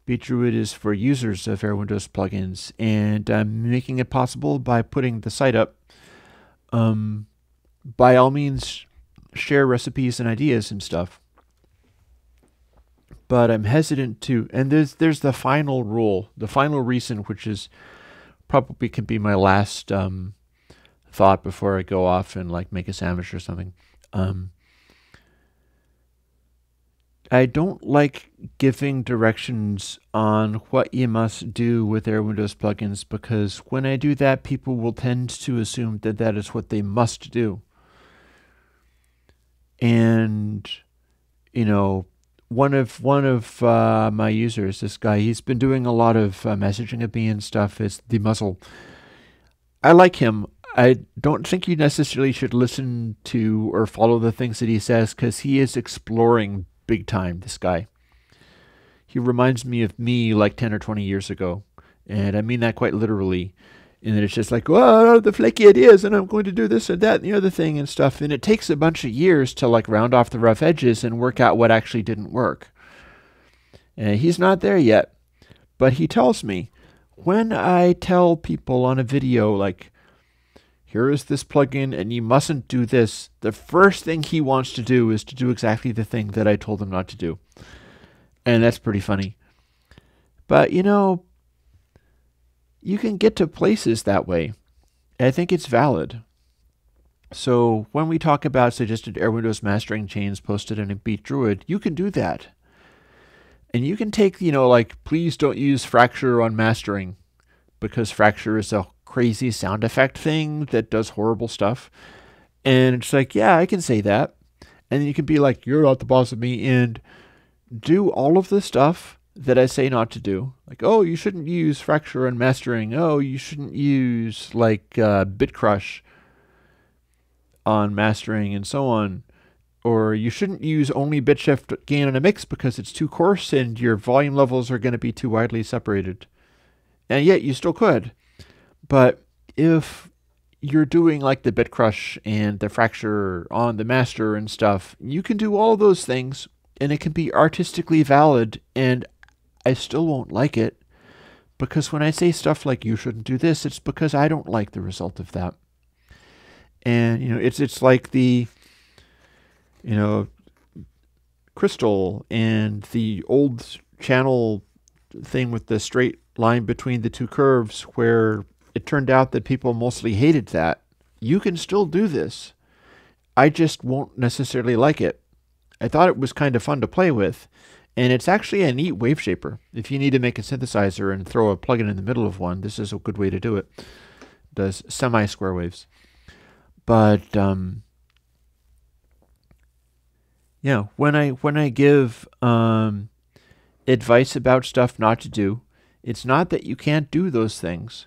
BeatDruid is for users of Air Windows plugins, and I'm making it possible by putting the site up. By all means, share recipes and ideas and stuff. But I'm hesitant to, and there's the final rule, the final reason, which is probably could be my last thought before I go off and like make a sandwich or something. I don't like giving directions on what you must do with Air Windows plugins because when I do that, people will tend to assume that that is what they must do. And, one of my users, this guy, he's been doing a lot of messaging of me and stuff. It's the Muzzle. I like him. I don't think you necessarily should listen to or follow the things that he says because he is exploring big time, this guy. He reminds me of me like 10 or 20 years ago. And I mean that quite literally. And then it's just like, oh, the flaky ideas, and I'm going to do this and that and the other thing and stuff. And it takes a bunch of years to like round off the rough edges and work out what actually didn't work. And he's not there yet. But he tells me, when I tell people on a video, like, here is this plugin and you mustn't do this, the first thing he wants to do is to do exactly the thing that I told him not to do. And that's pretty funny. But, you can get to places that way. I think it's valid. So when we talk about suggested Air Windows mastering chains posted in a BeatDruid, you can do that. And you can take, like, please don't use Fracture on mastering because Fracture is a crazy sound effect thing that does horrible stuff. And it's like, yeah, I can say that. And then you can be like, you're not the boss of me, and do all of the stuff that I say not to do. Like, oh, you shouldn't use Fracture on mastering. Oh, you shouldn't use like Bit Crush on mastering and so on. Or you shouldn't use only bit shift gain on a mix because it's too coarse and your volume levels are going to be too widely separated. And yet you still could. But if you're doing like the bit crush and the fracture on the master and stuff, you can do all those things and it can be artistically valid, and I still won't like it, because when I say stuff like you shouldn't do this, it's because I don't like the result of that. And it's like the you know crystal and the old channel thing with the straight line between the two curves, where it turned out that people mostly hated that. You can still do this. I just won't necessarily like it. I thought it was kind of fun to play with, and it's actually a neat wave shaper. If you need to make a synthesizer and throw a plugin in the middle of one, this is a good way to do it. It does semi-square waves. But when I give advice about stuff not to do, it's not that you can't do those things.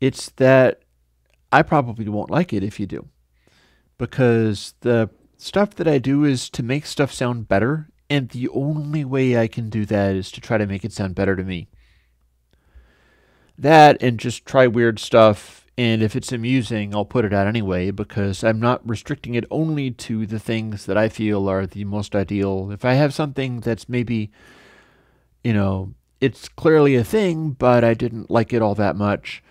It's that I probably won't like it if you do. Because the stuff that I do is to make stuff sound better, and the only way I can do that is to try to make it sound better to me. That, and just try weird stuff, and if it's amusing, I'll put it out anyway, because I'm not restricting it only to the things that I feel are the most ideal. If I have something that's maybe, it's clearly a thing, but I didn't like it all that much,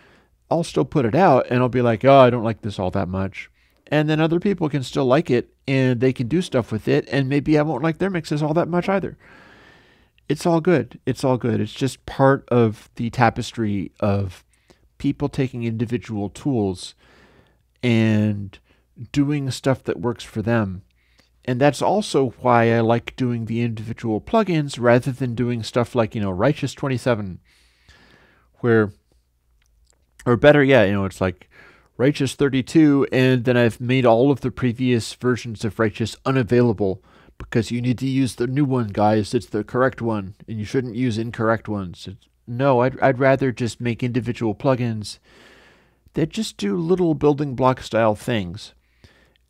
I'll still put it out, and I'll be like, oh, I don't like this all that much. And then other people can still like it, and they can do stuff with it, and maybe I won't like their mixes all that much either. It's all good. It's all good. It's just part of the tapestry of people taking individual tools and doing stuff that works for them. And that's also why I like doing the individual plugins rather than doing stuff like, Righteous 27, where, or better yet, it's like Righteous 32, and then I've made all of the previous versions of Righteous unavailable because you need to use the new one, guys. It's the correct one, and you shouldn't use incorrect ones. No, I'd rather just make individual plugins that just do little building block style things,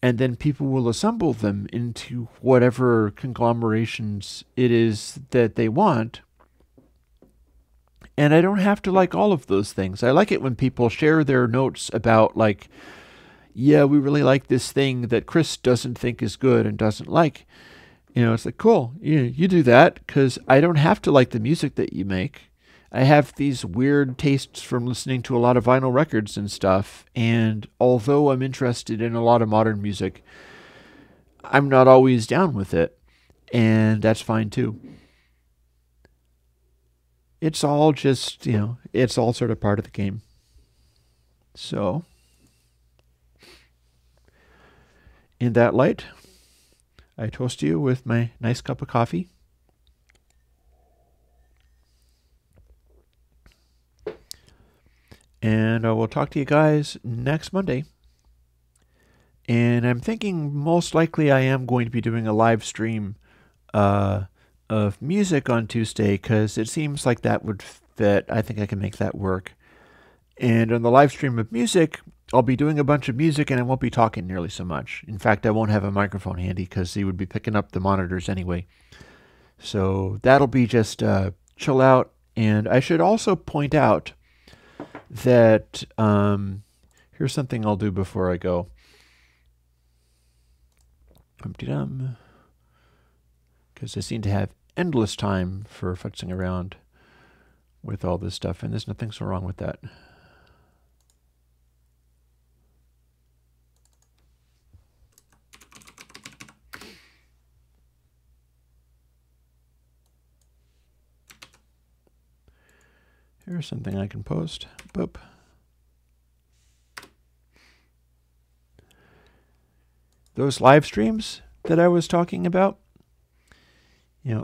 and then people will assemble them into whatever conglomerations it is that they want. And I don't have to like all of those things. I like it when people share their notes about, like, yeah, we really like this thing that Chris doesn't think is good and doesn't like. It's like, cool, you do that, because I don't have to like the music that you make. I have these weird tastes from listening to a lot of vinyl records and stuff, and although I'm interested in a lot of modern music, I'm not always down with it, and that's fine too. It's all just, it's all sort of part of the game. So, in that light, I toast you with my nice cup of coffee. And I will talk to you guys next Monday. And I'm thinking most likely I am going to be doing a live stream of music on Tuesday, because it seems like that would fit. I think I can make that work. And on the live stream of music, I'll be doing a bunch of music and I won't be talking nearly so much. In fact, I won't have a microphone handy because he would be picking up the monitors anyway. So that'll be just chill out. And I should also point out that here's something I'll do before I go. Because I seem to have endless time for futzing around with all this stuff, and there's nothing so wrong with that. Here's something I can post. Boop. Those live streams that I was talking about,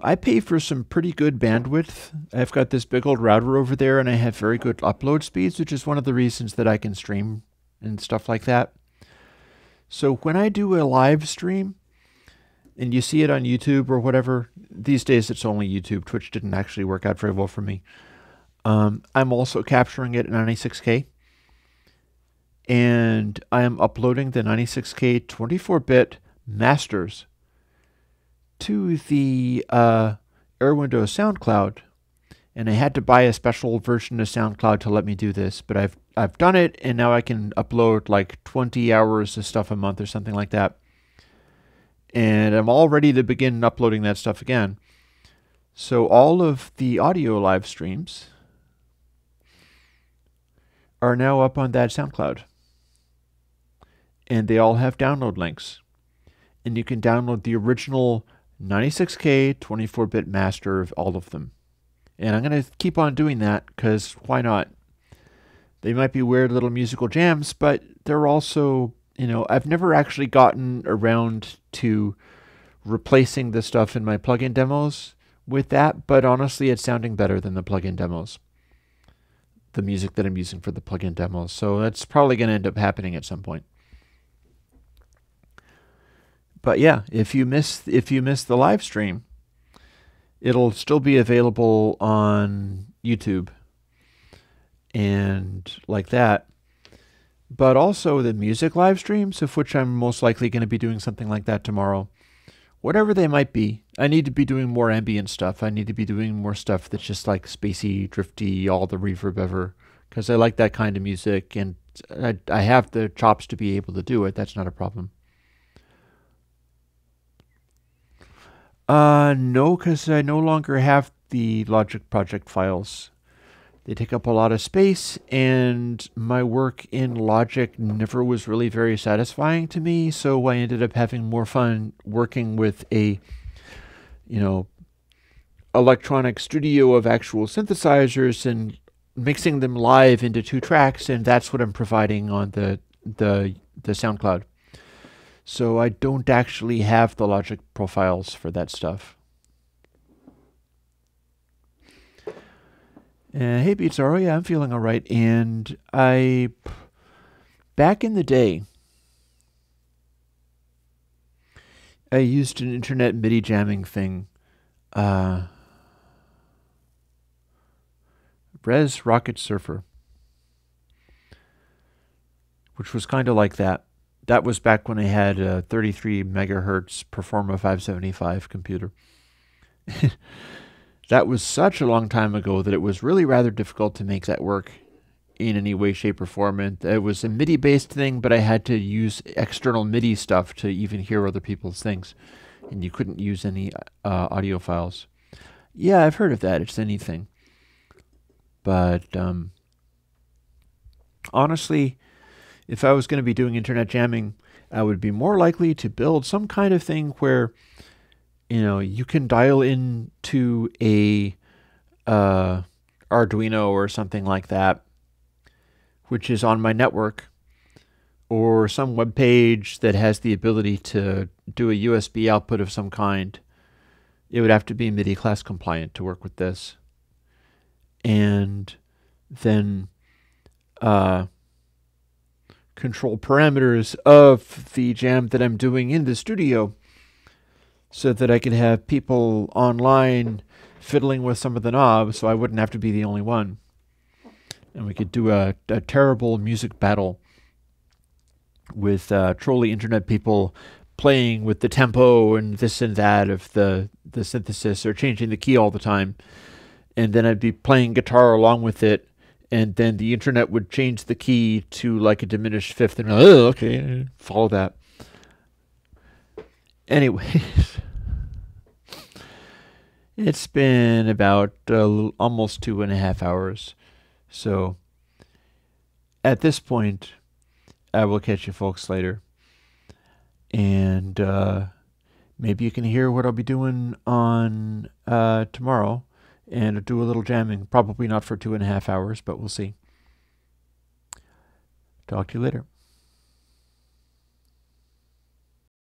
I pay for some pretty good bandwidth. I've got this big old router over there, and I have very good upload speeds, which is one of the reasons that I can stream and stuff like that. So when I do a live stream, and you see it on YouTube or whatever, these days it's only YouTube. Twitch didn't actually work out very well for me. I'm also capturing it in 96K. And I am uploading the 96K 24-bit masters to the Airwindow SoundCloud. And I had to buy a special version of SoundCloud to let me do this, but I've done it, and now I can upload like 20 hours of stuff a month or something like that. And I'm all ready to begin uploading that stuff again. So all of the audio live streams are now up on that SoundCloud. And they all have download links. And you can download the original 96K 24-bit master of all of them. And I'm going to keep on doing that because why not? They might be weird little musical jams, but they're also, I've never actually gotten around to replacing the stuff in my plugin demos with that, but honestly, it's sounding better than the plugin demos. The music that I'm using for the plugin demos. So that's probably going to end up happening at some point. But yeah, if you miss the live stream, it'll still be available on YouTube and like that. But also the music live streams, of which I'm most likely going to be doing something like that tomorrow. Whatever they might be, I need to be doing more ambient stuff. I need to be doing more stuff that's just like spacey, drifty, all the reverb ever, because I like that kind of music, and I have the chops to be able to do it. That's not a problem. No, because I no longer have the Logic project files. They take up a lot of space, and my work in Logic never was really very satisfying to me, so I ended up having more fun working with a, electronic studio of actual synthesizers and mixing them live into 2 tracks, and that's what I'm providing on the SoundCloud. So I don't actually have the Logic profiles for that stuff. Hey, Beatsaro, yeah, I'm feeling all right. And back in the day, I used an internet MIDI jamming thing. Res Rocket Surfer, which was kind of like that. That was back when I had a 33 megahertz Performa 575 computer. That was such a long time ago that it was really rather difficult to make that work in any way, shape, or form. And it was a MIDI-based thing, but I had to use external MIDI stuff to even hear other people's things. And you couldn't use any audio files. Yeah, I've heard of that. It's anything. But honestly, if I was going to be doing internet jamming, I would be more likely to build some kind of thing where you can dial into a Arduino or something like that, which is on my network, or some web page that has the ability to do a USB output of some kind. It would have to be MIDI class compliant to work with this. And then control parameters of the jam that I'm doing in the studio, so that I could have people online fiddling with some of the knobs, so I wouldn't have to be the only one. And we could do a terrible music battle with trolley internet people playing with the tempo and this and that of the synthesis, or changing the key all the time. And then I'd be playing guitar along with it, and then the internet would change the key to like a diminished fifth, and okay, follow that. Anyways, it's been about almost 2.5 hours. So at this point, I will catch you folks later. And maybe you can hear what I'll be doing on tomorrow, and do a little jamming. Probably not for 2.5 hours, but we'll see. Talk to you later.